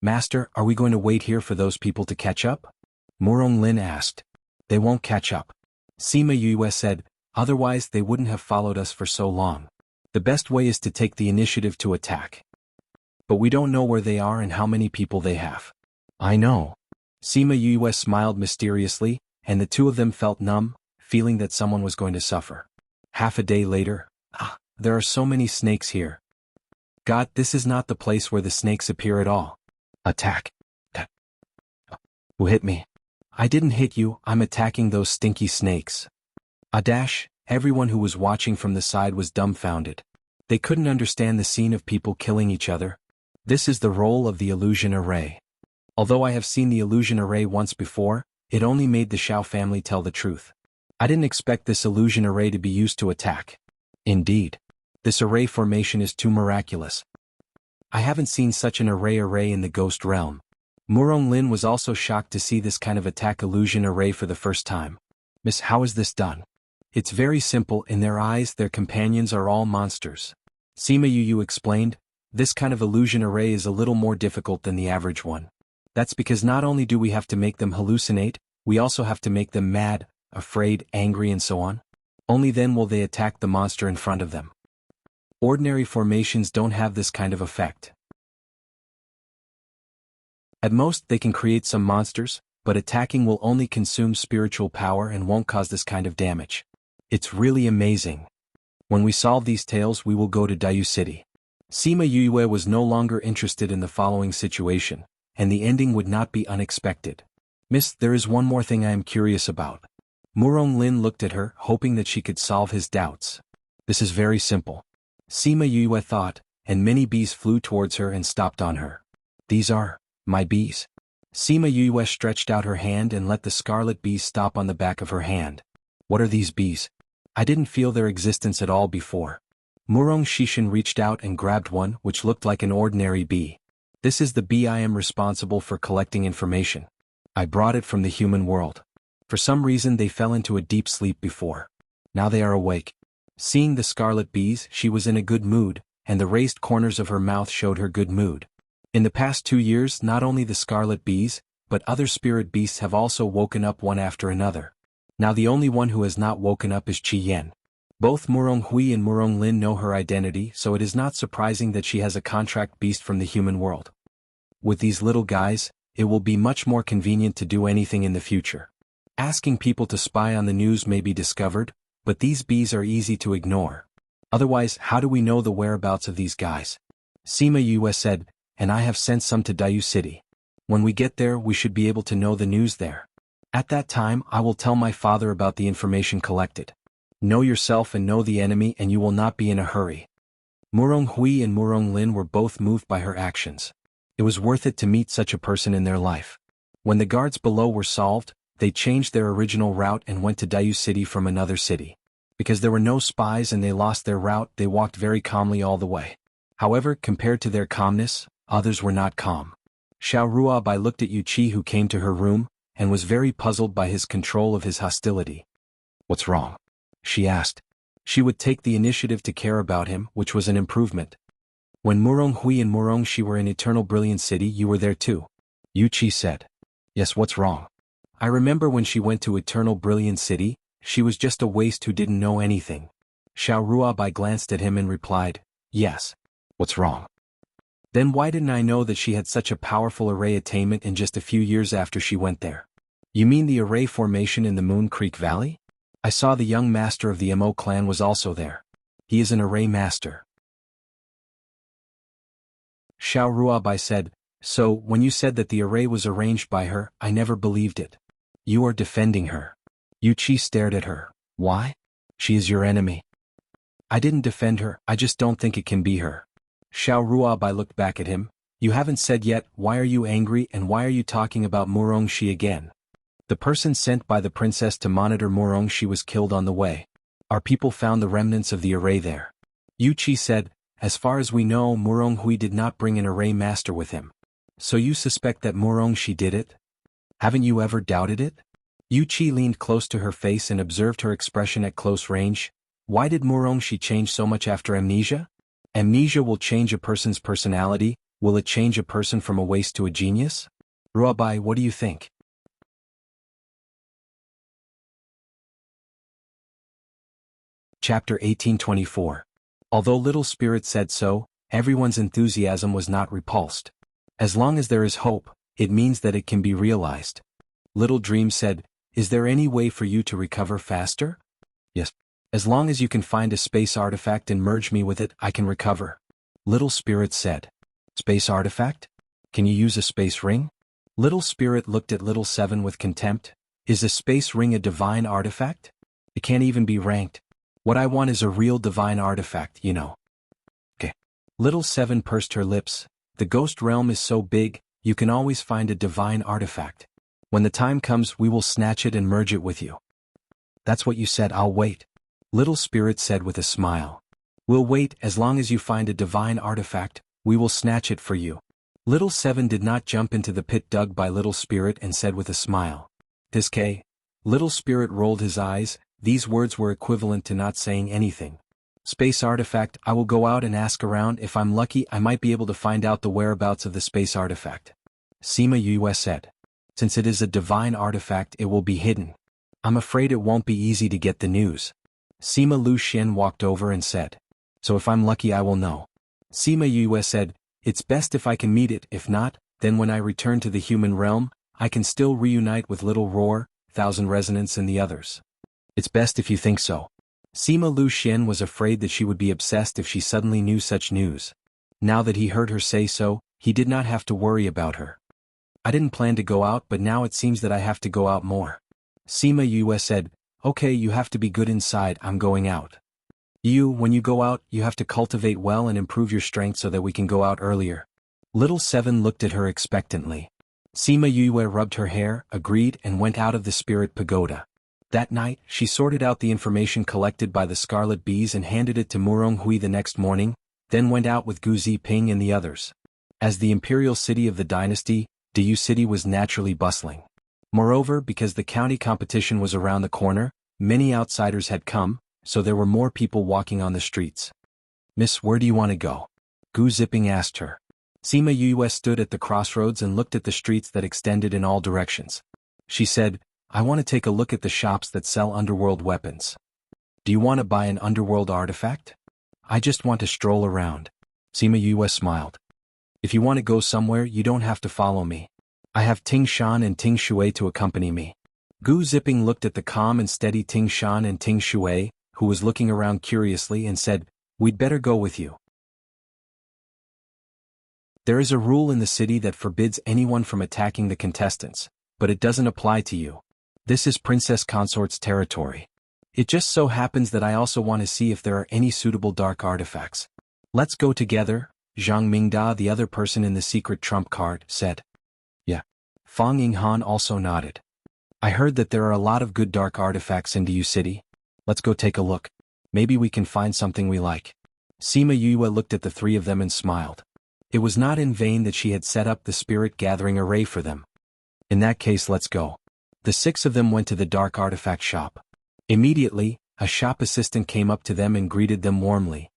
Master, are we going to wait here for those people to catch up? Murong Lin asked. They won't catch up. Sima Yue said, otherwise they wouldn't have followed us for so long. The best way is to take the initiative to attack. But we don't know where they are and how many people they have. I know. Sima Yue smiled mysteriously, and the two of them felt numb, feeling that someone was going to suffer. Half a day later, there are so many snakes here. God, this is not the place where the snakes appear at all. Attack. Who hit me? I didn't hit you, I'm attacking those stinky snakes. Everyone who was watching from the side was dumbfounded. They couldn't understand the scene of people killing each other. This is the role of the illusion array. Although I have seen the illusion array once before, it only made the Xiao family tell the truth. I didn't expect this illusion array to be used to attack. Indeed. This array formation is too miraculous. I haven't seen such an array in the ghost realm. Murong Lin was also shocked to see this kind of attack illusion array for the first time. Miss, how is this done? It's very simple, in their eyes their companions are all monsters. Sima Yu explained, this kind of illusion array is a little more difficult than the average one. That's because not only do we have to make them hallucinate, we also have to make them mad, afraid, angry and so on. Only then will they attack the monster in front of them. Ordinary formations don't have this kind of effect. At most they can create some monsters, but attacking will only consume spiritual power and won't cause this kind of damage. It's really amazing. When we solve these tales we will go to Dayu City. Sima Yue was no longer interested in the following situation, and the ending would not be unexpected. Miss, there is one more thing I am curious about. Murong Lin looked at her, hoping that she could solve his doubts. This is very simple. Sima Yue thought, and many bees flew towards her and stopped on her. These are my bees. Sima Yue stretched out her hand and let the scarlet bees stop on the back of her hand. What are these bees? I didn't feel their existence at all before. Murong Shishin reached out and grabbed one which looked like an ordinary bee. This is the bee I am responsible for collecting information. I brought it from the human world. For some reason they fell into a deep sleep before. Now they are awake. Seeing the scarlet bees, she was in a good mood, and the raised corners of her mouth showed her good mood. In the past 2 years not only the scarlet bees, but other spirit beasts have also woken up one after another. Now the only one who has not woken up is Qi Yan. Both Murong Hui and Murong Lin know her identity, so it is not surprising that she has a contract beast from the human world. With these little guys, it will be much more convenient to do anything in the future. Asking people to spy on the news may be discovered, but these bees are easy to ignore. Otherwise, how do we know the whereabouts of these guys? Sima Yue said, and I have sent some to Dayu City. When we get there we should be able to know the news there. At that time I will tell my father about the information collected. Know yourself and know the enemy and you will not be in a hurry. Murong Hui and Murong Lin were both moved by her actions. It was worth it to meet such a person in their life. When the guards below were solved, they changed their original route and went to Dayu City from another city. Because there were no spies and they lost their route, they walked very calmly all the way. However, compared to their calmness, others were not calm. Xiao Ruabai looked at Yu Qi who came to her room, and was very puzzled by his control of his hostility. What's wrong? She asked. She would take the initiative to care about him, which was an improvement. When Murong Hui and Murong Shi were in Eternal Brilliant City you were there too. Yu Qi said. Yes, what's wrong? I remember when she went to Eternal Brilliant City, she was just a waste who didn't know anything. Xiao Ruabai glanced at him and replied, yes. What's wrong? Then why didn't I know that she had such a powerful array attainment in just a few years after she went there? You mean the array formation in the Moon Creek Valley? I saw the young master of the Mo clan was also there. He is an array master. Xiao Ruabai said, so, when you said that the array was arranged by her, I never believed it. You are defending her. Yu Qi stared at her. Why? She is your enemy. I didn't defend her, I just don't think it can be her. Xiao Ruabai looked back at him. You haven't said yet, why are you angry and why are you talking about Murong Shi again? The person sent by the princess to monitor Murong Shi was killed on the way. Our people found the remnants of the array there. Yu Qi said, as far as we know Murong Hui did not bring an array master with him. So you suspect that Murong Shi did it? Haven't you ever doubted it? Yuqi leaned close to her face and observed her expression at close range. Why did Murongshi change so much after amnesia? Amnesia will change a person's personality. Will it change a person from a waste to a genius? Ruabai, what do you think? Chapter 1824. Although Little Spirit said so, everyone's enthusiasm was not repulsed. As long as there is hope, it means that it can be realized. Little Dream said, is there any way for you to recover faster? Yes. As long as you can find a space artifact and merge me with it, I can recover. Little Spirit said. Space artifact? Can you use a space ring? Little Spirit looked at Little Seven with contempt. Is a space ring a divine artifact? It can't even be ranked. What I want is a real divine artifact, you know. Okay. Little Seven pursed her lips. The ghost realm is so big, you can always find a divine artifact. When the time comes, we will snatch it and merge it with you. That's what you said, I'll wait. Little Spirit said with a smile. We'll wait, as long as you find a divine artifact, we will snatch it for you. Little Seven did not jump into the pit dug by Little Spirit and said with a smile. Tiske. Little Spirit rolled his eyes. These words were equivalent to not saying anything. Space artifact, I will go out and ask around. If I'm lucky, I might be able to find out the whereabouts of the space artifact. Sima Yue said. Since it is a divine artifact, it will be hidden. I'm afraid it won't be easy to get the news. Sima Lu Xian walked over and said. So if I'm lucky, I will know. Sima Yue said, it's best if I can meet it. If not, then when I return to the human realm, I can still reunite with Little Roar, Thousand Resonance and the others. It's best if you think so. Sima Lu Xian was afraid that she would be obsessed if she suddenly knew such news. Now that he heard her say so, he did not have to worry about her. I didn't plan to go out, but now it seems that I have to go out more. Sima Yue said, okay, you have to be good inside, I'm going out. When you go out, you have to cultivate well and improve your strength so that we can go out earlier. Little Seven looked at her expectantly. Sima Yue rubbed her hair, agreed, and went out of the spirit pagoda. That night, she sorted out the information collected by the Scarlet Bees and handed it to Murong Hui the next morning, then went out with Gu Ziping and the others. As the imperial city of the dynasty, Diyu City was naturally bustling. Moreover, because the county competition was around the corner, many outsiders had come, so there were more people walking on the streets. Miss, where do you want to go? Gu Ziping asked her. Sima Yue stood at the crossroads and looked at the streets that extended in all directions. She said, I want to take a look at the shops that sell underworld weapons. Do you want to buy an underworld artifact? I just want to stroll around. Sima Yue smiled. If you want to go somewhere, you don't have to follow me. I have Ting Shan and Ting Shui to accompany me. Gu Ziping looked at the calm and steady Ting Shan and Ting Shui, who was looking around curiously, and said, we'd better go with you. There is a rule in the city that forbids anyone from attacking the contestants, but it doesn't apply to you. This is Princess Consort's territory. It just so happens that I also want to see if there are any suitable dark artifacts. Let's go together, Zhang Mingda, the other person in the secret trump card, said. Yeah. Fang Yinghan also nodded. I heard that there are a lot of good dark artifacts in Diyu City. Let's go take a look. Maybe we can find something we like. Sima Yue looked at the three of them and smiled. It was not in vain that she had set up the spirit gathering array for them. In that case, let's go. The six of them went to the dark artifact shop. Immediately, a shop assistant came up to them and greeted them warmly.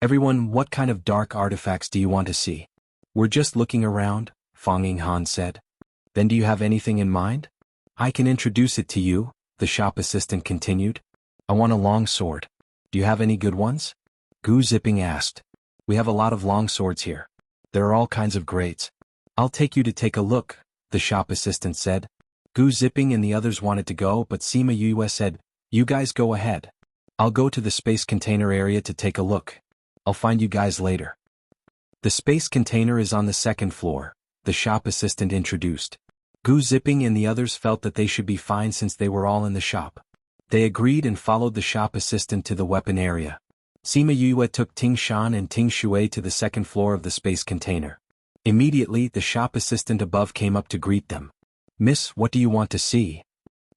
Everyone, what kind of dark artifacts do you want to see? We're just looking around, Fang Yinghan said. Then do you have anything in mind? I can introduce it to you, the shop assistant continued. I want a long sword. Do you have any good ones? Gu Ziping asked. We have a lot of long swords here. There are all kinds of grades. I'll take you to take a look, the shop assistant said. Gu Ziping and the others wanted to go, but Sima Yue said, you guys go ahead. I'll go to the space container area to take a look. I'll find you guys later. The space container is on the second floor, the shop assistant introduced. Gu Ziping and the others felt that they should be fine since they were all in the shop. They agreed and followed the shop assistant to the weapon area. Sima Yue took Ting Shan and Ting Shui to the second floor of the space container. Immediately, the shop assistant above came up to greet them. Miss, what do you want to see?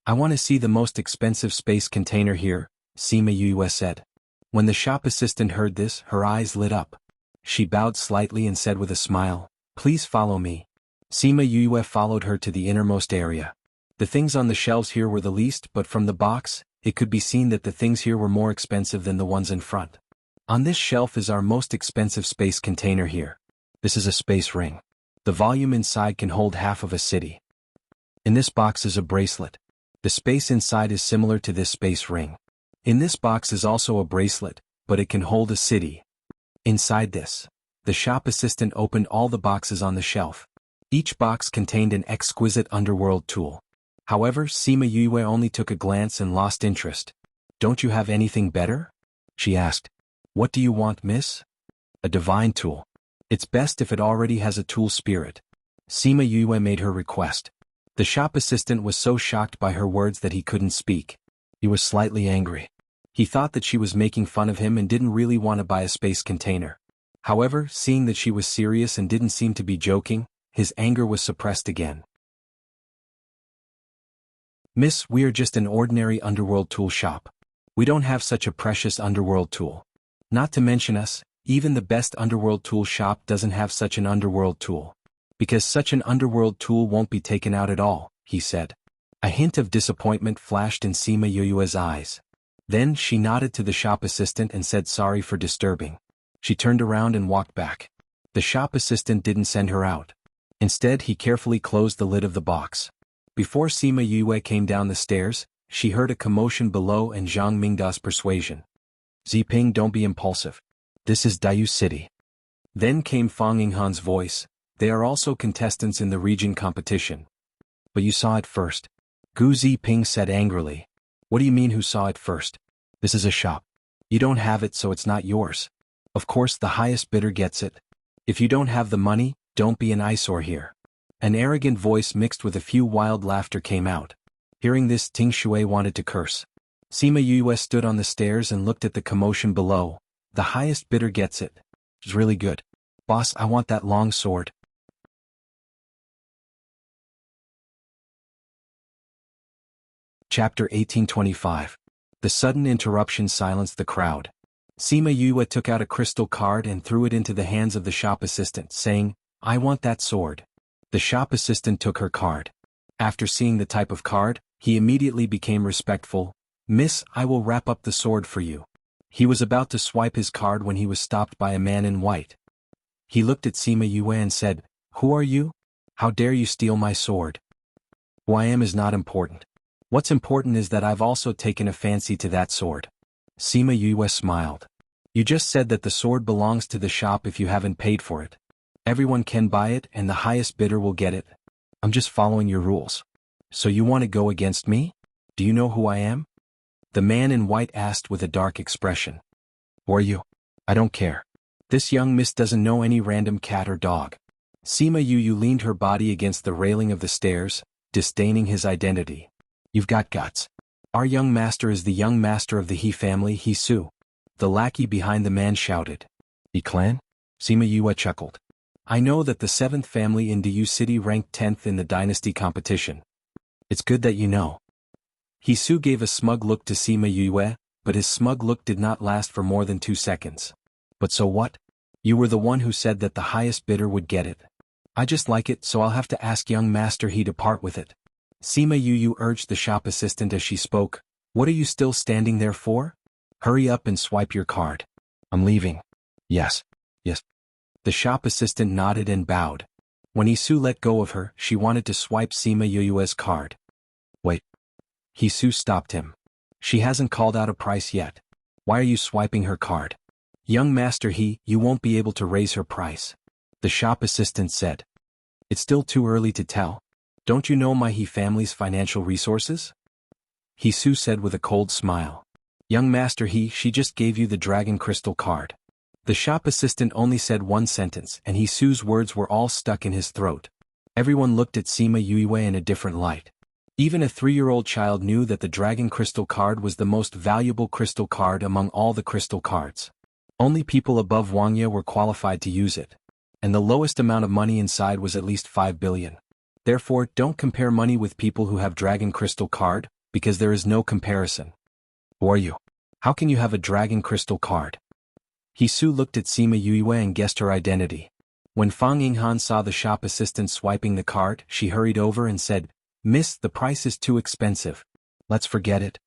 I want to see the most expensive space container here, Sima Yue said. When the shop assistant heard this, her eyes lit up. She bowed slightly and said with a smile, please follow me. Sima Yue followed her to the innermost area. The things on the shelves here were the least, but from the box, it could be seen that the things here were more expensive than the ones in front. On this shelf is our most expensive space container here. This is a space ring. The volume inside can hold half of a city. In this box is a bracelet. The space inside is similar to this space ring. In this box is also a bracelet, but it can hold a city. Inside this, the shop assistant opened all the boxes on the shelf. Each box contained an exquisite underworld tool. However, Sima Yue only took a glance and lost interest. "Don't you have anything better?" she asked. "What do you want, miss?" "A divine tool. It's best if it already has a tool spirit." Sima Yue made her request. The shop assistant was so shocked by her words that he couldn't speak. He was slightly angry. He thought that she was making fun of him and didn't really want to buy a space container. However, seeing that she was serious and didn't seem to be joking, his anger was suppressed again. "Miss, we are just an ordinary underworld tool shop. We don't have such a precious underworld tool. Not to mention us, even the best underworld tool shop doesn't have such an underworld tool. Because such an underworld tool won't be taken out at all," he said. A hint of disappointment flashed in Sima Yue's eyes. Then she nodded to the shop assistant and said sorry for disturbing. She turned around and walked back. The shop assistant didn't send her out. Instead, he carefully closed the lid of the box. Before Sima Yue came down the stairs, she heard a commotion below and Zhang Mingda's persuasion. "Ziping, don't be impulsive. This is Dayu City." Then came Fang Yinghan's voice. "They are also contestants in the region competition." "But you saw it first," Gu Ziping said angrily. "What do you mean who saw it first? This is a shop. You don't have it, so it's not yours. Of course the highest bidder gets it. If you don't have the money, don't be an eyesore here." An arrogant voice mixed with a few wild laughter came out. Hearing this, Ting Shui wanted to curse. Sima Yue stood on the stairs and looked at the commotion below. "The highest bidder gets it. It's really good. Boss, I want that long sword." Chapter 1825. The sudden interruption silenced the crowd. Sima Yue took out a crystal card and threw it into the hands of the shop assistant, saying, "I want that sword." The shop assistant took her card. After seeing the type of card, he immediately became respectful. "Miss, I will wrap up the sword for you." He was about to swipe his card when he was stopped by a man in white. He looked at Sima Yue and said, "Who are you? How dare you steal my sword?" "Who I am is not important. What's important is that I've also taken a fancy to that sword." Sima Yue smiled. "You just said that the sword belongs to the shop if you haven't paid for it. Everyone can buy it and the highest bidder will get it. I'm just following your rules. So you want to go against me? Do you know who I am?" The man in white asked with a dark expression. "Who are you?" "I don't care. This young miss doesn't know any random cat or dog." Sima Yue leaned her body against the railing of the stairs, disdaining his identity. "You've got guts. Our young master is the young master of the He family, He Su." The lackey behind the man shouted. "He clan?" Sima Yue chuckled. "I know that the 7th family in Dayu City ranked 10th in the dynasty competition." "It's good that you know." He Su gave a smug look to Sima Yue, but his smug look did not last for more than 2 seconds. "But so what? You were the one who said that the highest bidder would get it. I just like it, so I'll have to ask young master He to part with it." Sima Yue urged the shop assistant as she spoke. "What are you still standing there for? Hurry up and swipe your card." "I'm leaving." "Yes. Yes." The shop assistant nodded and bowed. When Isu let go of her, she wanted to swipe Sima Yue's card. "Wait." Isu stopped him. "She hasn't called out a price yet. Why are you swiping her card?" "Young master you won't be able to raise her price," the shop assistant said. "It's still too early to tell. Don't you know my He family's financial resources?" Isu said with a cold smile. "Young master she just gave you the dragon crystal card." The shop assistant only said one sentence and Isu's words were all stuck in his throat. Everyone looked at Sima Yue in a different light. Even a 3-year-old child knew that the dragon crystal card was the most valuable crystal card among all the crystal cards. Only people above Wuxia were qualified to use it. And the lowest amount of money inside was at least 5 billion. Therefore, don't compare money with people who have dragon crystal card, because there is no comparison. "Who are you? How can you have a dragon crystal card?" Hisu looked at Sima Yue and guessed her identity. When Fang Yinghan saw the shop assistant swiping the card, she hurried over and said, Miss, the price is too expensive. Let's forget it.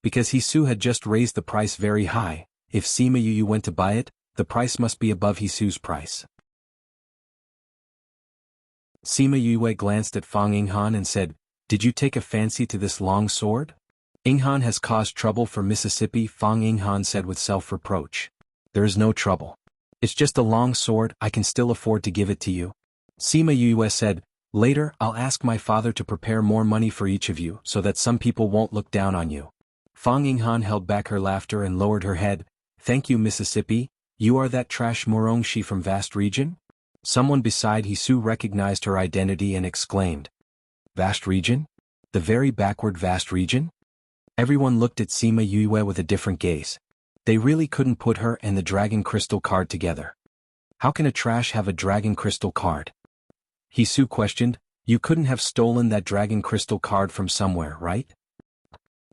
Because Hisu had just raised the price very high, if Sima Yu went to buy it, the price must be above Hisu's price. Sima Yue glanced at Fang Yinghan and said, "Did you take a fancy to this long sword?" "Yinghan has caused trouble for Mississippi," Fang Yinghan said with self-reproach. "There is no trouble. It's just a long sword, I can still afford to give it to you." Sima Yue said, "Later, I'll ask my father to prepare more money for each of you so that some people won't look down on you." Fang Yinghan held back her laughter and lowered her head. "Thank you, Mississippi. You are that trash Murongshi from Vast Region?" Someone beside Hisu recognized her identity and exclaimed, "Vast Region? The very backward Vast Region?" Everyone looked at Sima Yue with a different gaze. They really couldn't put her and the Dragon Crystal card together. How can a trash have a Dragon Crystal card? Hisu questioned. "You couldn't have stolen that Dragon Crystal card from somewhere, right?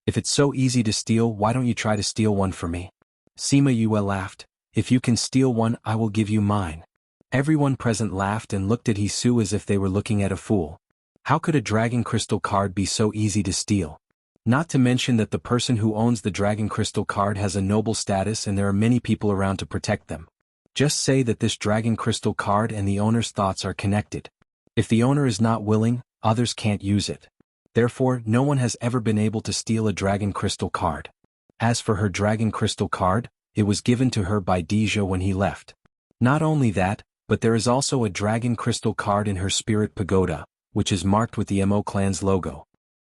If it's so easy to steal, why don't you try to steal one for me?" Sima Yue laughed. "If you can steal one, I will give you mine." Everyone present laughed and looked at Hisu as if they were looking at a fool. How could a Dragon Crystal card be so easy to steal? Not to mention that the person who owns the Dragon Crystal card has a noble status and there are many people around to protect them. Just say that this Dragon Crystal card and the owner's thoughts are connected. If the owner is not willing, others can't use it. Therefore, no one has ever been able to steal a Dragon Crystal card. As for her Dragon Crystal card, it was given to her by Deja when he left. Not only that, but there is also a Dragon Crystal card in her Spirit Pagoda, which is marked with the Mo clan's logo.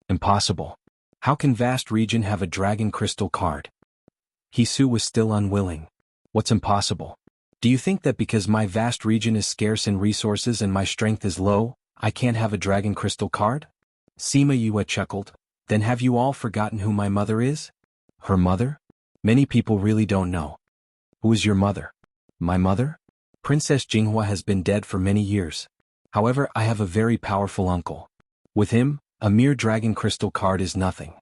Impossible. How can Vast Region have a Dragon Crystal card? Hisu was still unwilling. What's impossible? Do you think that because my Vast Region is scarce in resources and my strength is low, I can't have a Dragon Crystal card? Sima Yue chuckled. Then have you all forgotten who my mother is? Her mother? Many people really don't know. Who is your mother? My mother? Princess Jinghua has been dead for many years. However, I have a very powerful uncle. With him, a mere Dragon Crystal card is nothing.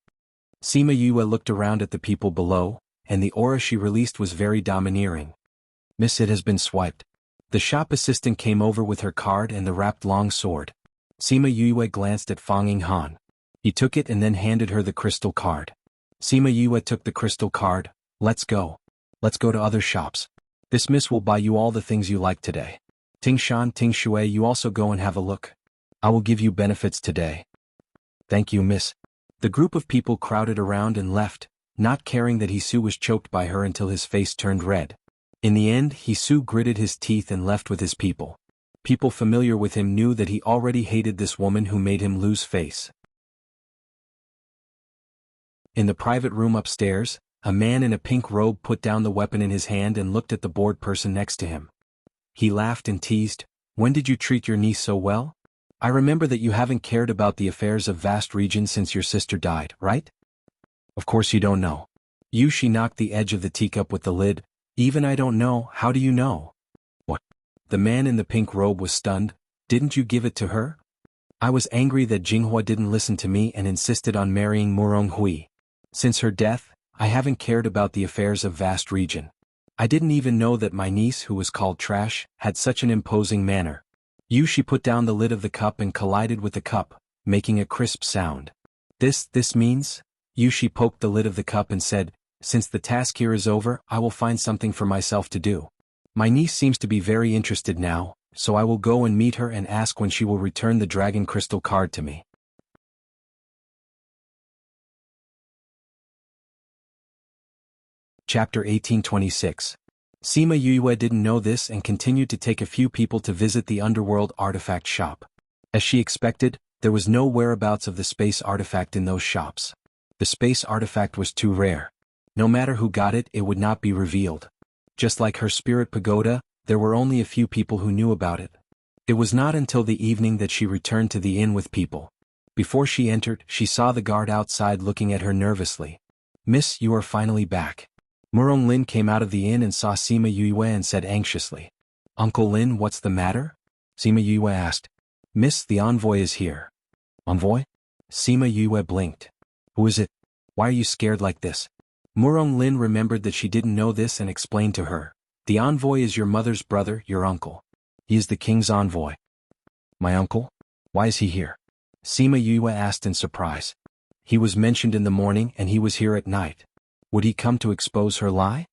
Sima Yue looked around at the people below, and the aura she released was very domineering. "Miss, it has been swiped." The shop assistant came over with her card and the wrapped long sword. Sima Yue glanced at Fang Yinghan. He took it and then handed her the crystal card. Sima Yue took the crystal card. Let's go. Let's go to other shops. This miss will buy you all the things you like today. Tingshan, Tingshui, you also go and have a look. I will give you benefits today." "Thank you, miss." The group of people crowded around and left, not caring that Hisu was choked by her until his face turned red. In the end, Hisu gritted his teeth and left with his people. People familiar with him knew that he already hated this woman who made him lose face. In the private room upstairs, a man in a pink robe put down the weapon in his hand and looked at the bored person next to him. He laughed and teased, "When did you treat your niece so well? I remember that you haven't cared about the affairs of Vast Region since your sister died, right? Of course you don't know." She knocked the edge of the teacup with the lid. "Even I don't know, how do you know?" "What?" The man in the pink robe was stunned. "Didn't you give it to her?" "I was angry that Jinghua didn't listen to me and insisted on marrying Murong Hui. Since her death, I haven't cared about the affairs of Vast Region. I didn't even know that my niece, who was called Trash, had such an imposing manner." She put down the lid of the cup and collided with the cup, making a crisp sound. This means?" She poked the lid of the cup and said, "Since the task here is over, I will find something for myself to do. My niece seems to be very interested now, so I will go and meet her and ask when she will return the Dragon Crystal card to me." Chapter 1826. Sima Yue didn't know this and continued to take a few people to visit the Underworld artifact shop. As she expected, there was no whereabouts of the space artifact in those shops. The space artifact was too rare. No matter who got it, it would not be revealed. Just like her Spirit Pagoda, there were only a few people who knew about it. It was not until the evening that she returned to the inn with people. Before she entered, she saw the guard outside looking at her nervously. "Miss, you are finally back." Murong Lin came out of the inn and saw Sima Yue and said anxiously, "Uncle Lin, what's the matter?" Sima Yue asked. "Miss, the envoy is here." "Envoy?" Sima Yue blinked. "Who is it? Why are you scared like this?" Murong Lin remembered that she didn't know this and explained to her. "The envoy is your mother's brother, your uncle. He is the king's envoy." "My uncle? Why is he here?" Sima Yue asked in surprise. He was mentioned in the morning and he was here at night. Would he come to expose her lie?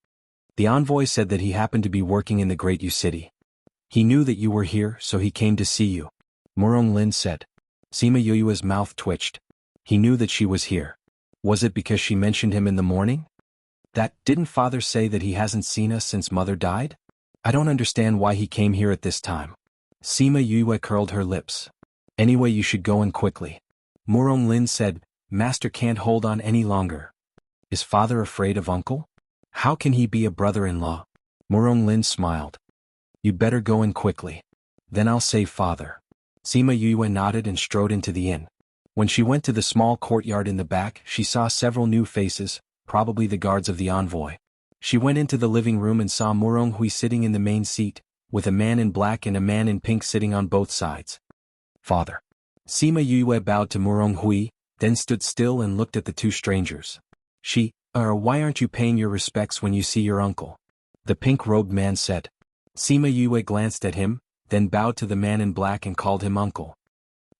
The envoy said that he happened to be working in the Great Yu City. He knew that you were here, so he came to see you. Murong Lin said. Sima Yue's mouth twitched. He knew that she was here. Was it because she mentioned him in the morning? Didn't father say that he hasn't seen us since mother died? I don't understand why he came here at this time. Sima Yue curled her lips. Anyway, you should go in quickly. Murong Lin said, Master can't hold on any longer. Is father afraid of uncle? How can he be a brother-in-law? Murong Lin smiled. You'd better go in quickly. Then I'll save father. Sima Yue nodded and strode into the inn. When she went to the small courtyard in the back, she saw several new faces, probably the guards of the envoy. She went into the living room and saw Murong Hui sitting in the main seat, with a man in black and a man in pink sitting on both sides. Father. Sima Yue bowed to Murong Hui, then stood still and looked at the two strangers. Why aren't you paying your respects when you see your uncle? The pink-robed man said. Sima Yue glanced at him, then bowed to the man in black and called him uncle.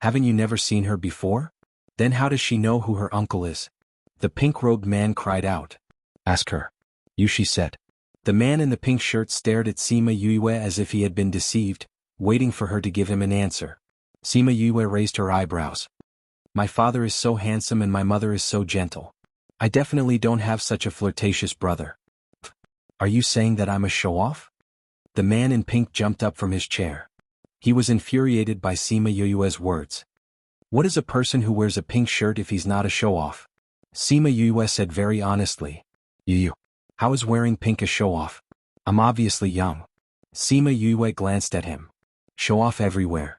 Haven't you never seen her before? Then how does she know who her uncle is? The pink-robed man cried out. Ask her. Yushi said. The man in the pink shirt stared at Sima Yue as if he had been deceived, waiting for her to give him an answer. Sima Yue raised her eyebrows. My father is so handsome and my mother is so gentle. I definitely don't have such a flirtatious brother. Are you saying that I'm a show-off? The man in pink jumped up from his chair. He was infuriated by Sima Yue's words. What is a person who wears a pink shirt if he's not a show-off? Sima Yue said very honestly. How is wearing pink a show-off? I'm obviously young. Sima Yue glanced at him. Show-off everywhere.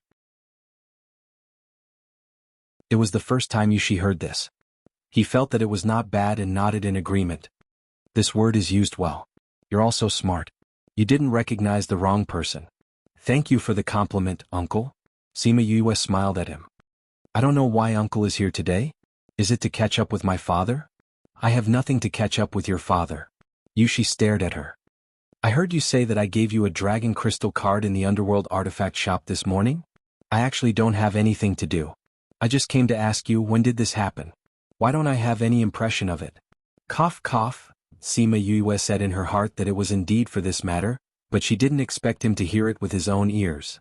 It was the first time Yushi heard this. He felt that it was not bad and nodded in agreement. This word is used well. You're also smart. You didn't recognize the wrong person. Thank you for the compliment, uncle. Sima Yue smiled at him. I don't know why uncle is here today. Is it to catch up with my father? I have nothing to catch up with your father. Yushi stared at her. I heard you say that I gave you a dragon crystal card in the underworld artifact shop this morning? I actually don't have anything to do. I just came to ask you, when did this happen? Why don't I have any impression of it? Cough cough, Sima Yue said in her heart that it was indeed for this matter, but she didn't expect him to hear it with his own ears.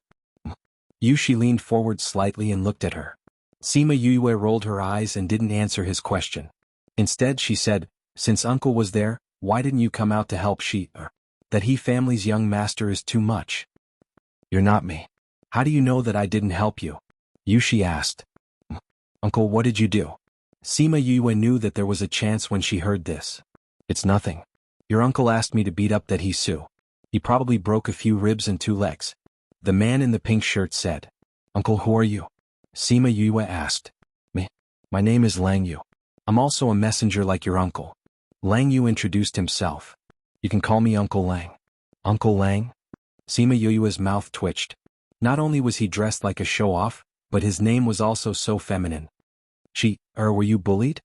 Yushi leaned forward slightly and looked at her. Sima Yue rolled her eyes and didn't answer his question. Instead she said, since uncle was there, why didn't you come out to help that he family's young master is too much? You're not me. How do you know that I didn't help you? Yushi asked. Uncle, what did you do? Sima Yue knew that there was a chance when she heard this. It's nothing. Your uncle asked me to beat up that Hisu. He probably broke a few ribs and 2 legs. The man in the pink shirt said. Uncle, who are you? Sima Yue asked. Me. My name is Lang Yu. I'm also a messenger like your uncle. Lang Yu introduced himself. You can call me Uncle Lang. Uncle Lang? Sima Yue's mouth twitched. Not only was he dressed like a show-off, but his name was also so feminine. Were you bullied?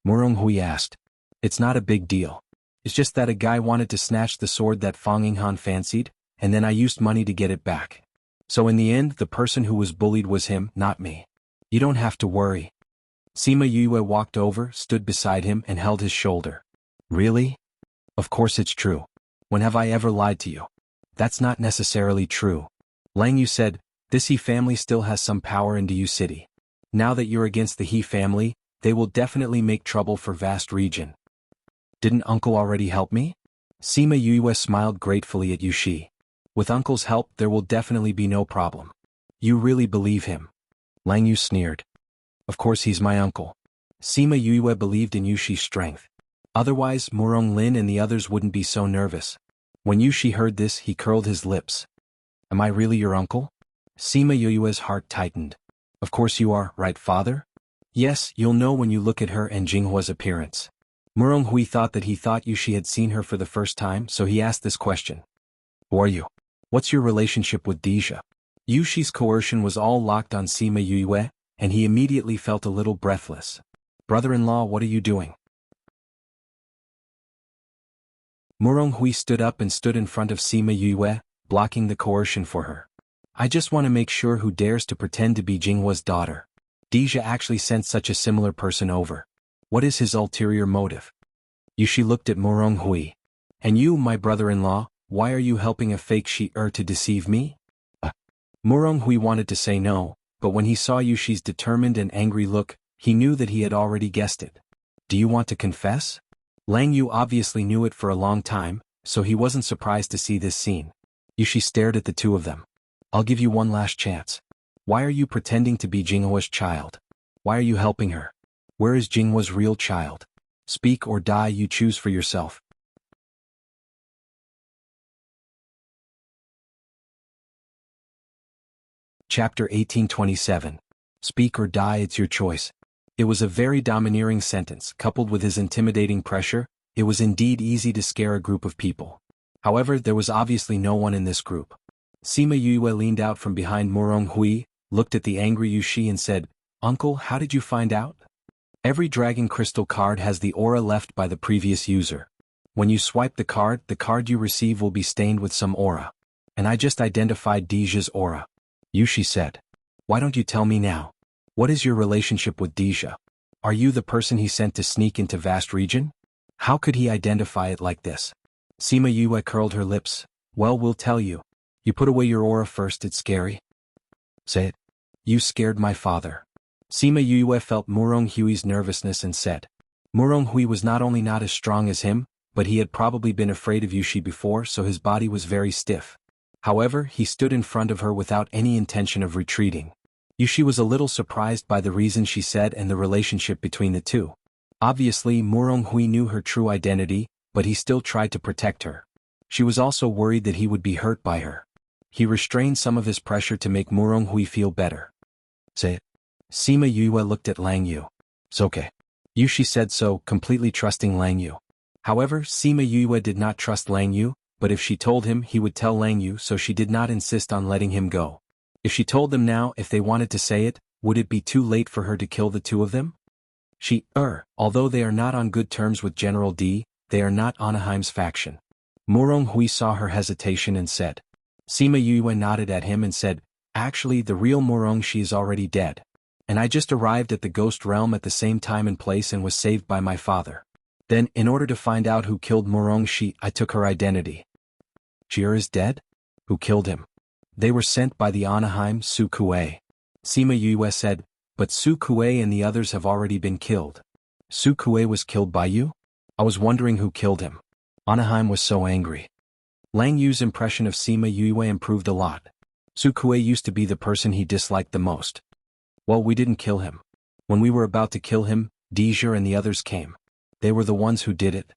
Murong Hui asked. It's not a big deal. It's just that a guy wanted to snatch the sword that Fang Yinghan fancied, and then I used money to get it back. So in the end, the person who was bullied was him, not me. You don't have to worry. Sima Yue walked over, stood beside him, and held his shoulder. Really? Of course it's true. When have I ever lied to you? That's not necessarily true. Lang Yu said, this He family still has some power in Yu City. Now that you're against the He family, they will definitely make trouble for vast region. Didn't uncle already help me? Sima Yue smiled gratefully at Yushi. With uncle's help there will definitely be no problem. You really believe him? Lang Yu sneered. Of course he's my uncle. Sima Yue believed in Yushi's strength. Otherwise Murong Lin and the others wouldn't be so nervous. When Yushi heard this he curled his lips. Am I really your uncle? Sima Yue's heart tightened. Of course you are, right father? Yes, you'll know when you look at her and Jinghua's appearance. Murong Hui thought that Yushi had seen her for the first time, so he asked this question. Who are you? What's your relationship with Deja? Yushi's coercion was all locked on Sima Yue, and he immediately felt a little breathless. Brother-in-law, what are you doing? Murong Hui stood up and stood in front of Sima Yue, blocking the coercion for her. I just want to make sure who dares to pretend to be Jinghua's daughter. Deja actually sent such a similar person over. What is his ulterior motive? Yushi looked at Morong Hui. And you, my brother-in-law, why are you helping a fake Shi-er to deceive me? Morong Hui wanted to say no, but when he saw Yushi's determined and angry look, he knew that he had already guessed it. Do you want to confess? Lang Yu obviously knew it for a long time, so he wasn't surprised to see this scene. Yushi stared at the two of them. I'll give you one last chance. Why are you pretending to be Jinghua's child? Why are you helping her? Where is Jinghua's real child? Speak or die, you choose for yourself. Chapter 1827. Speak or die, it's your choice. It was a very domineering sentence, coupled with his intimidating pressure. It was indeed easy to scare a group of people. However, there was obviously no one in this group. Sima Yue leaned out from behind Morong Hui, looked at the angry Yushi and said, Uncle, how did you find out? Every dragon crystal card has the aura left by the previous user. When you swipe the card you receive will be stained with some aura. And I just identified Deja's aura. Yushi said. Why don't you tell me now? What is your relationship with Deja? Are you the person he sent to sneak into vast region? How could he identify it like this? Sima Yue curled her lips. Well, we'll tell you. You put away your aura first, it's scary. Say it. You scared my father. Sima Yue felt Morong Hui's nervousness and said. Morong Hui was not only not as strong as him, but he had probably been afraid of Yushi before, so his body was very stiff. However, he stood in front of her without any intention of retreating. Yushi was a little surprised by the reason she said and the relationship between the two. Obviously, Morong Hui knew her true identity, but he still tried to protect her. She was also worried that he would be hurt by her. He restrained some of his pressure to make Morong Hui feel better. Say it. Sima Yue looked at Lang Yu. It's okay. Yushi said so, completely trusting Lang Yu. However, Sima Yue did not trust Lang Yu, but if she told him, he would tell Lang Yu, so she did not insist on letting him go. If she told them now, if they wanted to say it, would it be too late for her to kill the two of them? Although they are not on good terms with General D, they are not Anaheim's faction. Morong Hui saw her hesitation and said. Sima Yue nodded at him and said, Actually, the real Morong Shi is already dead. And I just arrived at the Ghost Realm at the same time and place and was saved by my father. Then, in order to find out who killed Morong Shi, I took her identity. Jir is dead? Who killed him? They were sent by the Anaheim Su Kuei. Sima Yue said, but Su Kuei and the others have already been killed. Su Kuei was killed by you? I was wondering who killed him. Anaheim was so angry. Lang Yu's impression of Sima Yue improved a lot. Su Kuei used to be the person he disliked the most. Well, we didn't kill him. When we were about to kill him, Deja and the others came. They were the ones who did it.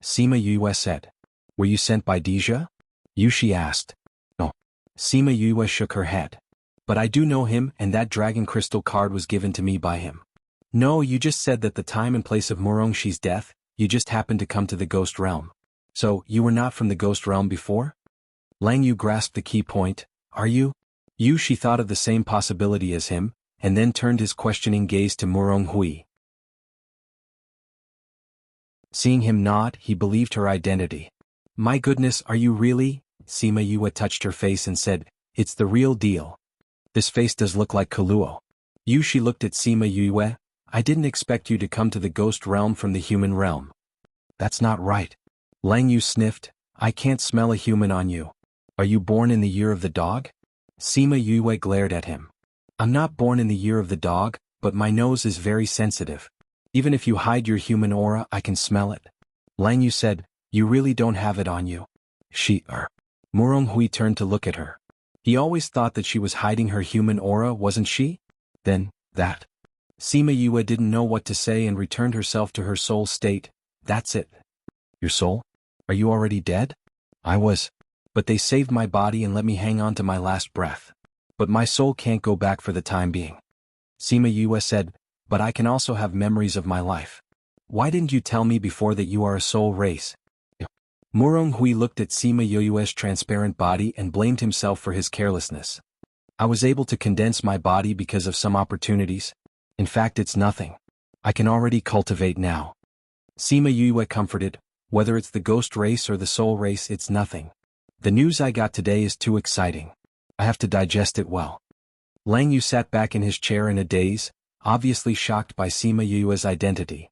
Sima Yue said. Were you sent by Deja? Yushi asked. No. Sima Yue shook her head. But I do know him, and that dragon crystal card was given to me by him. No, you just said that the time and place of Morong Shi's death, you just happened to come to the Ghost Realm. So, you were not from the Ghost Realm before? Lang Yu grasped the key point. Are you? Yushi thought of the same possibility as him, and then turned his questioning gaze to Morong Hui. Seeing him nod, he believed her identity. My goodness, are you really? Sima Yue touched her face and said, it's the real deal. This face does look like Kaluo. Yushi looked at Sima Yue. I didn't expect you to come to the Ghost Realm from the human realm. That's not right. Lang Yu sniffed. I can't smell a human on you. Are you born in the year of the dog? Sima Yue glared at him. I'm not born in the year of the dog, but my nose is very sensitive. Even if you hide your human aura, I can smell it. Lang Yu said, you really don't have it on you. Morong Hui turned to look at her. He always thought that she was hiding her human aura, wasn't she? Then, that. Sima Yue didn't know what to say and returned herself to her soul state. That's it. Your soul? Are you already dead? I was. But they saved my body and let me hang on to my last breath. But my soul can't go back for the time being. Sima Yue said, but I can also have memories of my life. Why didn't you tell me before that you are a soul race? Morong Hui looked at Sima Yue's transparent body and blamed himself for his carelessness. I was able to condense my body because of some opportunities. In fact, it's nothing. I can already cultivate now. Sima Yue comforted, whether it's the ghost race or the soul race, it's nothing. The news I got today is too exciting. I have to digest it well. Lang Yu sat back in his chair in a daze. obviously shocked by Sima Yue's identity.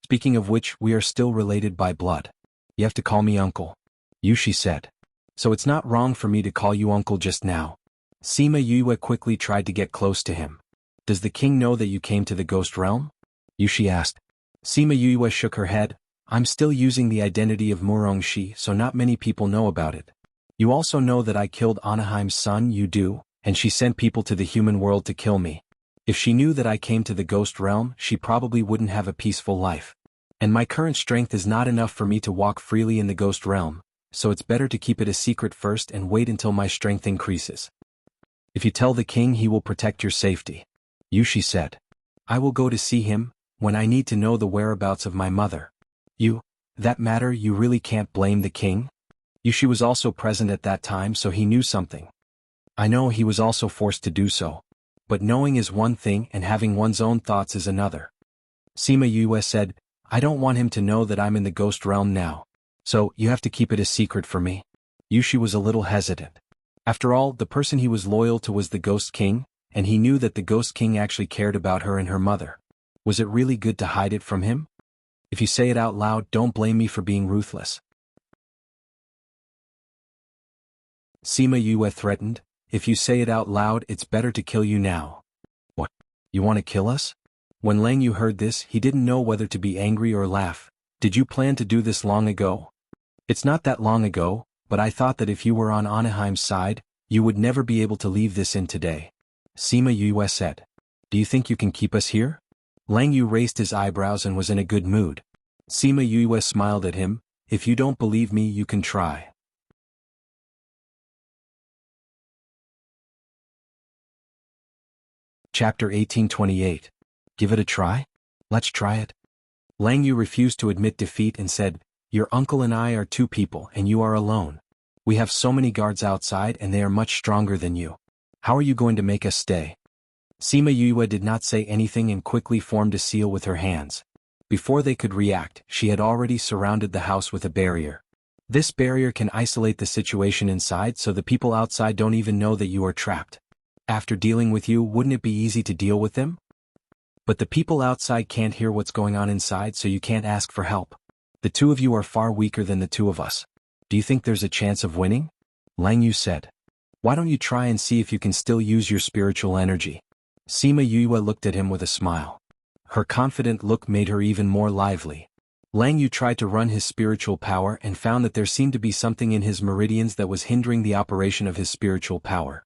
Speaking of which, we are still related by blood. You have to call me uncle. Yushi said. So it's not wrong for me to call you uncle just now. Sima Yue quickly tried to get close to him. Does the king know that you came to the ghost realm? Yushi asked. Sima Yue shook her head. I'm still using the identity of Murongshi, so not many people know about it. You also know that I killed Anaheim's son, you do, and she sent people to the human world to kill me. If she knew that I came to the ghost realm, she probably wouldn't have a peaceful life. And my current strength is not enough for me to walk freely in the ghost realm, so it's better to keep it a secret first and wait until my strength increases. If you tell the king, he will protect your safety. Yushi said. I will go to see him, when I need to know the whereabouts of my mother. That matter, you really can't blame the king? Yushi was also present at that time, so he knew something. I know he was also forced to do so. But knowing is one thing and having one's own thoughts is another. Sima Yue said, I don't want him to know that I'm in the ghost realm now. So, you have to keep it a secret for me. Yushi was a little hesitant. After all, the person he was loyal to was the Ghost King, and he knew that the Ghost King actually cared about her and her mother. Was it really good to hide it from him? If you say it out loud, don't blame me for being ruthless. Sima Yue threatened, if you say it out loud, it's better to kill you now. What? You want to kill us? When Lang Yu heard this, he didn't know whether to be angry or laugh. Did you plan to do this long ago? It's not that long ago, but I thought that if you were on Anaheim's side, you would never be able to leave this in today. Sima Yue said. Do you think you can keep us here? Lang Yu raised his eyebrows and was in a good mood. Sima Yue smiled at him, if you don't believe me, you can try. Chapter 1828. Give it a try? Let's try it. Lang Yu refused to admit defeat and said, your uncle and I are two people and you are alone. We have so many guards outside and they are much stronger than you. How are you going to make us stay? Sima Yue did not say anything and quickly formed a seal with her hands. Before they could react, she had already surrounded the house with a barrier. This barrier can isolate the situation inside so the people outside don't even know that you are trapped. After dealing with you, wouldn't it be easy to deal with them? But the people outside can't hear what's going on inside, so you can't ask for help. The two of you are far weaker than the two of us. Do you think there's a chance of winning? Lang Yu said. Why don't you try and see if you can still use your spiritual energy? Sima Yue looked at him with a smile. Her confident look made her even more lively. Lang Yu tried to run his spiritual power and found that there seemed to be something in his meridians that was hindering the operation of his spiritual power.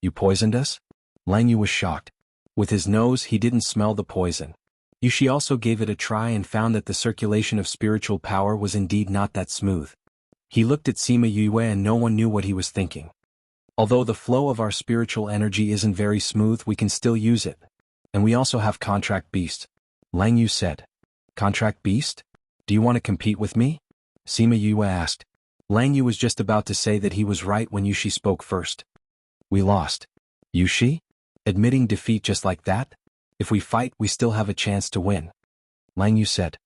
You poisoned us? Lang Yu was shocked. With his nose, he didn't smell the poison. Yushi also gave it a try and found that the circulation of spiritual power was indeed not that smooth. He looked at Sima Yue and no one knew what he was thinking. Although the flow of our spiritual energy isn't very smooth, we can still use it. And we also have Contract Beast. Lang Yu said. Contract Beast? Do you want to compete with me? Sima Yue asked. Lang Yu was just about to say that he was right when Yushi spoke first. We lost. Yushi? Admitting defeat just like that? If we fight, we still have a chance to win. Lang Yu said.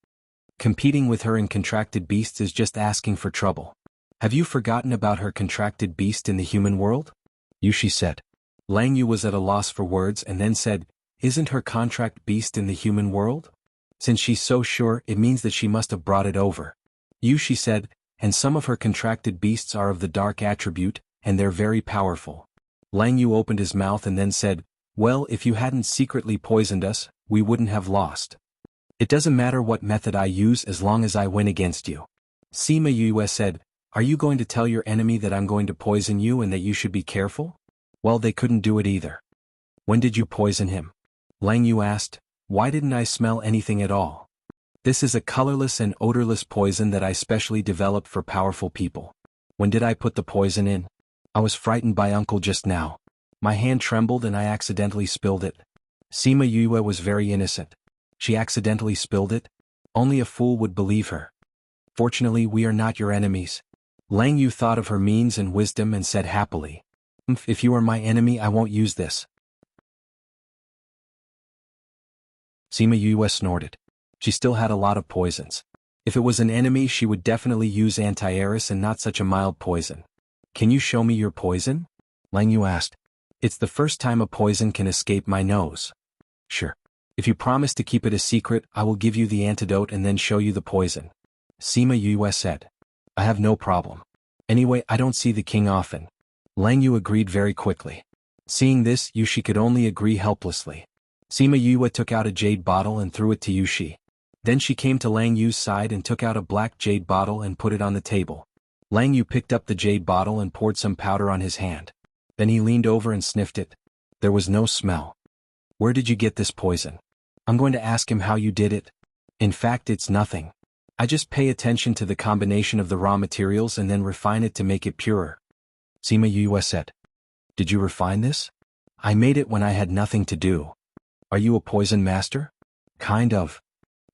Competing with her in Contracted Beasts is just asking for trouble. Have you forgotten about her Contracted Beast in the human world? Yushi said. Lang Yu was at a loss for words and then said, isn't her Contract Beast in the human world? Since she's so sure, it means that she must have brought it over. Yushi said, and some of her Contracted Beasts are of the dark attribute, and they're very powerful. Lang Yu opened his mouth and then said, well, if you hadn't secretly poisoned us, we wouldn't have lost. It doesn't matter what method I use as long as I win against you. Sima Yue said, are you going to tell your enemy that I'm going to poison you and that you should be careful? Well, they couldn't do it either. When did you poison him? Lang Yu asked, why didn't I smell anything at all? This is a colorless and odorless poison that I specially developed for powerful people. When did I put the poison in? I was frightened by Uncle just now. My hand trembled and I accidentally spilled it. Sima Yue was very innocent. She accidentally spilled it? Only a fool would believe her. Fortunately, we are not your enemies. Lang Yu thought of her means and wisdom and said happily, if you are my enemy, I won't use this. Sima Yue snorted. She still had a lot of poisons. If it was an enemy, she would definitely use anti-aris and not such a mild poison. Can you show me your poison? Lang Yu asked. It's the first time a poison can escape my nose. Sure. If you promise to keep it a secret, I will give you the antidote and then show you the poison. Sima Yue said. I have no problem. Anyway, I don't see the king often. Lang Yu agreed very quickly. Seeing this, Yushi could only agree helplessly. Sima Yue took out a jade bottle and threw it to Yushi. Then she came to Lang Yu's side and took out a black jade bottle and put it on the table. Lang Yu picked up the jade bottle and poured some powder on his hand. Then he leaned over and sniffed it. There was no smell. Where did you get this poison? I'm going to ask him how you did it. In fact, it's nothing. I just pay attention to the combination of the raw materials and then refine it to make it purer. Sima Yue said. Did you refine this? I made it when I had nothing to do. Are you a poison master? Kind of.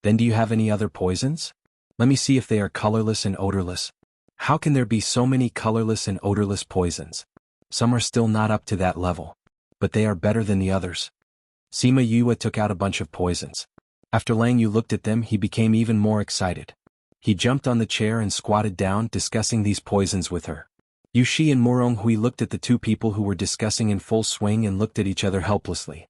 Then do you have any other poisons? Let me see if they are colorless and odorless. How can there be so many colorless and odorless poisons? Some are still not up to that level. But they are better than the others. Sima Yue took out a bunch of poisons. After Lang Yu looked at them, he became even more excited. He jumped on the chair and squatted down, discussing these poisons with her. Yushi and Murong Hui looked at the two people who were discussing in full swing and looked at each other helplessly.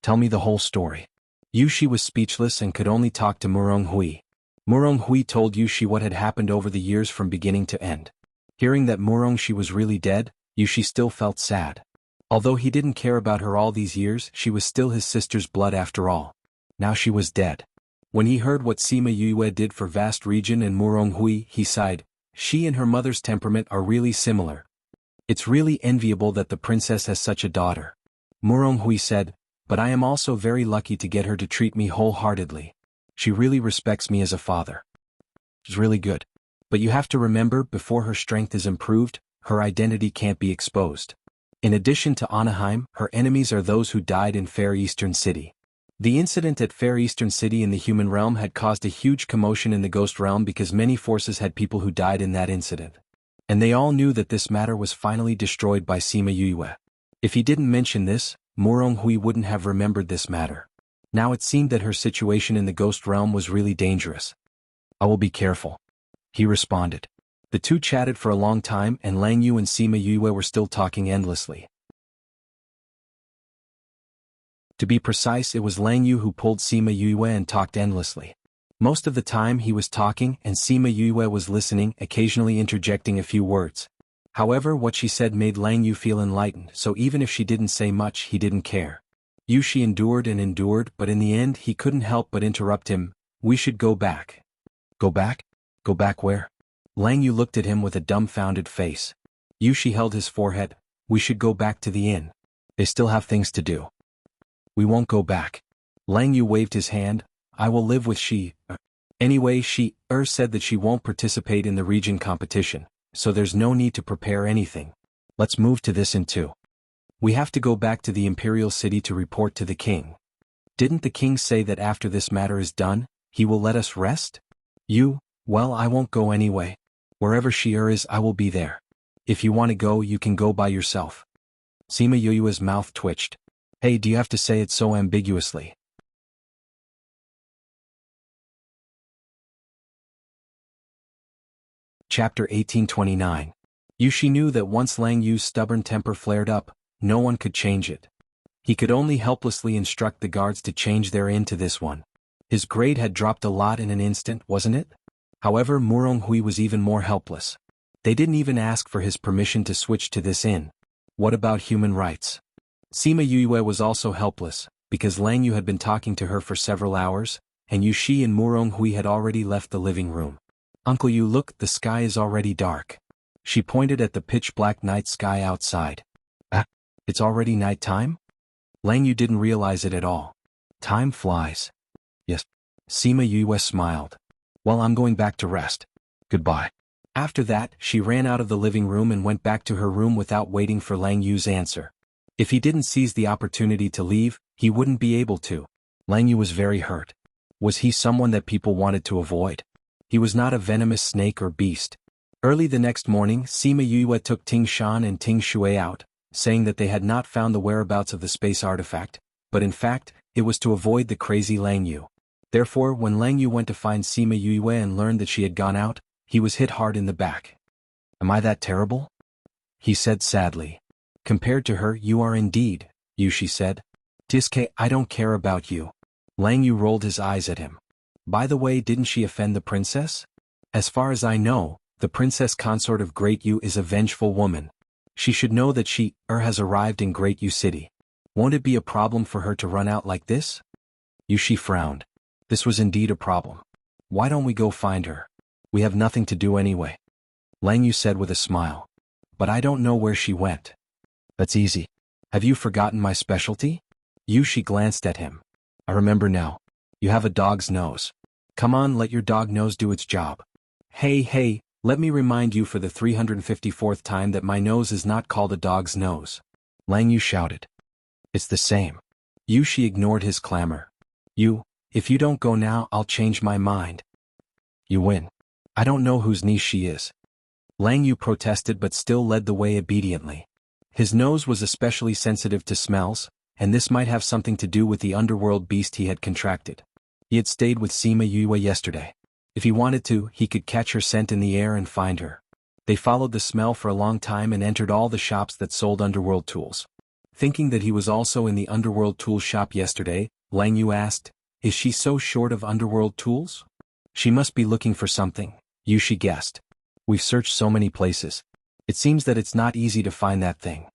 Tell me the whole story. Yushi was speechless and could only talk to Murong Hui. Murong Hui told Yushi what had happened over the years from beginning to end. Hearing that Murong Hui was really dead, Yushi still felt sad. Although he didn't care about her all these years, she was still his sister's blood after all. Now she was dead. When he heard what Sima Yue did for vast region and Murong Hui, he sighed. She and her mother's temperament are really similar. It's really enviable that the princess has such a daughter. Murong Hui said, but I am also very lucky to get her to treat me wholeheartedly. She really respects me as a father. It's really good. But you have to remember, before her strength is improved, her identity can't be exposed. In addition to Anaheim, her enemies are those who died in Fair Eastern City. The incident at Fair Eastern City in the human realm had caused a huge commotion in the ghost realm because many forces had people who died in that incident. And they all knew that this matter was finally destroyed by Sima Yue. If he didn't mention this, Murong Hui wouldn't have remembered this matter. Now it seemed that her situation in the ghost realm was really dangerous. I will be careful. He responded. The two chatted for a long time and Lang Yu and Sima Yue were still talking endlessly. To be precise, it was Lang Yu who pulled Sima Yue and talked endlessly. Most of the time he was talking and Sima Yue was listening, occasionally interjecting a few words. However, what she said made Lang Yu feel enlightened, so even if she didn't say much, he didn't care. Yushi endured and endured, but in the end he couldn't help but interrupt him. We should go back. Go back? Go back where? Lang Yu looked at him with a dumbfounded face. Yushi held his forehead. We should go back to the inn. They still have things to do. We won't go back. Lang Yu waved his hand. I will live with she. Anyway, she said that she won't participate in the region competition, so there's no need to prepare anything. Let's move to this inn too. We have to go back to the imperial city to report to the king. Didn't the king say that after this matter is done, he will let us rest? Well, I won't go anyway. Wherever she is, I will be there. If you want to go, you can go by yourself. Sima Yue's mouth twitched. Hey, do you have to say it so ambiguously? Chapter 1829. Yushi knew that once Lang Yu's stubborn temper flared up, no one could change it. He could only helplessly instruct the guards to change their inn to this one. His grade had dropped a lot in an instant, wasn't it? However, Murong Hui was even more helpless. They didn't even ask for his permission to switch to this inn. What about human rights? Sima Yue was also helpless, because Lang Yu had been talking to her for several hours, and Yushi and Murong Hui had already left the living room. Uncle Yu, look, the sky is already dark. She pointed at the pitch-black night sky outside. It's already night time? Lang Yu didn't realize it at all. Time flies. Yes. Sima Yue smiled. Well, I'm going back to rest. Goodbye. After that, she ran out of the living room and went back to her room without waiting for Lang Yu's answer. If he didn't seize the opportunity to leave, he wouldn't be able to. Lang Yu was very hurt. Was he someone that people wanted to avoid? He was not a venomous snake or beast. Early the next morning, Sima Yue took Ting Shan and Ting Shui out, saying that they had not found the whereabouts of the space artifact, but in fact, it was to avoid the crazy Lang Yu. Therefore, when Lang Yu went to find Sima Yue and learned that she had gone out, he was hit hard in the back. Am I that terrible? He said sadly. Compared to her, you are indeed, Yushi said. Tiske, I don't care about you. Lang Yu rolled his eyes at him. By the way, didn't she offend the princess? As far as I know, the princess consort of Great Yu is a vengeful woman. She should know that she has arrived in Great Yu City. Won't it be a problem for her to run out like this? Yushi frowned. This was indeed a problem. Why don't we go find her? We have nothing to do anyway. Lang Yu said with a smile. But I don't know where she went. That's easy. Have you forgotten my specialty? Yushi glanced at him. I remember now. You have a dog's nose. Come on, let your dog nose do its job. Hey, let me remind you for the 354th time that my nose is not called a dog's nose. Lang Yu shouted. It's the same. Yushi ignored his clamor. If you don't go now, I'll change my mind. You win. I don't know whose niece she is. Lang Yu protested but still led the way obediently. His nose was especially sensitive to smells, and this might have something to do with the underworld beast he had contracted. He had stayed with Sima Yue yesterday. If he wanted to, he could catch her scent in the air and find her. They followed the smell for a long time and entered all the shops that sold underworld tools. Thinking that he was also in the underworld tool shop yesterday, Lang Yu asked, "Is she so short of underworld tools?" She must be looking for something, Yushi guessed. We've searched so many places. It seems that it's not easy to find that thing.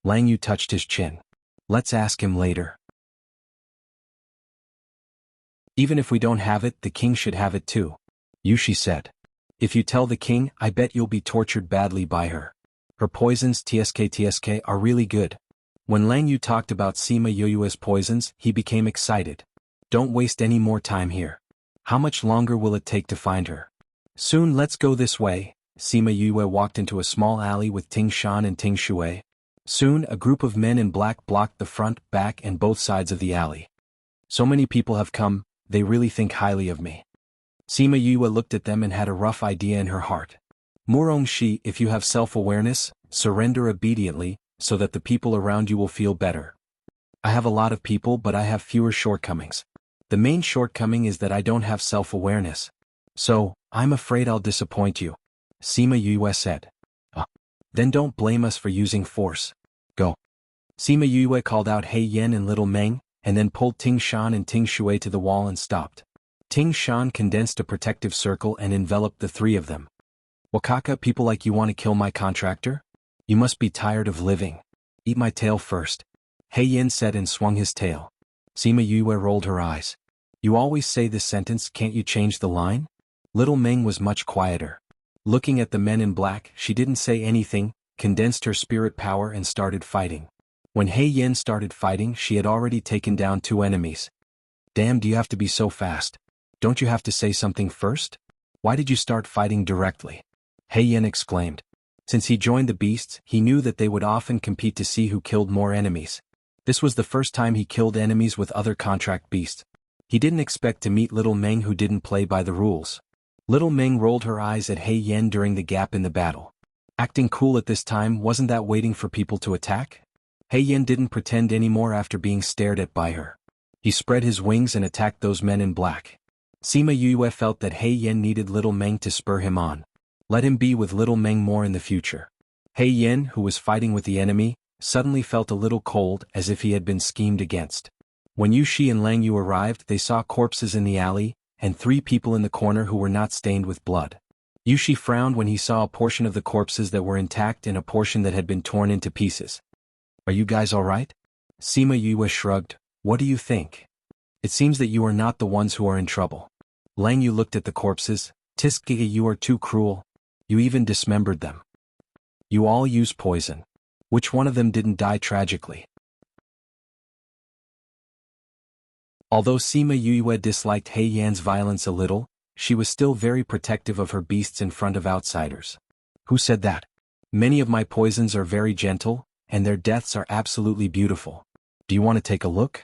Lang Yu touched his chin. Let's ask him later. Even if we don't have it, the king should have it too, Yushi said. If you tell the king, I bet you'll be tortured badly by her. Her poisons TSK are really good. When Lang Yu talked about Sima Yue's poisons, he became excited. Don't waste any more time here. How much longer will it take to find her? Soon, let's go this way. Sima Yue walked into a small alley with Ting Shan and Ting Shui. Soon, a group of men in black blocked the front, back and both sides of the alley. So many people have come, they really think highly of me. Sima Yue looked at them and had a rough idea in her heart. Murong Shi, if you have self-awareness, surrender obediently, so that the people around you will feel better. I have a lot of people but I have fewer shortcomings. The main shortcoming is that I don't have self-awareness. So, I'm afraid I'll disappoint you. Sima Yue said. Then don't blame us for using force. Go. Sima Yue called out Hei Yan and Little Meng, and then pulled Ting Shan and Ting Shui to the wall and stopped. Ting Shan condensed a protective circle and enveloped the three of them. Wakaka, people like you want to kill my contractor? You must be tired of living. Eat my tail first. Hei Yan said and swung his tail. Sima Yue rolled her eyes. You always say this sentence, can't you change the line? Little Meng was much quieter. Looking at the men in black, she didn't say anything, condensed her spirit power and started fighting. When Hei Yan started fighting, she had already taken down 2 enemies. Damn, do you have to be so fast? Don't you have to say something first? Why did you start fighting directly? Hei Yan exclaimed. Since he joined the beasts, he knew that they would often compete to see who killed more enemies. This was the first time he killed enemies with other contract beasts. He didn't expect to meet Little Meng, who didn't play by the rules. Little Meng rolled her eyes at Hei Yan during the gap in the battle. Acting cool at this time, wasn't that waiting for people to attack? Hei Yan didn't pretend anymore after being stared at by her. He spread his wings and attacked those men in black. Sima Yue felt that Hei Yan needed Little Meng to spur him on. Let him be with Little Meng more in the future. Hei Yan, who was fighting with the enemy, suddenly felt a little cold, as if he had been schemed against. When Yushi and Lang Yu arrived, they saw corpses in the alley, and 3 people in the corner who were not stained with blood. Yushi frowned when he saw a portion of the corpses that were intact and a portion that had been torn into pieces. Are you guys all right? Sima Yue shrugged. What do you think? It seems that you are not the ones who are in trouble. Lang Yu looked at the corpses. Tiskige, you are too cruel. You even dismembered them. You all use poison. Which one of them didn't die tragically? Although Sima Yue disliked Hei Yan's violence a little, she was still very protective of her beasts in front of outsiders. Who said that? Many of my poisons are very gentle, and their deaths are absolutely beautiful. Do you want to take a look?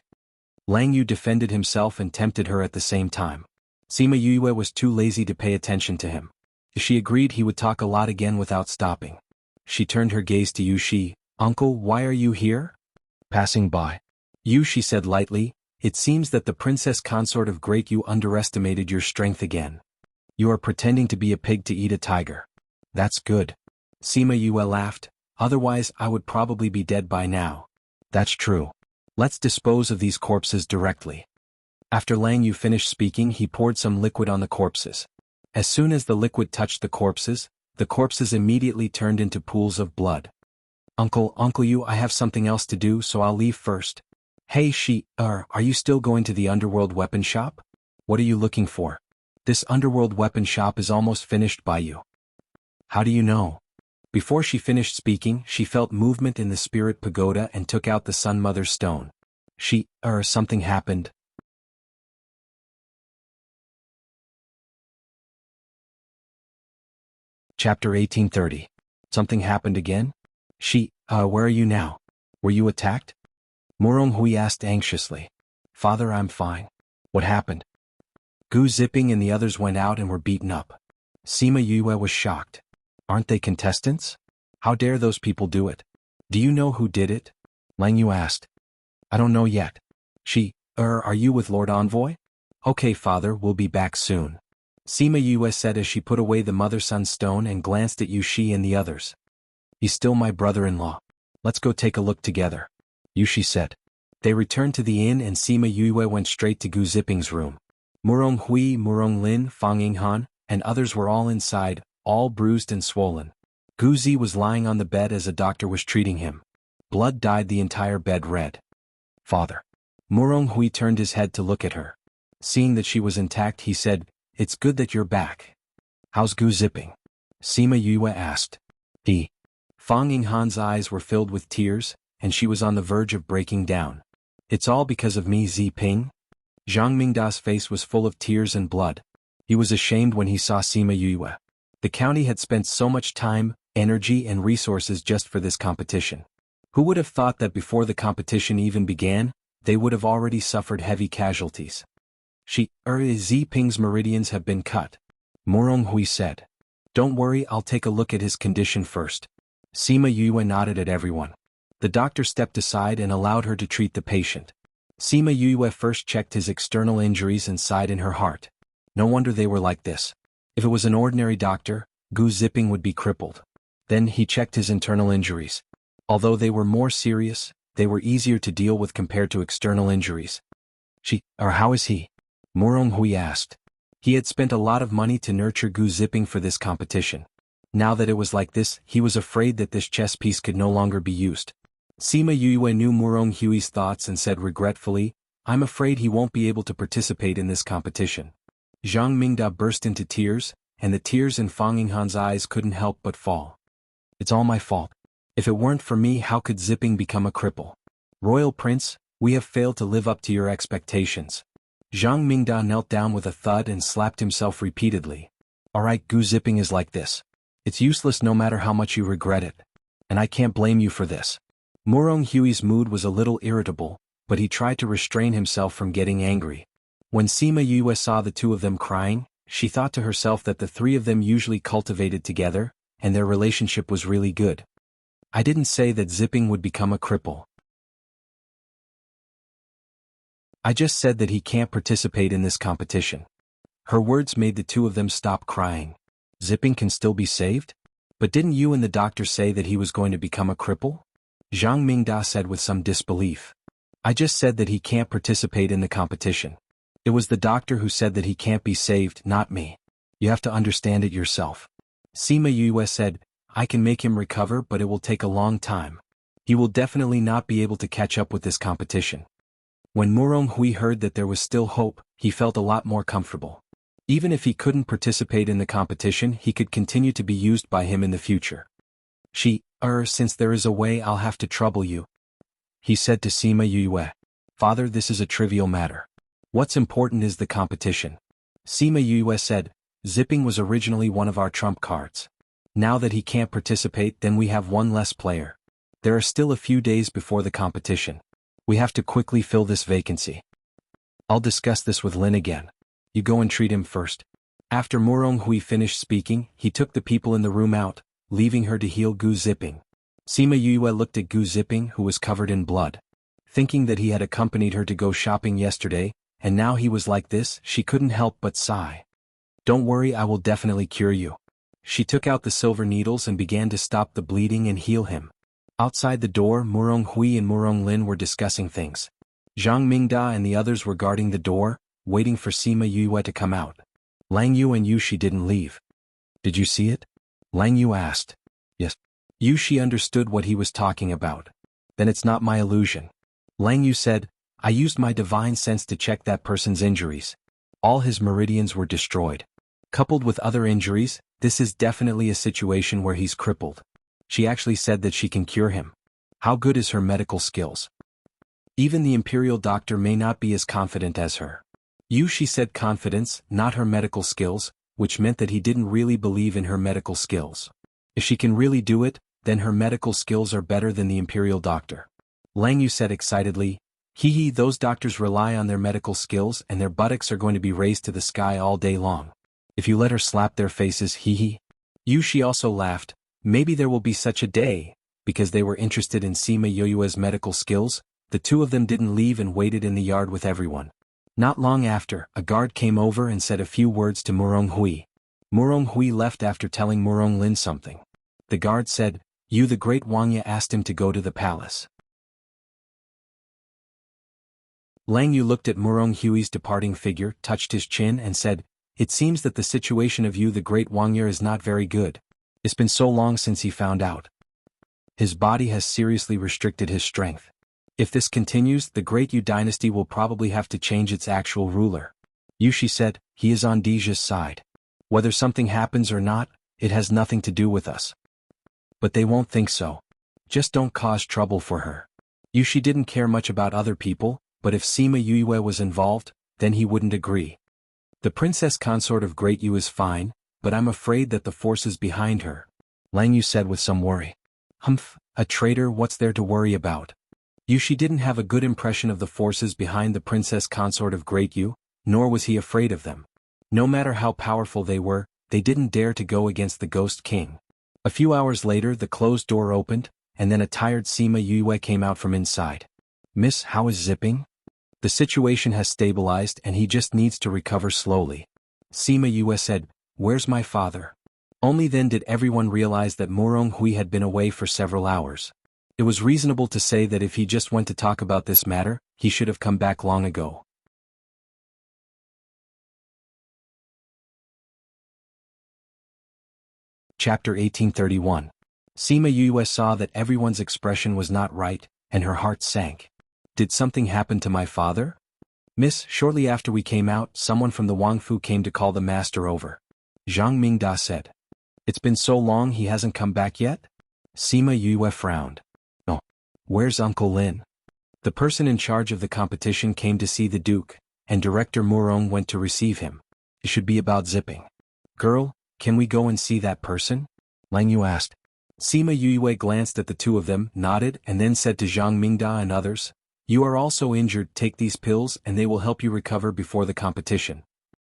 Lang Yu defended himself and tempted her at the same time. Sima Yue was too lazy to pay attention to him. She agreed he would talk a lot again without stopping. She turned her gaze to Yushi. Uncle, why are you here? Passing by. Yushi said lightly. It seems that the princess consort of Great Yu underestimated your strength again. You are pretending to be a pig to eat a tiger. That's good. Sima Yue laughed. Otherwise I would probably be dead by now. That's true. Let's dispose of these corpses directly. After Lang Yu finished speaking, he poured some liquid on the corpses. As soon as the liquid touched the corpses immediately turned into pools of blood. Uncle Yu, I have something else to do, so I'll leave first. Hey are you still going to the Underworld weapon shop? What are you looking for? This Underworld weapon shop is almost finished by you. How do you know? Before she finished speaking, she felt movement in the spirit pagoda and took out the Sun Mother's stone. Something happened. Chapter 1830. Something happened again? Where are you now? Were you attacked? Murong Hui asked anxiously. Father, I'm fine. What happened? Gu Zipping and the others went out and were beaten up. Sima Yue was shocked. Aren't they contestants? How dare those people do it? Do you know who did it? Lang Yu asked. I don't know yet. Are you with Lord Envoy? Okay, Father, we'll be back soon. Sima Yue said as she put away the mother-son stone and glanced at Yu Shi and the others. He's still my brother-in-law. Let's go take a look together. Yu Shi said. They returned to the inn and Sima Yue went straight to Gu Zipping's room. Murong Hui, Murong Lin, Fang Yinghan, and others were all inside, all bruised and swollen. Gu Zi was lying on the bed as a doctor was treating him. Blood dyed the entire bed red. Father. Murong Hui turned his head to look at her. Seeing that she was intact, he said, It's good that you're back. How's Gu Zipping? Sima Yue asked. Fang Yinghan's eyes were filled with tears, and she was on the verge of breaking down. It's all because of me, Zi Ping? Zhang Mingda's face was full of tears and blood. He was ashamed when he saw Sima Yue. The county had spent so much time, energy and resources just for this competition. Who would have thought that before the competition even began, they would have already suffered heavy casualties? Zi Ping's meridians have been cut. Murong Hui said. Don't worry, I'll take a look at his condition first. Sima Yue nodded at everyone. The doctor stepped aside and allowed her to treat the patient. Sima Yue first checked his external injuries and sighed in her heart. No wonder they were like this. If it was an ordinary doctor, Gu Zipping would be crippled. Then he checked his internal injuries. Although they were more serious, they were easier to deal with compared to external injuries. How is he? Murong Hui asked. He had spent a lot of money to nurture Gu Zipping for this competition. Now that it was like this, he was afraid that this chess piece could no longer be used. Sima Yue knew Murong Hui's thoughts and said regretfully, I'm afraid he won't be able to participate in this competition. Zhang Mingda burst into tears, and the tears in Fang Yinghan's eyes couldn't help but fall. It's all my fault. If it weren't for me, how could Zipping become a cripple? Royal Prince, we have failed to live up to your expectations. Zhang Mingda knelt down with a thud and slapped himself repeatedly. Alright, Gu Zipping is like this. It's useless no matter how much you regret it. And I can't blame you for this. Murong Hui's mood was a little irritable, but he tried to restrain himself from getting angry. When Sima Yue saw the two of them crying, she thought to herself that the three of them usually cultivated together, and their relationship was really good. I didn't say that Zipping would become a cripple. I just said that he can't participate in this competition. Her words made the two of them stop crying. Zipping can still be saved? But didn't you and the doctor say that he was going to become a cripple? Zhang Mingda said with some disbelief. I just said that he can't participate in the competition. It was the doctor who said that he can't be saved, not me. You have to understand it yourself. Sima Yue said, I can make him recover, but it will take a long time. He will definitely not be able to catch up with this competition. When Murong Hui heard that there was still hope, he felt a lot more comfortable. Even if he couldn't participate in the competition, he could continue to be used by him in the future. Since there is a way, I'll have to trouble you, he said to Sima Yue. Father, this is a trivial matter. What's important is the competition. Sima Yue said, Zipping was originally one of our trump cards. Now that he can't participate, then we have one less player. There are still a few days before the competition. We have to quickly fill this vacancy. I'll discuss this with Lin again. You go and treat him first. After Murong Hui finished speaking, he took the people in the room out, leaving her to heal Gu Zipping. Sima Yue looked at Gu Zipping, who was covered in blood. Thinking that he had accompanied her to go shopping yesterday, and now he was like this, she couldn't help but sigh. Don't worry, I will definitely cure you. She took out the silver needles and began to stop the bleeding and heal him. Outside the door, Murong Hui and Murong Lin were discussing things. Zhang Mingda and the others were guarding the door, waiting for Sima Yue to come out. Lang Yu and Yushi didn't leave. Did you see it? Lang Yu asked. Yes. Yushi understood what he was talking about. Then it's not my illusion. Lang Yu said, I used my divine sense to check that person's injuries. All his meridians were destroyed. Coupled with other injuries, this is definitely a situation where he's crippled. She actually said that she can cure him. How good is her medical skills? Even the imperial doctor may not be as confident as her. Yushi said confidence, not her medical skills, which meant that he didn't really believe in her medical skills. If she can really do it, then her medical skills are better than the imperial doctor. Lang Yu said excitedly, hee, those doctors rely on their medical skills and their buttocks are going to be raised to the sky all day long. If you let her slap their faces, hee. Yushi also laughed, maybe there will be such a day. Because they were interested in Sima Yue's medical skills, the two of them didn't leave and waited in the yard with everyone. Not long after, a guard came over and said a few words to Murong Hui. Murong Hui left after telling Murong Lin something. The guard said, You the great Wangya asked him to go to the palace. Lang Yu looked at Murong Hui's departing figure, touched his chin and said, It seems that the situation of you the great Wangya is not very good. It's been so long since he found out. His body has seriously restricted his strength. If this continues, the Great Yu dynasty will probably have to change its actual ruler. Yushi said, he is on Deja's side. Whether something happens or not, it has nothing to do with us. But they won't think so. Just don't cause trouble for her. Yushi didn't care much about other people, but if Sima Yue was involved, then he wouldn't agree. The princess consort of Great Yu is fine, but I'm afraid that the forces behind her. Lang Yu said with some worry. Humph, a traitor, what's there to worry about? Yushi didn't have a good impression of the forces behind the princess consort of Great Yu, nor was he afraid of them. No matter how powerful they were, they didn't dare to go against the Ghost King. A few hours later the closed door opened, and then a tired Sima Yue came out from inside. Miss, how is Zipping? The situation has stabilized and he just needs to recover slowly. Sima Yue said, Where's my father? Only then did everyone realize that Murong Hui had been away for several hours. It was reasonable to say that if he just went to talk about this matter, he should have come back long ago. Chapter 1831. Sima Yue saw that everyone's expression was not right, and her heart sank. Did something happen to my father? Miss, shortly after we came out, someone from the Wangfu came to call the master over. Zhang Mingda said. It's been so long he hasn't come back yet? Sima Yue frowned. No. Where's Uncle Lin? The person in charge of the competition came to see the Duke, and Director Murong went to receive him. It should be about Zipping. Girl, can we go and see that person? Lang Yu asked. Sima Yue glanced at the two of them, nodded, and then said to Zhang Mingda and others, You are also injured, take these pills and they will help you recover before the competition.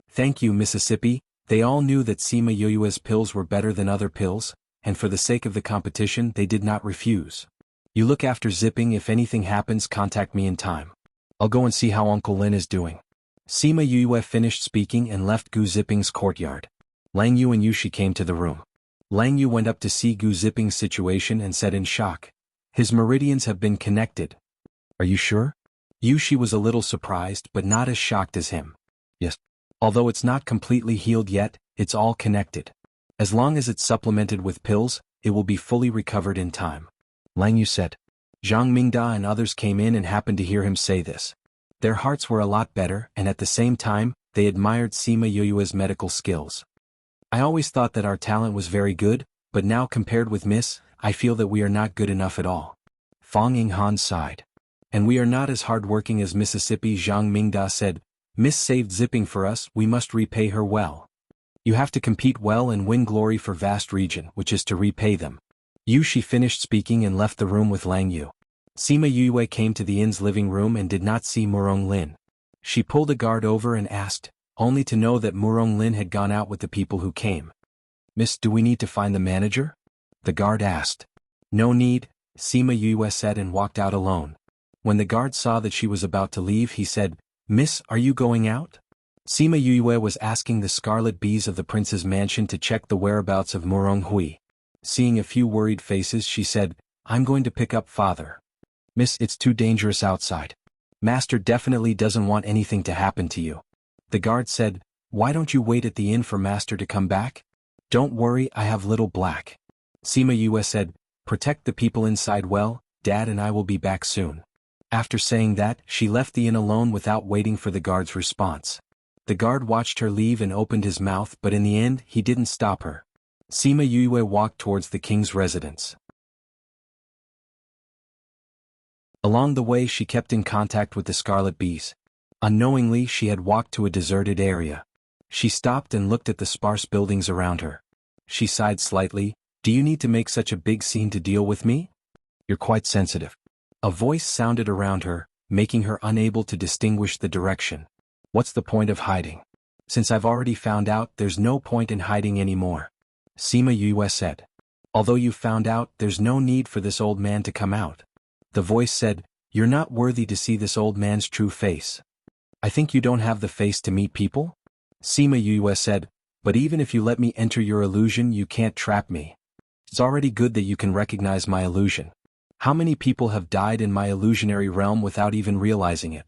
Thank you, Mississippi. They all knew that Sima Yue's pills were better than other pills, and for the sake of the competition they did not refuse. You look after Zipping, if anything happens contact me in time. I'll go and see how Uncle Lin is doing. Sima Yue finished speaking and left Gu Zipping's courtyard. Lang Yu and Yushi came to the room. Lang Yu went up to see Gu Zipping's situation and said in shock, His meridians have been connected. Are you sure? Yushi was a little surprised but not as shocked as him. Yes. Although it's not completely healed yet, it's all connected. As long as it's supplemented with pills, it will be fully recovered in time. Lang Yu said. Zhang Mingda and others came in and happened to hear him say this. Their hearts were a lot better and at the same time, they admired Sima Yue's medical skills. I always thought that our talent was very good, but now compared with Miss, I feel that we are not good enough at all. Fong Yinghan sighed. And we are not as hard-working as Mississippi, Zhang Mingda said. Miss saved Zipping for us, we must repay her well. You have to compete well and win glory for vast region, which is to repay them. Yushi finished speaking and left the room with Lang Yu. Sima Yue came to the inn's living room and did not see Murong Lin. She pulled a guard over and asked, only to know that Murong Lin had gone out with the people who came. Miss, do we need to find the manager? The guard asked. No need, Sima Yue said and walked out alone. When the guard saw that she was about to leave, he said, Miss, are you going out? Sima Yue was asking the scarlet bees of the prince's mansion to check the whereabouts of Murong Hui. Seeing a few worried faces, she said, I'm going to pick up father. Miss, it's too dangerous outside. Master definitely doesn't want anything to happen to you. The guard said, why don't you wait at the inn for Master to come back? Don't worry, I have little black. Sima Yue said, protect the people inside well, Dad and I will be back soon. After saying that, she left the inn alone without waiting for the guard's response. The guard watched her leave and opened his mouth, but in the end, he didn't stop her. Sima Yue walked towards the king's residence. Along the way, she kept in contact with the scarlet bees. Unknowingly, she had walked to a deserted area. She stopped and looked at the sparse buildings around her. She sighed slightly. Do you need to make such a big scene to deal with me? You're quite sensitive. A voice sounded around her, making her unable to distinguish the direction. What's the point of hiding? Since I've already found out, there's no point in hiding anymore. Sima Yue said. Although you've found out, there's no need for this old man to come out. The voice said, you're not worthy to see this old man's true face. I think you don't have the face to meet people? Sima Yue said, but even if you let me enter your illusion, you can't trap me. It's already good that you can recognize my illusion. How many people have died in my illusionary realm without even realizing it?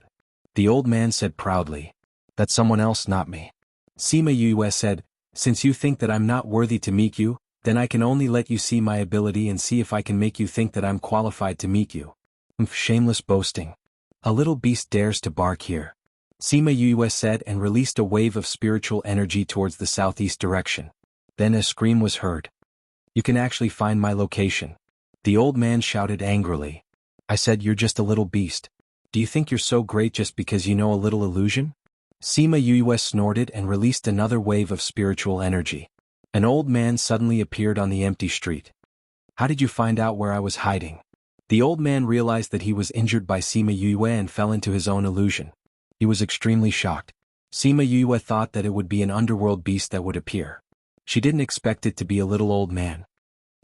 The old man said proudly. That's someone else, not me. Sima Yue said, since you think that I'm not worthy to meet you, then I can only let you see my ability and see if I can make you think that I'm qualified to meet you. Shameless boasting. A little beast dares to bark here. Sima Yue said and released a wave of spiritual energy towards the southeast direction. Then a scream was heard. You can actually find my location. The old man shouted angrily. I said you're just a little beast. Do you think you're so great just because you know a little illusion? Sima Yue snorted and released another wave of spiritual energy. An old man suddenly appeared on the empty street. How did you find out where I was hiding? The old man realized that he was injured by Sima Yue and fell into his own illusion. He was extremely shocked. Sima Yue thought that it would be an underworld beast that would appear. She didn't expect it to be a little old man.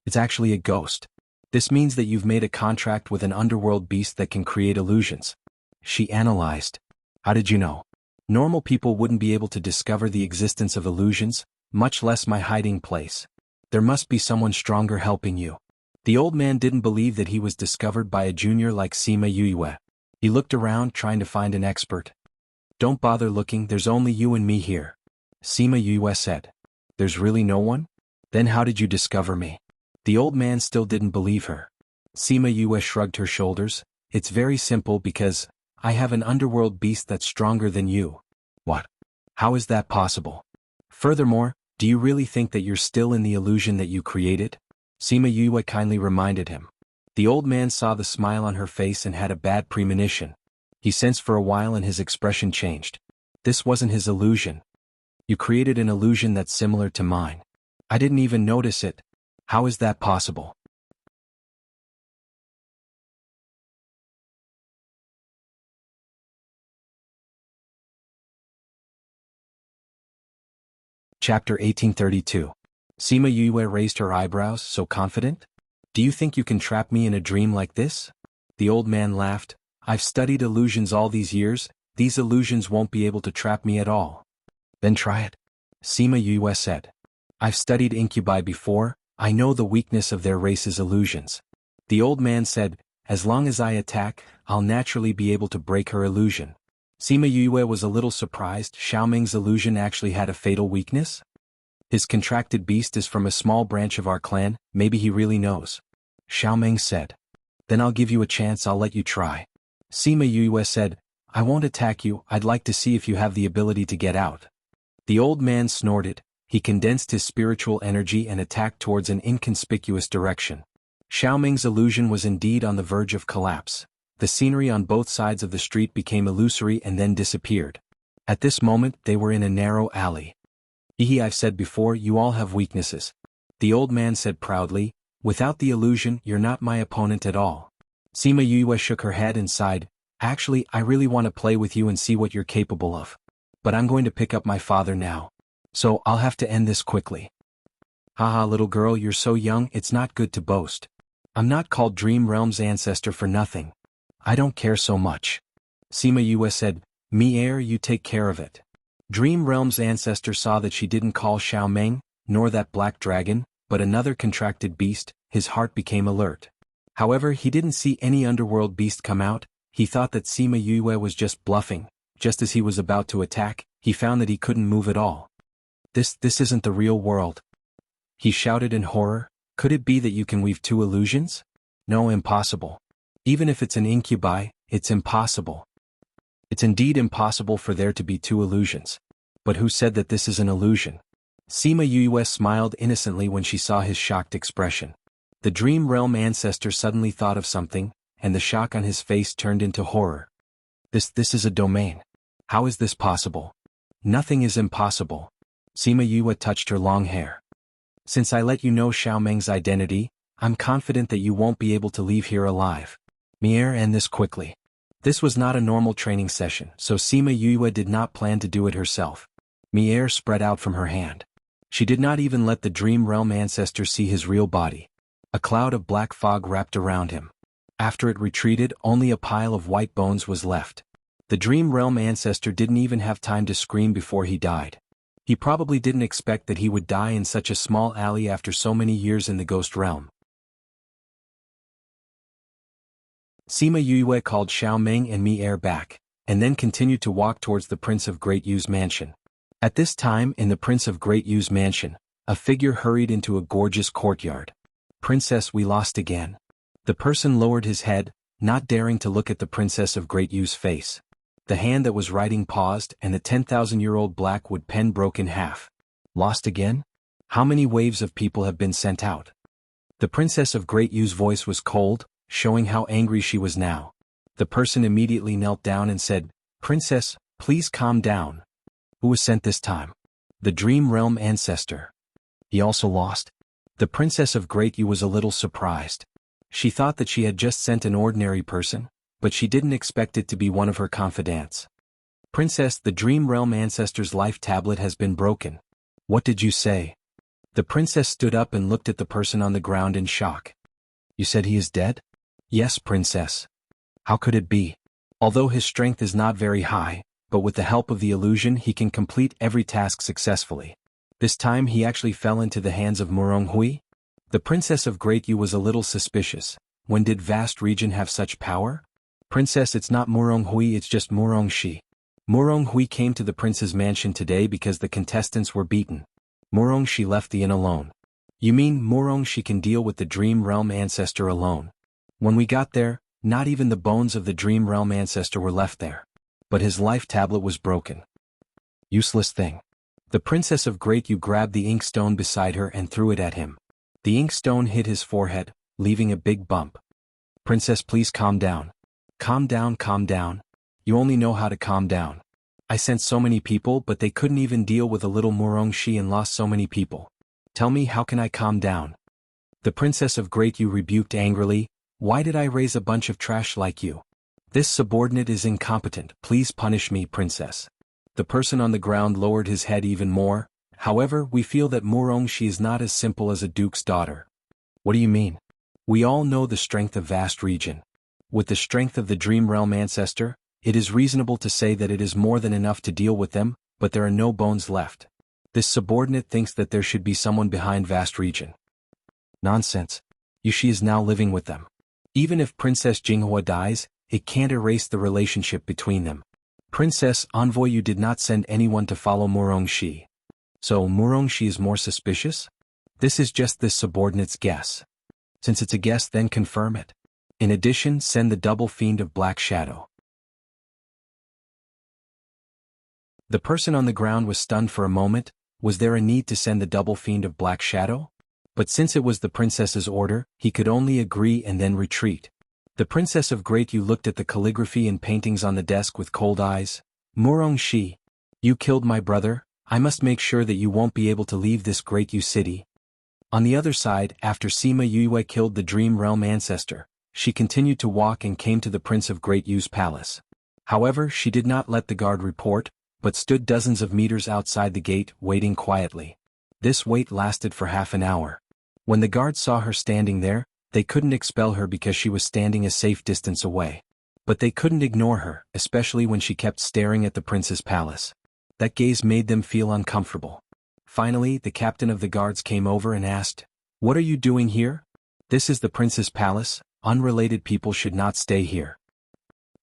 It's actually a ghost. This means that you've made a contract with an underworld beast that can create illusions. She analyzed. How did you know? Normal people wouldn't be able to discover the existence of illusions, much less my hiding place. There must be someone stronger helping you. The old man didn't believe that he was discovered by a junior like Sima Yue. He looked around trying to find an expert. Don't bother looking, there's only you and me here. Sima Yue said. There's really no one? Then how did you discover me? The old man still didn't believe her. Sima Yue shrugged her shoulders. It's very simple because I have an underworld beast that's stronger than you. What? How is that possible? Furthermore, do you really think that you're still in the illusion that you created? Sima Yue kindly reminded him. The old man saw the smile on her face and had a bad premonition. He sensed for a while and his expression changed. This wasn't his illusion. You created an illusion that's similar to mine. I didn't even notice it. How is that possible? Chapter 1832. Sima Yue raised her eyebrows, so confident? Do you think you can trap me in a dream like this? The old man laughed. I've studied illusions all these years, these illusions won't be able to trap me at all. Then try it. Sima Yue said. I've studied incubi before, I know the weakness of their race's illusions. The old man said, as long as I attack, I'll naturally be able to break her illusion. Sima Yue was a little surprised. Xiaoming's illusion actually had a fatal weakness? His contracted beast is from a small branch of our clan, maybe he really knows. Xiaoming said. Then I'll give you a chance, I'll let you try. Sima Yue said, I won't attack you, I'd like to see if you have the ability to get out. The old man snorted. He condensed his spiritual energy and attacked towards an inconspicuous direction. Xiaoming's illusion was indeed on the verge of collapse. The scenery on both sides of the street became illusory and then disappeared. At this moment, they were in a narrow alley. I've said before, you all have weaknesses. The old man said proudly, without the illusion, you're not my opponent at all. Sima Yue shook her head and sighed. Actually, I really want to play with you and see what you're capable of. But I'm going to pick up my father now. So I'll have to end this quickly. Haha, little girl, you're so young, it's not good to boast. I'm not called Dream Realm's ancestor for nothing. I don't care so much. Sima Yue said, me heir, you take care of it. Dream Realm's ancestor saw that she didn't call Xiaoming, nor that black dragon, but another contracted beast. His heart became alert. However, he didn't see any underworld beast come out. he thought that Sima Yue was just bluffing. Just as he was about to attack, he found that he couldn't move at all. This isn't the real world. He shouted in horror. Could it be that you can weave two illusions? No, impossible. Even if it's an incubi, it's impossible. It's indeed impossible for there to be two illusions. But who said that this is an illusion? Sima Yue smiled innocently when she saw his shocked expression. The Dream Realm ancestor suddenly thought of something, and the shock on his face turned into horror. This is a domain. How is this possible? Nothing is impossible. Sima Yue touched her long hair. Since I let you know Xiao Meng's identity, I'm confident that you won't be able to leave here alive. Mier, end this quickly. This was not a normal training session, so Sima Yue did not plan to do it herself. Mier spread out from her hand. She did not even let the Dream Realm ancestor see his real body. A cloud of black fog wrapped around him. After it retreated, only a pile of white bones was left. The Dream Realm ancestor didn't even have time to scream before he died. He probably didn't expect that he would die in such a small alley after so many years in the Ghost Realm. Sima Yue called Xiao Meng and Mier back, and then continued to walk towards the Prince of Great Yu's mansion. At this time in the Prince of Great Yu's mansion, a figure hurried into a gorgeous courtyard. Princess, we lost again. The person lowered his head, not daring to look at the Princess of Great Yu's face. The hand that was writing paused and the 10,000-year-old blackwood pen broke in half. Lost again? How many waves of people have been sent out? The Princess of Great Yu's voice was cold, showing how angry she was now. The person immediately knelt down and said, Princess, please calm down. Who was sent this time? The Dream Realm ancestor. He also lost? The Princess of Great Yu was a little surprised. She thought that she had just sent an ordinary person, but she didn't expect it to be one of her confidants. Princess, the Dream Realm ancestor's life tablet has been broken. What did you say? The princess stood up and looked at the person on the ground in shock. You said he is dead? Yes, princess. How could it be? Although his strength is not very high, but with the help of the illusion he can complete every task successfully. This time he actually fell into the hands of Murong Hui? The Princess of Great Yu was a little suspicious. When did Vast Region have such power? Princess, it's not Murong Hui, it's just Murong Shi. Murong Hui came to the prince's mansion today because the contestants were beaten. Murong Shi left the inn alone. You mean Murong Shi can deal with the Dream Realm ancestor alone? When we got there, not even the bones of the Dream Realm ancestor were left there. But his life tablet was broken. Useless thing. The Princess of Great Yu grabbed the inkstone beside her and threw it at him. The inkstone hit his forehead, leaving a big bump. Princess, please calm down. Calm down, calm down. You only know how to calm down. I sent so many people but they couldn't even deal with a little Murong Shi and lost so many people. Tell me, how can I calm down? The Princess of Great Yu rebuked angrily. Why did I raise a bunch of trash like you? This subordinate is incompetent. Please punish me, princess. The person on the ground lowered his head even more. However, we feel that Murong Shi is not as simple as a duke's daughter. What do you mean? We all know the strength of Vast Region. With the strength of the Dream Realm ancestor, it is reasonable to say that it is more than enough to deal with them, but there are no bones left. This subordinate thinks that there should be someone behind Vast Region. Nonsense. Yushi is now living with them. Even if Princess Jinghua dies, it can't erase the relationship between them. Princess Envoy, you did not send anyone to follow Murong Shi. So Murong Shi is more suspicious? This is just this subordinate's guess. Since it's a guess, then confirm it. In addition, send the double fiend of Black Shadow. The person on the ground was stunned for a moment. Was there a need to send the double fiend of Black Shadow? But since it was the princess's order, he could only agree and then retreat. The Princess of Great Yu looked at the calligraphy and paintings on the desk with cold eyes. Murong Shi, you killed my brother. I must make sure that you won't be able to leave this Great Yu city. On the other side, after Sima Yue killed the Dream Realm ancestor, she continued to walk and came to the Prince of Great Yu's palace. However, she did not let the guard report, but stood dozens of meters outside the gate, waiting quietly. This wait lasted for half an hour. When the guards saw her standing there, they couldn't expel her because she was standing a safe distance away. But they couldn't ignore her, especially when she kept staring at the prince's palace. That gaze made them feel uncomfortable. Finally, the captain of the guards came over and asked, "What are you doing here? This is the prince's palace. Unrelated people should not stay here."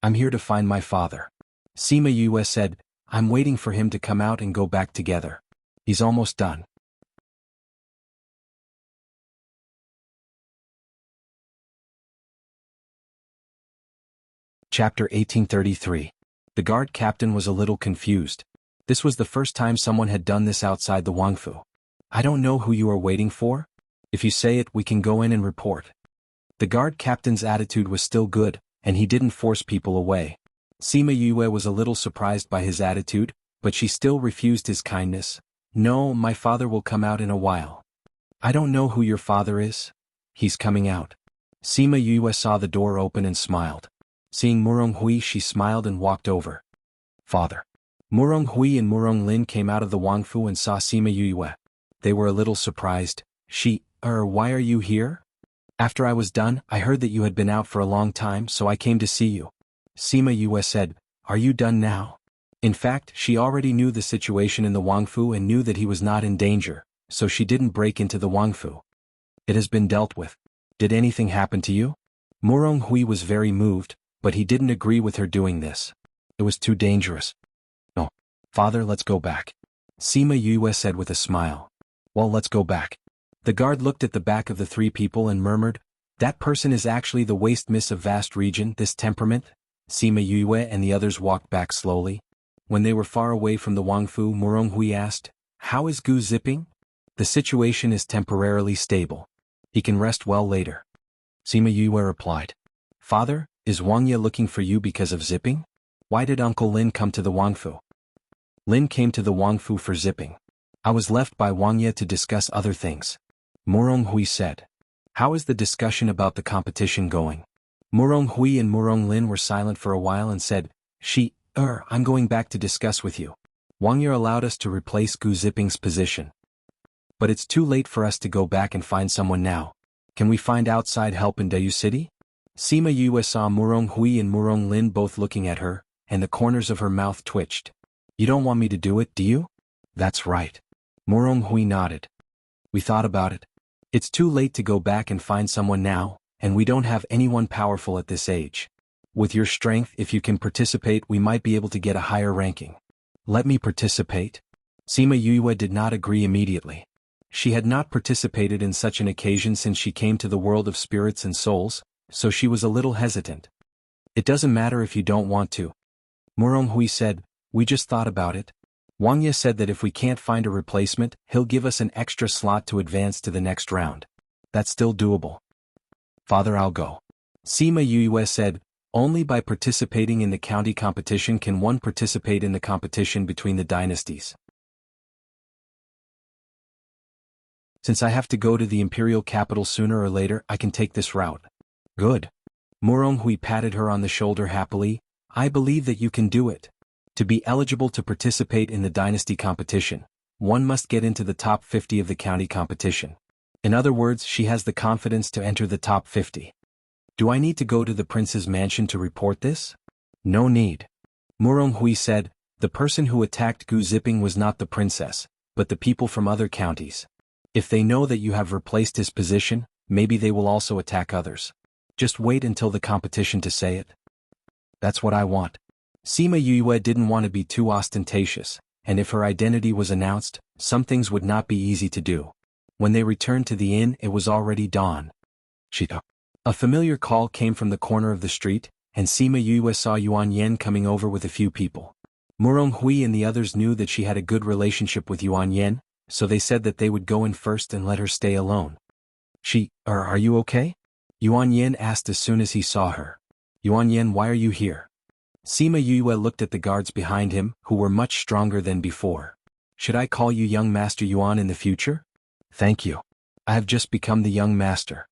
I'm here to find my father. Sima Yue said, I'm waiting for him to come out and go back together. He's almost done. Chapter 1833. The guard captain was a little confused. This was the first time someone had done this outside the Wangfu. I don't know who you are waiting for. If you say it, we can go in and report. The guard captain's attitude was still good, and he didn't force people away. Sima Yue was a little surprised by his attitude, but she still refused his kindness. No, my father will come out in a while. I don't know who your father is. He's coming out. Sima Yue saw the door open and smiled. Seeing Murong Hui, she smiled and walked over. Father. Murong Hui and Murong Lin came out of the Wangfu and saw Sima Yue. They were a little surprised. Why are you here? After I was done, I heard that you had been out for a long time, so I came to see you. Sima Yue said, Are you done now? In fact, she already knew the situation in the Wangfu and knew that he was not in danger, so she didn't break into the Wangfu. It has been dealt with. Did anything happen to you? Murong Hui was very moved, but he didn't agree with her doing this. It was too dangerous. No. Father, let's go back. Sima Yue said with a smile. Well, let's go back. The guard looked at the back of the three people and murmured, That person is actually the waste miss of vast region, this temperament? Sima Yue and the others walked back slowly. When they were far away from the Wangfu, Murong Hui asked, How is Gu zipping? The situation is temporarily stable. He can rest well later. Sima Yue replied. Father, is Wang Ye looking for you because of zipping? Why did Uncle Lin come to the Wangfu? Lin came to the Wangfu for zipping. I was left by Wang Ye to discuss other things. Murong Hui said. How is the discussion about the competition going? Murong Hui and Murong Lin were silent for a while and said, I'm going back to discuss with you. Wang Ye allowed us to replace Gu Zipping's position. But it's too late for us to go back and find someone now. Can we find outside help in Dayu City? Sima Yue saw Murong Hui and Murong Lin both looking at her, and the corners of her mouth twitched. You don't want me to do it, do you? That's right. Murong Hui nodded. We thought about it. It's too late to go back and find someone now, and we don't have anyone powerful at this age. With your strength, if you can participate, we might be able to get a higher ranking. Let me participate? Sima Yue did not agree immediately. She had not participated in such an occasion since she came to the world of spirits and souls, so she was a little hesitant. It doesn't matter if you don't want to. Murong Hui said, We just thought about it. Wang Ye said that if we can't find a replacement, he'll give us an extra slot to advance to the next round. That's still doable. Father, I'll go. Sima Yue said, Only by participating in the county competition can one participate in the competition between the dynasties. Since I have to go to the imperial capital sooner or later, I can take this route. Good. Murong Hui patted her on the shoulder happily. I believe that you can do it. To be eligible to participate in the dynasty competition, one must get into the top 50 of the county competition. In other words, she has the confidence to enter the top 50. Do I need to go to the prince's mansion to report this? No need. Murong Hui said, The person who attacked Gu Zipping was not the princess, but the people from other counties. If they know that you have replaced his position, maybe they will also attack others. Just wait until the competition to say it. That's what I want. Sima Yue didn't want to be too ostentatious, and if her identity was announced, some things would not be easy to do. When they returned to the inn, it was already dawn. A familiar call came from the corner of the street, and Sima Yue saw Yuan Yen coming over with a few people. Murong Hui and the others knew that she had a good relationship with Yuan Yen, so they said that they would go in first and let her stay alone. Are you okay? Yuan Yen asked as soon as he saw her. Yuan Yen, why are you here? Sima Yue looked at the guards behind him, who were much stronger than before. Should I call you young Master Yuan in the future? Thank you. I have just become the young master.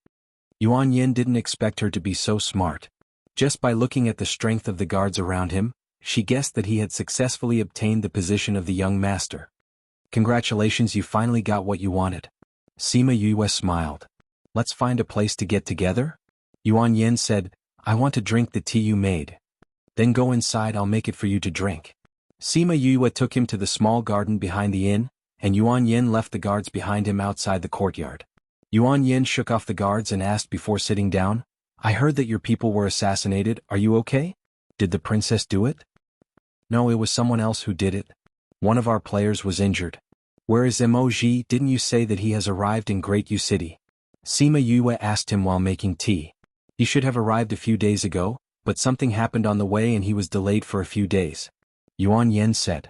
Yuan Yen didn't expect her to be so smart. Just by looking at the strength of the guards around him, she guessed that he had successfully obtained the position of the young master. Congratulations, you finally got what you wanted. Sima Yue smiled. Let's find a place to get together? Yuan Yen said, I want to drink the tea you made. Then go inside, I'll make it for you to drink. Sima Yue took him to the small garden behind the inn, and Yuan Yen left the guards behind him outside the courtyard. Yuan Yen shook off the guards and asked before sitting down, I heard that your people were assassinated, are you okay? Did the princess do it? No, it was someone else who did it. One of our players was injured. Where is Emoji? Didn't you say that he has arrived in Great U City? Sima Yue asked him while making tea. He should have arrived a few days ago, but something happened on the way and he was delayed for a few days. Yuan Yen said.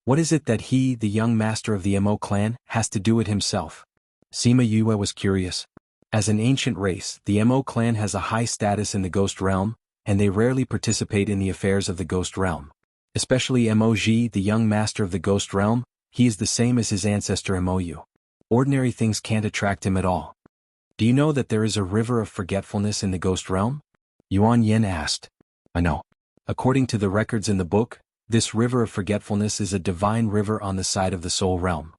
What is it that he, the young master of the Mo clan, has to do it himself? Sima Yue was curious. As an ancient race, the Mo clan has a high status in the ghost realm, and they rarely participate in the affairs of the ghost realm. Especially Emoji, the young master of the ghost realm, he is the same as his ancestor Mou. Ordinary things can't attract him at all. Do you know that there is a river of forgetfulness in the ghost realm? Yuan Yen asked. I know. According to the records in the book, this river of forgetfulness is a divine river on the side of the soul realm.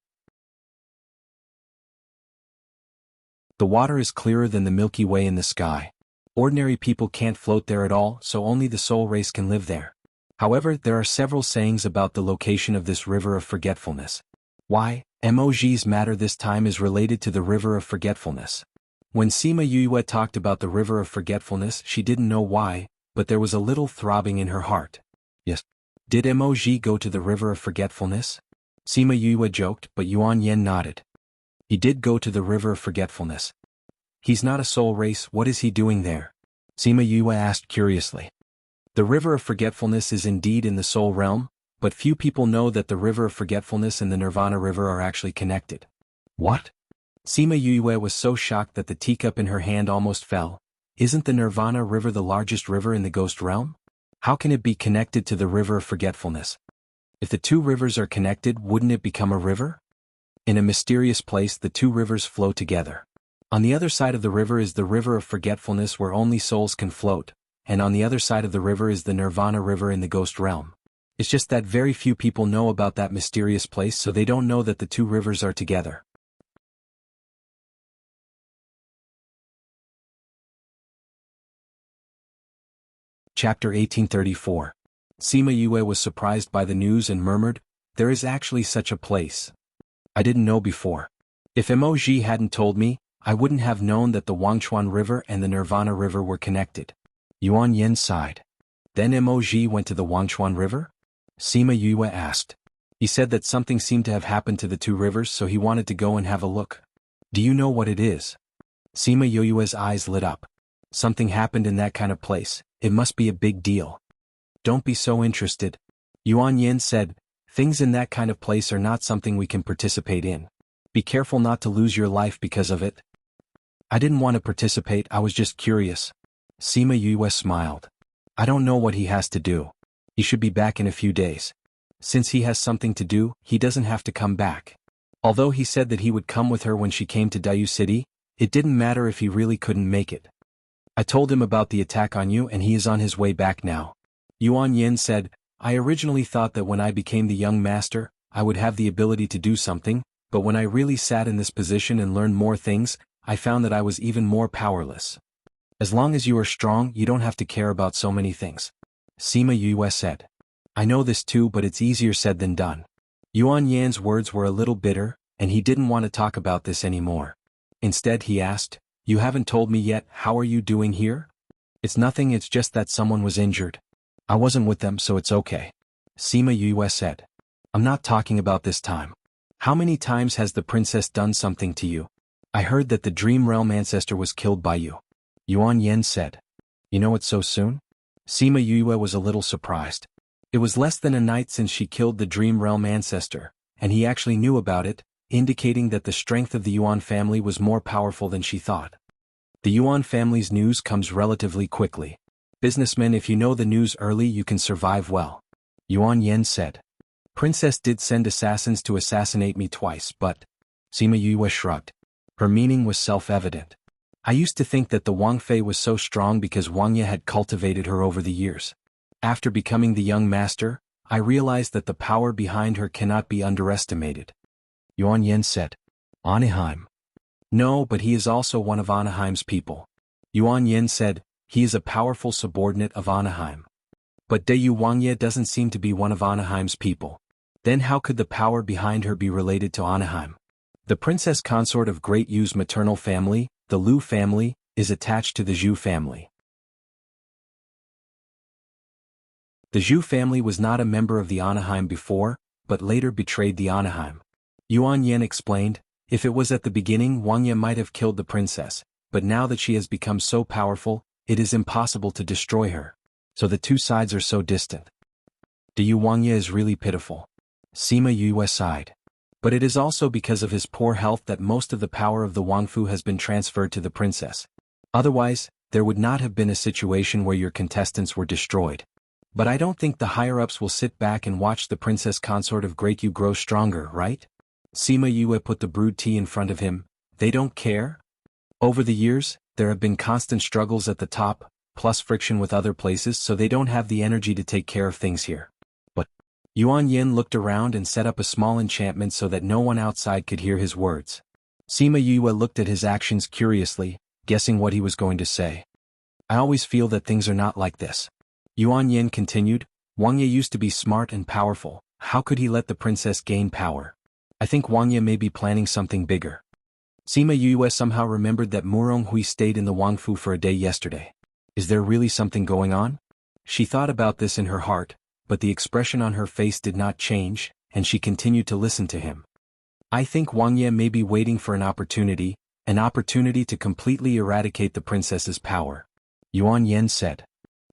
The water is clearer than the Milky Way in the sky. Ordinary people can't float there at all, so only the soul race can live there. However, there are several sayings about the location of this river of forgetfulness. Why, Moji's matter this time is related to the river of forgetfulness. When Sima Yue talked about the river of forgetfulness, she didn't know why, but there was a little throbbing in her heart. Yes. Did Moji go to the river of forgetfulness? Sima Yue joked, but Yuan Yen nodded. He did go to the river of forgetfulness. He's not a soul race, what is he doing there? Sima Yue asked curiously. The river of forgetfulness is indeed in the soul realm, but few people know that the river of forgetfulness and the Nirvana river are actually connected. What? Sima Yue was so shocked that the teacup in her hand almost fell. Isn't the Nirvana river the largest river in the ghost realm? How can it be connected to the river of forgetfulness? If the two rivers are connected, wouldn't it become a river? In a mysterious place, the two rivers flow together. On the other side of the river is the river of forgetfulness where only souls can float, and on the other side of the river is the Nirvana river in the ghost realm. It's just that very few people know about that mysterious place, so they don't know that the two rivers are together. Chapter 1834. Sima Yue was surprised by the news and murmured, "There is actually such a place. I didn't know before. If Emoji hadn't told me, I wouldn't have known that the Wangchuan River and the Nirvana River were connected." Yuan Yen sighed. Then Emoji went to the Wangchuan River? Sima Yue asked. He said that something seemed to have happened to the two rivers, so he wanted to go and have a look. Do you know what it is? Sima Yue's eyes lit up. Something happened in that kind of place. It must be a big deal. Don't be so interested. Yuan Yen said, things in that kind of place are not something we can participate in. Be careful not to lose your life because of it. I didn't want to participate, I was just curious. Sima Yue smiled. I don't know what he has to do. He should be back in a few days. Since he has something to do, he doesn't have to come back. Although he said that he would come with her when she came to Dayu City, it didn't matter if he really couldn't make it. I told him about the attack on you and he is on his way back now. Yuan Yen said, I originally thought that when I became the young master, I would have the ability to do something, but when I really sat in this position and learned more things, I found that I was even more powerless. As long as you are strong, you don't have to care about so many things. Sima Yue said. I know this too, but it's easier said than done. Yuan Yan's words were a little bitter, and he didn't want to talk about this anymore. Instead he asked, You haven't told me yet, how are you doing here? It's nothing, it's just that someone was injured. I wasn't with them, so it's okay. Sima Yue said. I'm not talking about this time. How many times has the princess done something to you? I heard that the Dream Realm ancestor was killed by you. Yuan Yen said. You know it so soon? Sima Yue was a little surprised. It was less than a night since she killed the Dream Realm ancestor, and he actually knew about it, indicating that the strength of the Yuan family was more powerful than she thought. The Yuan family's news comes relatively quickly. Businessmen, if you know the news early, you can survive well. Yuan Yen said. Princess did send assassins to assassinate me twice, but... Sima Yue shrugged. Her meaning was self-evident. I used to think that the Wang Fei was so strong because Wang Ye had cultivated her over the years. After becoming the young master, I realized that the power behind her cannot be underestimated. Yuan Yen said. Anaheim. No, but he is also one of Anaheim's people. Yuan Yen said, he is a powerful subordinate of Anaheim. But Dayu Wangye doesn't seem to be one of Anaheim's people. Then how could the power behind her be related to Anaheim? The princess consort of Great Yu's maternal family, the Lu family, is attached to the Zhu family. The Zhu family was not a member of the Anaheim before, but later betrayed the Anaheim. Yuan Yan explained, if it was at the beginning Wang Ye might have killed the princess, but now that she has become so powerful, it is impossible to destroy her. So the two sides are so distant. Du Wang Ye is really pitiful. Sima Yue sighed. But it is also because of his poor health that most of the power of the Wangfu has been transferred to the princess. Otherwise, there would not have been a situation where your contestants were destroyed. But I don't think the higher-ups will sit back and watch the princess consort of Great Yu grow stronger, right? Sima Yue put the brewed tea in front of him. They don't care? Over the years, there have been constant struggles at the top, plus friction with other places, so they don't have the energy to take care of things here. But Yuan Yin looked around and set up a small enchantment so that no one outside could hear his words. Sima Yue looked at his actions curiously, guessing what he was going to say. I always feel that things are not like this. Yuan Yin continued, Wang Ye used to be smart and powerful, how could he let the princess gain power? I think Wang Ye may be planning something bigger. Sima Yue somehow remembered that Murong Hui stayed in the Wangfu for a day yesterday. Is there really something going on? She thought about this in her heart, but the expression on her face did not change, and she continued to listen to him. I think Wang Ye may be waiting for an opportunity to completely eradicate the princess's power. Yuan Yen said.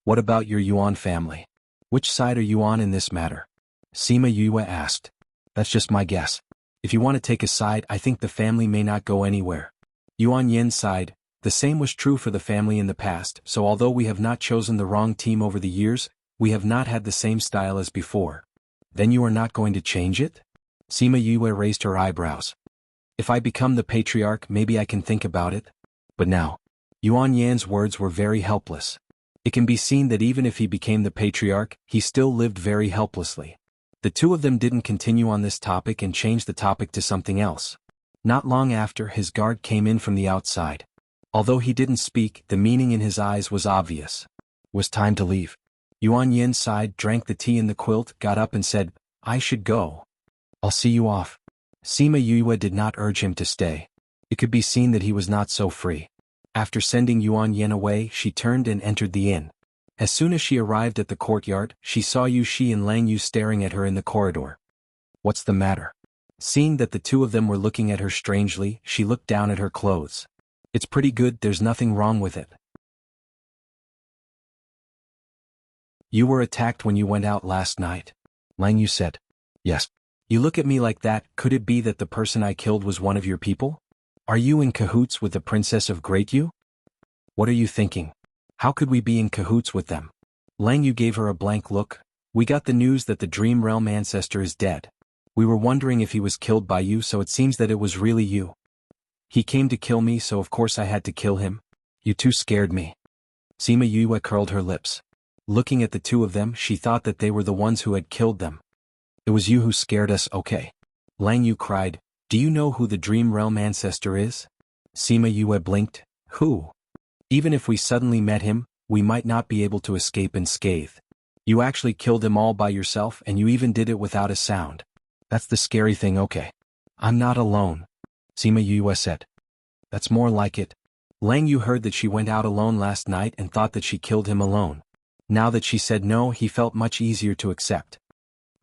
What about your Yuan family? Which side are you on in this matter? Sima Yue asked. That's just my guess. If you want to take a side, I think the family may not go anywhere. Yuan Yen sighed. The same was true for the family in the past, so although we have not chosen the wrong team over the years, we have not had the same style as before. Then you are not going to change it? Sima Yue raised her eyebrows. If I become the patriarch, maybe I can think about it. But now. Yuan Yan's words were very helpless. It can be seen that even if he became the patriarch, he still lived very helplessly. The two of them didn't continue on this topic and changed the topic to something else. Not long after, his guard came in from the outside. Although he didn't speak, the meaning in his eyes was obvious. Was time to leave. Yuan Yin sighed, drank the tea in the quilt, got up and said, I should go. I'll see you off. Sima Yue did not urge him to stay. It could be seen that he was not so free. After sending Yuan Yen away, she turned and entered the inn. As soon as she arrived at the courtyard, she saw Yu Shi and Lang Yu staring at her in the corridor. What's the matter? Seeing that the two of them were looking at her strangely, she looked down at her clothes. It's pretty good, there's nothing wrong with it. You were attacked when you went out last night. Lang Yu said. Yes. You look at me like that, could it be that the person I killed was one of your people? Are you in cahoots with the Princess of Great Yu? What are you thinking? How could we be in cahoots with them? Lang Yu gave her a blank look. We got the news that the Dream Realm ancestor is dead. We were wondering if he was killed by you, so it seems that it was really you. He came to kill me, so of course I had to kill him. You two scared me. Sima Yue curled her lips. Looking at the two of them, she thought that they were the ones who had killed them. It was you who scared us, okay. Lang Yu cried. Do you know who the Dream Realm ancestor is? Sima Yue blinked. Who? Even if we suddenly met him, we might not be able to escape unscathed. You actually killed them all by yourself, and you even did it without a sound. That's the scary thing, okay. I'm not alone. Sima Yue said. That's more like it. Lang Yu heard that she went out alone last night and thought that she killed him alone. Now that she said no, he felt much easier to accept.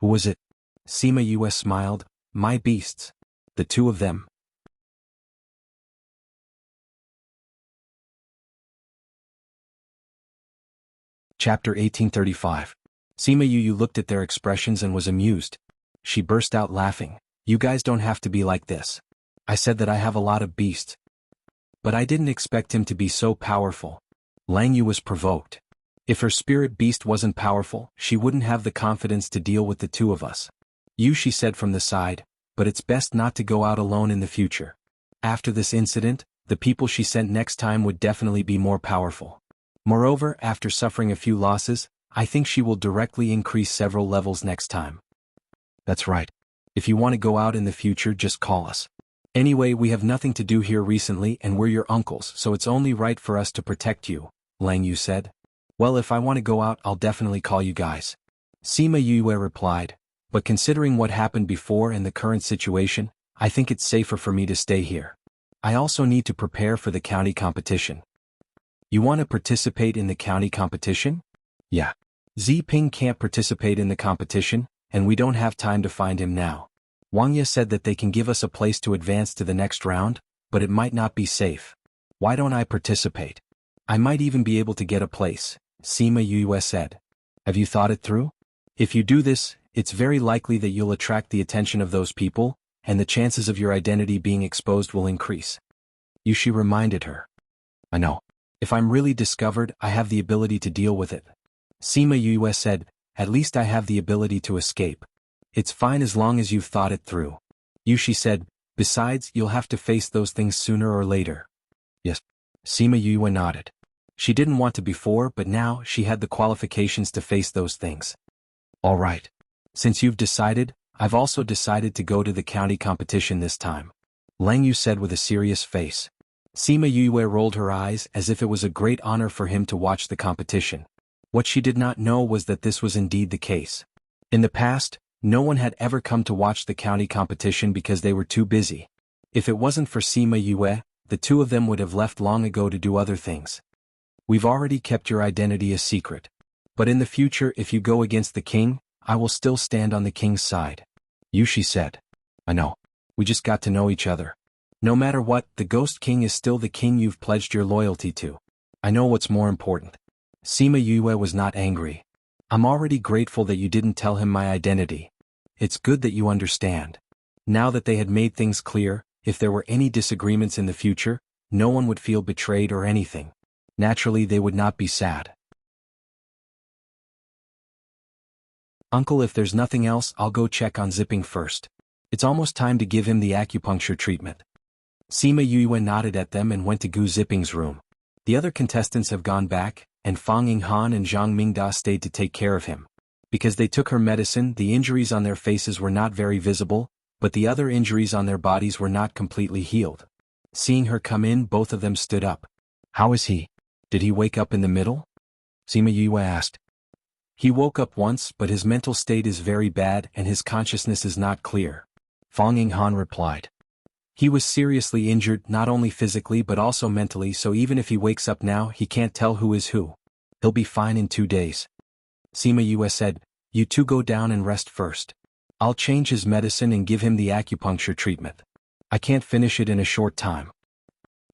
Who was it? Sima Yue smiled. My beasts. The two of them. Chapter 1835. Sima Yu looked at their expressions and was amused. She burst out laughing. You guys don't have to be like this. I said that I have a lot of beasts. But I didn't expect him to be so powerful. Lang Yu was provoked. If her spirit beast wasn't powerful, she wouldn't have the confidence to deal with the two of us. You, she said from the side, but it's best not to go out alone in the future. After this incident, the people she sent next time would definitely be more powerful. Moreover, after suffering a few losses, I think she will directly increase several levels next time. That's right. If you want to go out in the future, just call us. Anyway, we have nothing to do here recently and we're your uncles, so it's only right for us to protect you, Lang Yu said. Well, if I want to go out, I'll definitely call you guys. Sima Yue replied. But considering what happened before and the current situation, I think it's safer for me to stay here. I also need to prepare for the county competition. You want to participate in the county competition? Yeah. Ping can't participate in the competition, and we don't have time to find him now. Wuxia said that they can give us a place to advance to the next round, but it might not be safe. Why don't I participate? I might even be able to get a place, Sima Yue said. Have you thought it through? If you do this, it's very likely that you'll attract the attention of those people, and the chances of your identity being exposed will increase. Yushi reminded her. I know. If I'm really discovered, I have the ability to deal with it. Sima Yue said, at least I have the ability to escape. It's fine as long as you've thought it through. Yushi said, besides, you'll have to face those things sooner or later. Yes. Sima Yue nodded. She didn't want to before, but now she had the qualifications to face those things. All right. Since you've decided, I've also decided to go to the county competition this time. Lang Yu said with a serious face. Sima Yue rolled her eyes as if it was a great honor for him to watch the competition. What she did not know was that this was indeed the case. In the past, no one had ever come to watch the county competition because they were too busy. If it wasn't for Sima Yue, the two of them would have left long ago to do other things. We've already kept your identity a secret. But in the future, if you go against the king, I will still stand on the king's side. Yushi said. I know. We just got to know each other. No matter what, the Ghost King is still the king you've pledged your loyalty to. I know what's more important. Sima Yue was not angry. I'm already grateful that you didn't tell him my identity. It's good that you understand. Now that they had made things clear, if there were any disagreements in the future, no one would feel betrayed or anything. Naturally, they would not be sad. Uncle, if there's nothing else, I'll go check on Zipping first. It's almost time to give him the acupuncture treatment. Sima Yue nodded at them and went to Gu Zipping's room. The other contestants have gone back, and Fang Yinghan and Zhang Mingda stayed to take care of him. Because they took her medicine, the injuries on their faces were not very visible, but the other injuries on their bodies were not completely healed. Seeing her come in, both of them stood up. How is he? Did he wake up in the middle? Sima Yue asked. He woke up once, but his mental state is very bad and his consciousness is not clear. Fang Yinghan replied. He was seriously injured not only physically but also mentally, so even if he wakes up now, he can't tell who is who. He'll be fine in 2 days. Sima Yue said, you two go down and rest first. I'll change his medicine and give him the acupuncture treatment. I can't finish it in a short time.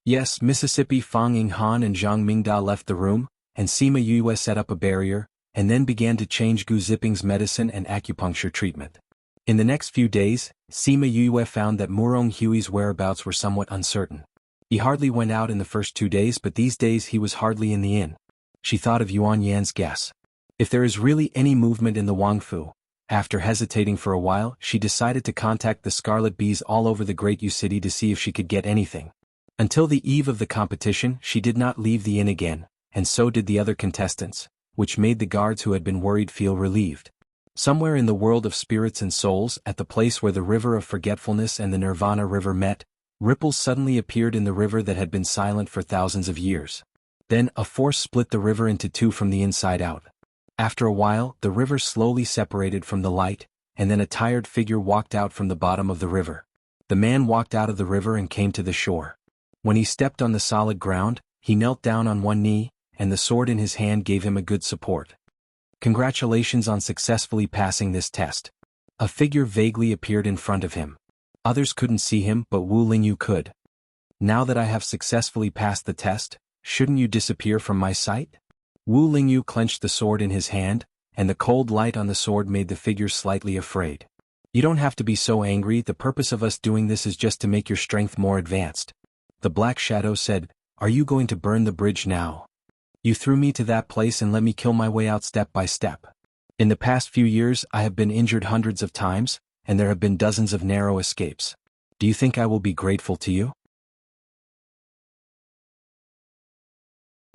Yes, Mississippi. Fang Yinghan and Zhang Mingda left the room, and Sima Yue set up a barrier, and then began to change Gu Zipping's medicine and acupuncture treatment. In the next few days, Sima Yue found that Murong Hui's whereabouts were somewhat uncertain. He hardly went out in the first 2 days, but these days he was hardly in the inn. She thought of Yuan Yan's guess. If there is really any movement in the Wangfu, after hesitating for a while, she decided to contact the Scarlet Bees all over the Great Yu City to see if she could get anything. Until the eve of the competition, she did not leave the inn again, and so did the other contestants, which made the guards who had been worried feel relieved. Somewhere in the world of spirits and souls, at the place where the river of forgetfulness and the Nirvana river met, ripples suddenly appeared in the river that had been silent for thousands of years. Then a force split the river into two from the inside out. After a while, the river slowly separated from the light, and then a tired figure walked out from the bottom of the river. The man walked out of the river and came to the shore. When he stepped on the solid ground, he knelt down on one knee, and the sword in his hand gave him a good support. Congratulations on successfully passing this test. A figure vaguely appeared in front of him. Others couldn't see him, but Wu Lingyu could. Now that I have successfully passed the test, shouldn't you disappear from my sight? Wu Lingyu clenched the sword in his hand, and the cold light on the sword made the figure slightly afraid. You don't have to be so angry, the purpose of us doing this is just to make your strength more advanced. The Black Shadow said, are you going to burn the bridge now? You threw me to that place and let me kill my way out step by step. In the past few years I have been injured hundreds of times, and there have been dozens of narrow escapes. Do you think I will be grateful to you?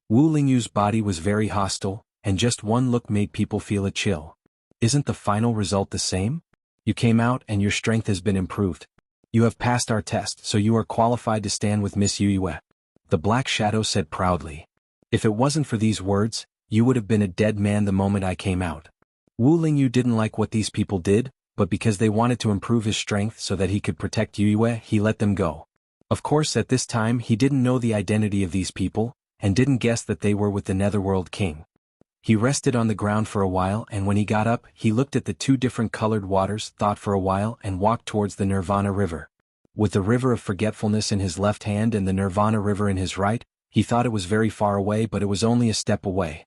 Wu Lingyu's body was very hostile, and just one look made people feel a chill. Isn't the final result the same? You came out and your strength has been improved. You have passed our test, so you are qualified to stand with Miss Yue. The Black Shadow said proudly. If it wasn't for these words, you would have been a dead man the moment I came out. Wu Lingyu didn't like what these people did, but because they wanted to improve his strength so that he could protect Yue, he let them go. Of course, at this time he didn't know the identity of these people, and didn't guess that they were with the Netherworld King. He rested on the ground for a while, and when he got up, he looked at the two different colored waters, thought for a while, and walked towards the Nirvana River. With the river of forgetfulness in his left hand and the Nirvana River in his right, he thought it was very far away, but it was only a step away.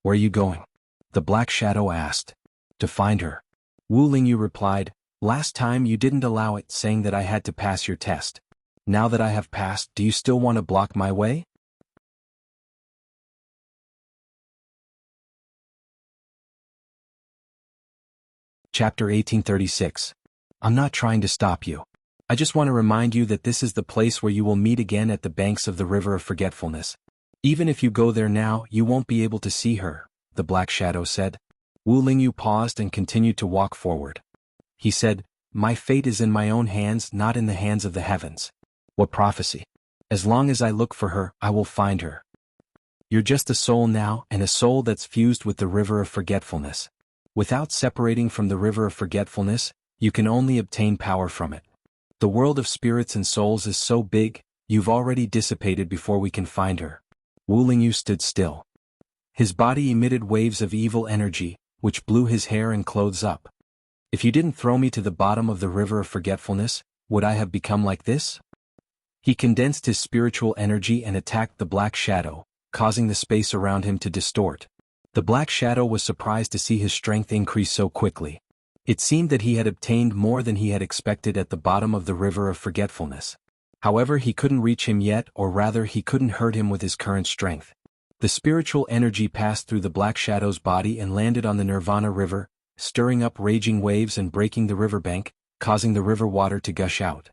"Where are you going?" the Black Shadow asked. "To find her." Wu Lingyu replied, "Last time you didn't allow it, saying that I had to pass your test. Now that I have passed, do you still want to block my way?" Chapter 1836. I'm not trying to stop you. I just want to remind you that this is the place where you will meet again at the banks of the River of Forgetfulness. Even if you go there now, you won't be able to see her, the Black Shadow said. Wu Lingyu paused and continued to walk forward. He said, "My fate is in my own hands, not in the hands of the heavens." What prophecy? As long as I look for her, I will find her. You're just a soul now, and a soul that's fused with the River of Forgetfulness. Without separating from the River of Forgetfulness, you can only obtain power from it. The world of spirits and souls is so big, you've already dissipated before we can find her. Wu Lingyu stood still. His body emitted waves of evil energy, which blew his hair and clothes up. If you didn't throw me to the bottom of the River of Forgetfulness, would I have become like this? He condensed his spiritual energy and attacked the Black Shadow, causing the space around him to distort. The Black Shadow was surprised to see his strength increase so quickly. It seemed that he had obtained more than he had expected at the bottom of the River of Forgetfulness. However, he couldn't reach him yet, or rather he couldn't hurt him with his current strength. The spiritual energy passed through the Black Shadow's body and landed on the Nirvana River, stirring up raging waves and breaking the riverbank, causing the river water to gush out.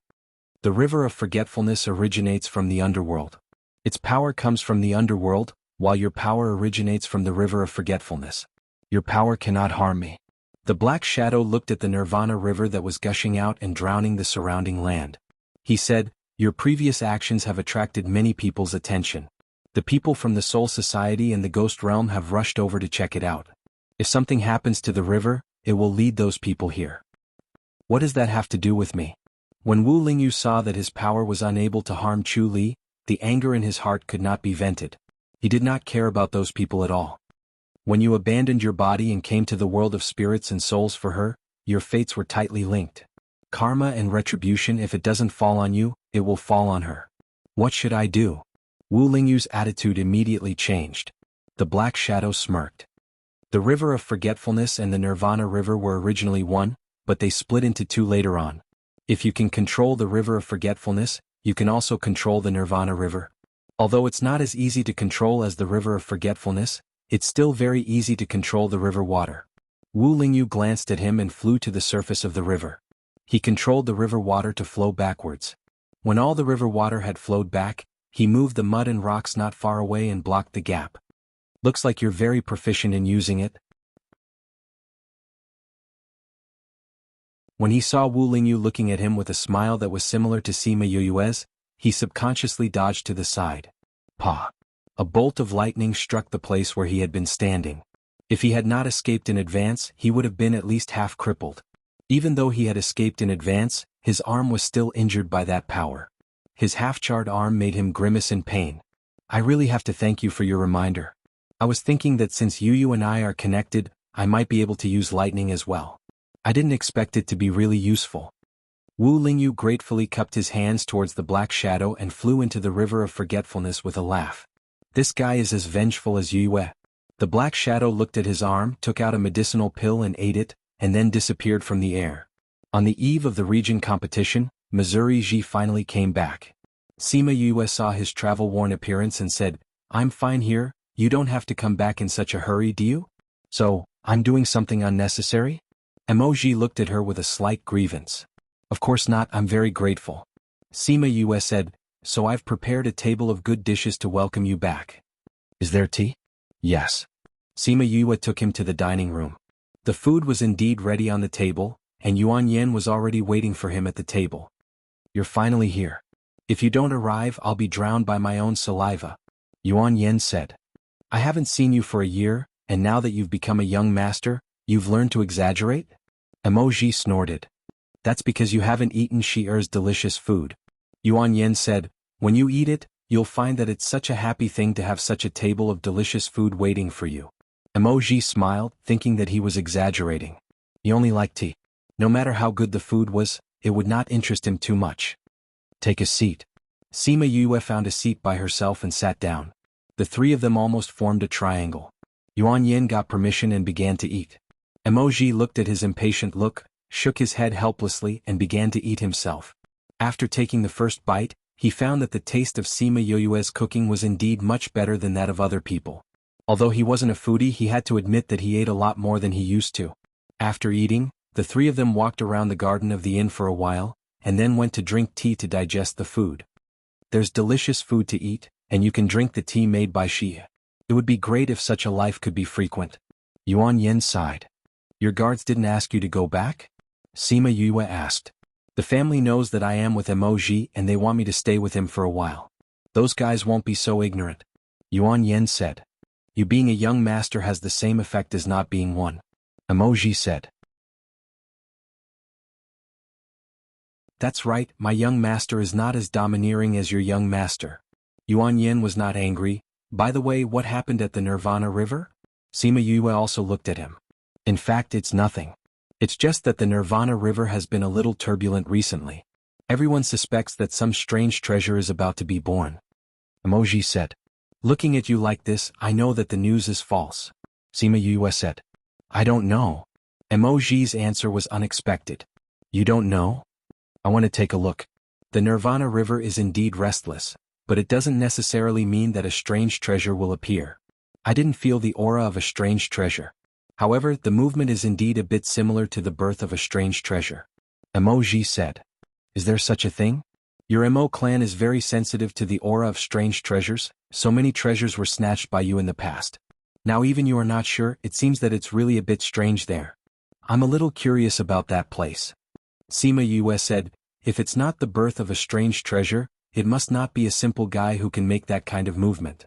The River of Forgetfulness originates from the underworld. Its power comes from the underworld, while your power originates from the River of Forgetfulness. Your power cannot harm me. The Black Shadow looked at the Nirvana River that was gushing out and drowning the surrounding land. He said, "Your previous actions have attracted many people's attention. The people from the Soul Society and the Ghost Realm have rushed over to check it out. If something happens to the river, it will lead those people here. What does that have to do with me?" When Wu Lingyu saw that his power was unable to harm Chu Li, the anger in his heart could not be vented. He did not care about those people at all. When you abandoned your body and came to the world of spirits and souls for her, your fates were tightly linked. Karma and retribution, if it doesn't fall on you, it will fall on her. What should I do? Wu Lingyu's attitude immediately changed. The Black Shadow smirked. The River of Forgetfulness and the Nirvana River were originally one, but they split into two later on. If you can control the River of Forgetfulness, you can also control the Nirvana River. Although it's not as easy to control as the River of Forgetfulness, it's still very easy to control the river water. Wu Lingyu glanced at him and flew to the surface of the river. He controlled the river water to flow backwards. When all the river water had flowed back, he moved the mud and rocks not far away and blocked the gap. Looks like you're very proficient in using it. When he saw Wu Lingyu looking at him with a smile that was similar to Sima Yuyue's, he subconsciously dodged to the side. Pa! A bolt of lightning struck the place where he had been standing. If he had not escaped in advance, he would have been at least half crippled. Even though he had escaped in advance, his arm was still injured by that power. His half-charred arm made him grimace in pain. I really have to thank you for your reminder. I was thinking that since Yuyu and I are connected, I might be able to use lightning as well. I didn't expect it to be really useful. Wu Lingyu gratefully cupped his hands towards the Black Shadow and flew into the River of Forgetfulness with a laugh. This guy is as vengeful as Yue. The Black Shadow looked at his arm, took out a medicinal pill and ate it, and then disappeared from the air. On the eve of the region competition, Missouri Ji finally came back. Sima Yue saw his travel-worn appearance and said, I'm fine here, you don't have to come back in such a hurry, do you? So, I'm doing something unnecessary? Emoji looked at her with a slight grievance. Of course not, I'm very grateful. Sima Yue said, so I've prepared a table of good dishes to welcome you back. Is there tea? Yes. Sima Yue took him to the dining room. The food was indeed ready on the table, and Yuan Yen was already waiting for him at the table. You're finally here. If you don't arrive, I'll be drowned by my own saliva, Yuan Yen said. I haven't seen you for a year, and now that you've become a young master, you've learned to exaggerate? Emoji snorted. That's because you haven't eaten Shi-Er's delicious food. Yuan Yen said, when you eat it, you'll find that it's such a happy thing to have such a table of delicious food waiting for you. Emoji smiled, thinking that he was exaggerating. He only liked tea. No matter how good the food was, it would not interest him too much. Take a seat. Sima Yue found a seat by herself and sat down. The three of them almost formed a triangle. Yuan Yin got permission and began to eat. Emoji looked at his impatient look, shook his head helplessly and began to eat himself. After taking the first bite, he found that the taste of Sima Yue's cooking was indeed much better than that of other people. Although he wasn't a foodie, he had to admit that he ate a lot more than he used to. After eating, the three of them walked around the garden of the inn for a while, and then went to drink tea to digest the food. There's delicious food to eat, and you can drink the tea made by Xie. It would be great if such a life could be frequent. Yuan Yin sighed. Your guards didn't ask you to go back? Sima Yue asked. The family knows that I am with Emoji and they want me to stay with him for a while. Those guys won't be so ignorant. Yuan Yin said. You being a young master has the same effect as not being one. Emoji said. That's right, my young master is not as domineering as your young master. Yuan Yin was not angry. By the way, what happened at the Nirvana River? Sima Yue also looked at him. In fact, it's nothing. It's just that the Nirvana River has been a little turbulent recently. Everyone suspects that some strange treasure is about to be born. Emoji said. Looking at you like this, I know that the news is false. Sima Yue said. I don't know. Emoji's answer was unexpected. You don't know? I want to take a look. The Nirvana River is indeed restless, but it doesn't necessarily mean that a strange treasure will appear. I didn't feel the aura of a strange treasure. However, the movement is indeed a bit similar to the birth of a strange treasure. Emoji said. Is there such a thing? Your Emo clan is very sensitive to the aura of strange treasures, so many treasures were snatched by you in the past. Now even you are not sure, it seems that it's really a bit strange there. I'm a little curious about that place. Sima Yue said, if it's not the birth of a strange treasure, it must not be a simple guy who can make that kind of movement.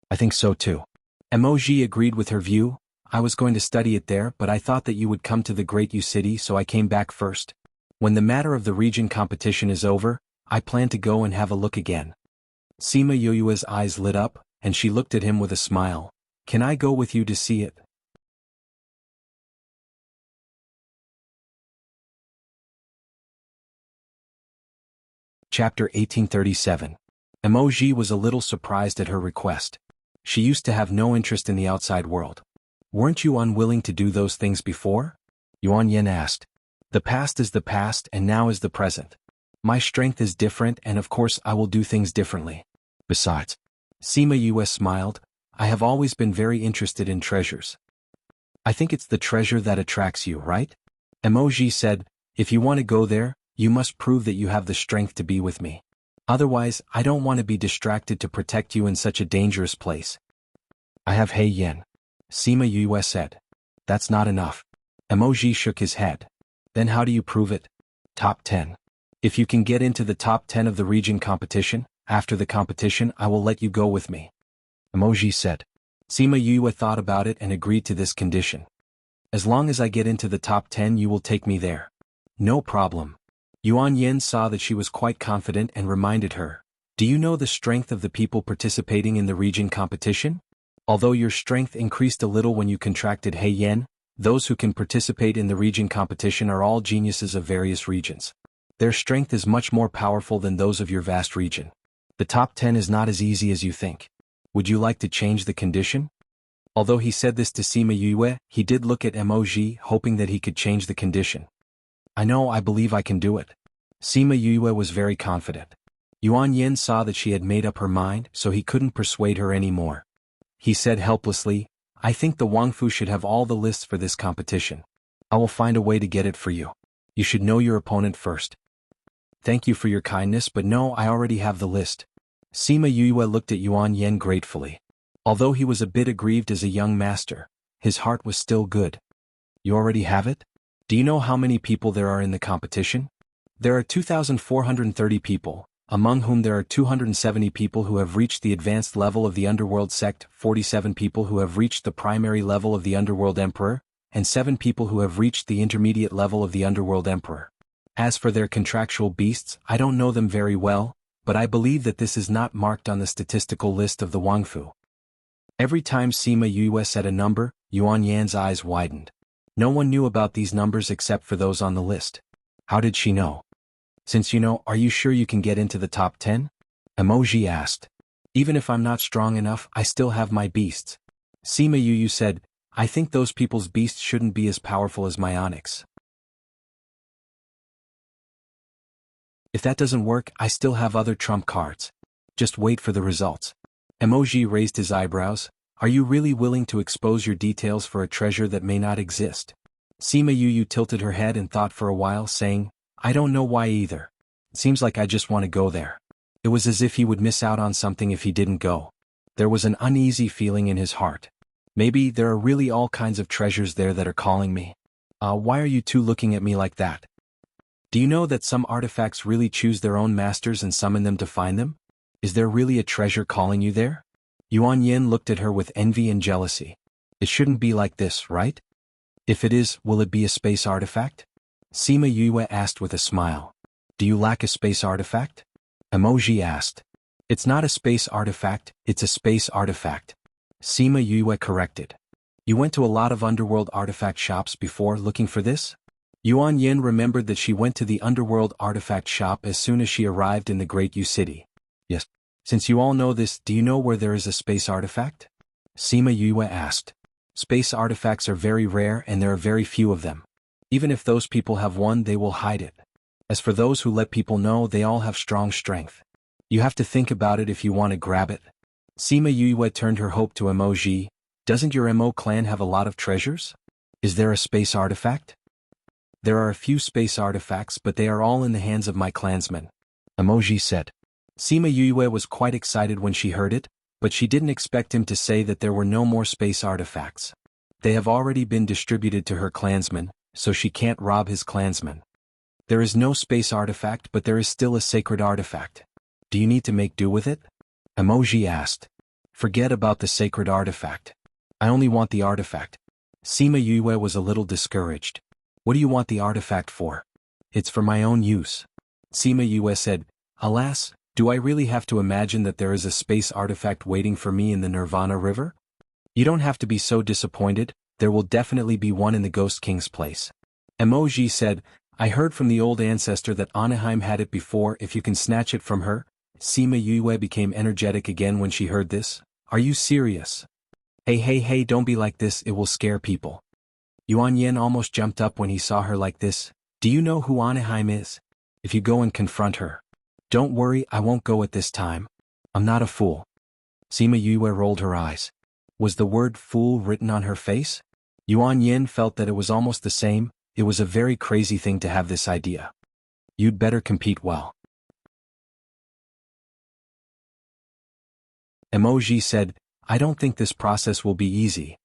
I think so too. Emoji agreed with her view. I was going to study it there, but I thought that you would come to the Great U City, so I came back first. When the matter of the region competition is over, I plan to go and have a look again. Sima Yue's eyes lit up, and she looked at him with a smile. Can I go with you to see it? Chapter 1837. Emoji was a little surprised at her request. She used to have no interest in the outside world. Weren't you unwilling to do those things before? Yuan Yin asked. The past is the past and now is the present. My strength is different and of course I will do things differently. Besides, Sima Yue smiled, I have always been very interested in treasures. I think it's the treasure that attracts you, right? Emoji said, if you want to go there, you must prove that you have the strength to be with me. Otherwise, I don't want to be distracted to protect you in such a dangerous place. I have Hei Yen. Sima Yue said. That's not enough. Emoji shook his head. Then how do you prove it? Top 10. If you can get into the top 10 of the region competition, after the competition I will let you go with me. Emoji said. Sima Yue thought about it and agreed to this condition. As long as I get into the top 10 you will take me there. No problem. Yuan Yin saw that she was quite confident and reminded her. Do you know the strength of the people participating in the region competition? Although your strength increased a little when you contracted Hei Yen, those who can participate in the region competition are all geniuses of various regions. Their strength is much more powerful than those of your vast region. The top 10 is not as easy as you think. Would you like to change the condition? Although he said this to Sima Yue, he did look at Emoji hoping that he could change the condition. I believe I can do it. Sima Yue was very confident. Yuan Yin saw that she had made up her mind, so he couldn't persuade her anymore. He said helplessly, I think the Wangfu should have all the lists for this competition. I will find a way to get it for you. You should know your opponent first. Thank you for your kindness, but no, I already have the list. Sima Yue looked at Yuan Yin gratefully. Although he was a bit aggrieved as a young master, his heart was still good. You already have it? Do you know how many people there are in the competition? There are 2,430 people, among whom there are 270 people who have reached the advanced level of the Underworld Sect, 47 people who have reached the primary level of the Underworld Emperor, and 7 people who have reached the intermediate level of the Underworld Emperor. As for their contractual beasts, I don't know them very well, but I believe that this is not marked on the statistical list of the Wangfu. Every time Sima Yue said a number, Yuan Yan's eyes widened. No one knew about these numbers except for those on the list. How did she know? Since you know, are you sure you can get into the top 10? Emoji asked. Even if I'm not strong enough, I still have my beasts. Sima Yu said, I think those people's beasts shouldn't be as powerful as my onyx. If that doesn't work, I still have other trump cards. Just wait for the results. Emoji raised his eyebrows. Are you really willing to expose your details for a treasure that may not exist? Sima Yu tilted her head and thought for a while, saying, I don't know why either. It seems like I just want to go there. It was as if he would miss out on something if he didn't go. There was an uneasy feeling in his heart. Maybe there are really all kinds of treasures there that are calling me. Why are you two looking at me like that? Do you know that some artifacts really choose their own masters and summon them to find them? Is there really a treasure calling you there? Yuan Yin looked at her with envy and jealousy. It shouldn't be like this, right? If it is, will it be a space artifact? Sima Yue asked with a smile. Do you lack a space artifact? Emoji asked. It's not a space artifact, it's a space artifact. Sima Yue corrected. You went to a lot of underworld artifact shops before looking for this? Yuan Yin remembered that she went to the underworld artifact shop as soon as she arrived in the Great Yu City. Yes. Since you all know this, do you know where there is a space artifact? Sima Yue asked. Space artifacts are very rare and there are very few of them. Even if those people have one, they will hide it. As for those who let people know, they all have strong strength. You have to think about it if you want to grab it. Sima Yue turned her hope to Emoji. Doesn't your Mo clan have a lot of treasures? Is there a space artifact? There are a few space artifacts, but they are all in the hands of my clansmen. Emoji said. Sima Yue was quite excited when she heard it, but she didn't expect him to say that there were no more space artifacts. They have already been distributed to her clansmen, so she can't rob his clansmen. There is no space artifact, but there is still a sacred artifact. Do you need to make do with it? Emoji asked. Forget about the sacred artifact. I only want the artifact. Sima Yue was a little discouraged. What do you want the artifact for? It's for my own use. Sima Yue said, Alas, do I really have to imagine that there is a space artifact waiting for me in the Nirvana River? You don't have to be so disappointed, there will definitely be one in the Ghost King's place. Emoji said, I heard from the old ancestor that Anaheim had it before. If you can snatch it from her. Sima Yue became energetic again when she heard this. Are you serious? Hey, don't be like this, it will scare people. Yuan Yin almost jumped up when he saw her like this. Do you know who Anaheim is? If you go and confront her. Don't worry, I won't go at this time. I'm not a fool. Sima Yue rolled her eyes. Was the word fool written on her face? Yuan Yin felt that it was almost the same. It was a very crazy thing to have this idea. You'd better compete well. Emoji said, I don't think this process will be easy.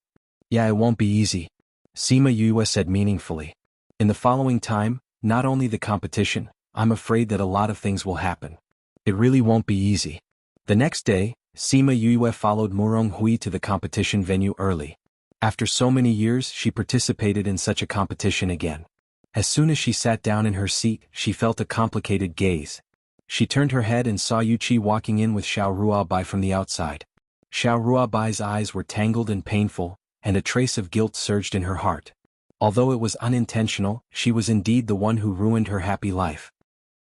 Yeah, it won't be easy. Sima Yue said meaningfully. In the following time, not only the competition, I'm afraid that a lot of things will happen. It really won't be easy. The next day, Sima Yue followed Murong Hui to the competition venue early. After so many years, she participated in such a competition again. As soon as she sat down in her seat, she felt a complicated gaze. She turned her head and saw Yuqi walking in with Xiao Ruabai from the outside. Xiao Ruabai's eyes were tangled and painful, and a trace of guilt surged in her heart. Although it was unintentional, she was indeed the one who ruined her happy life.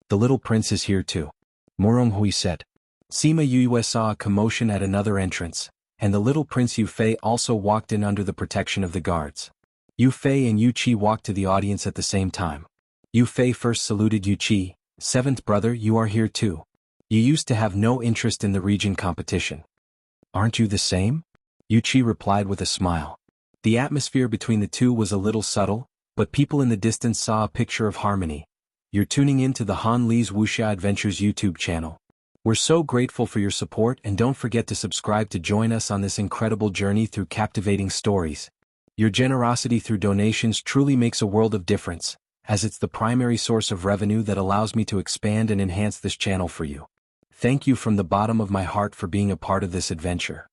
The little prince is here too. Murong Hui said. Sima Yue saw a commotion at another entrance, and the little prince Yu Fei also walked in under the protection of the guards. Yu Fei and Yu Qi walked to the audience at the same time. Yu Fei first saluted Yu Qi. Seventh brother, you are here too. You used to have no interest in the region competition. Aren't you the same? Yu Qi replied with a smile. The atmosphere between the two was a little subtle, but people in the distance saw a picture of harmony. You're tuning in to the Han Li's Wuxia Adventures YouTube channel. We're so grateful for your support, and don't forget to subscribe to join us on this incredible journey through captivating stories. Your generosity through donations truly makes a world of difference, as it's the primary source of revenue that allows me to expand and enhance this channel for you. Thank you from the bottom of my heart for being a part of this adventure.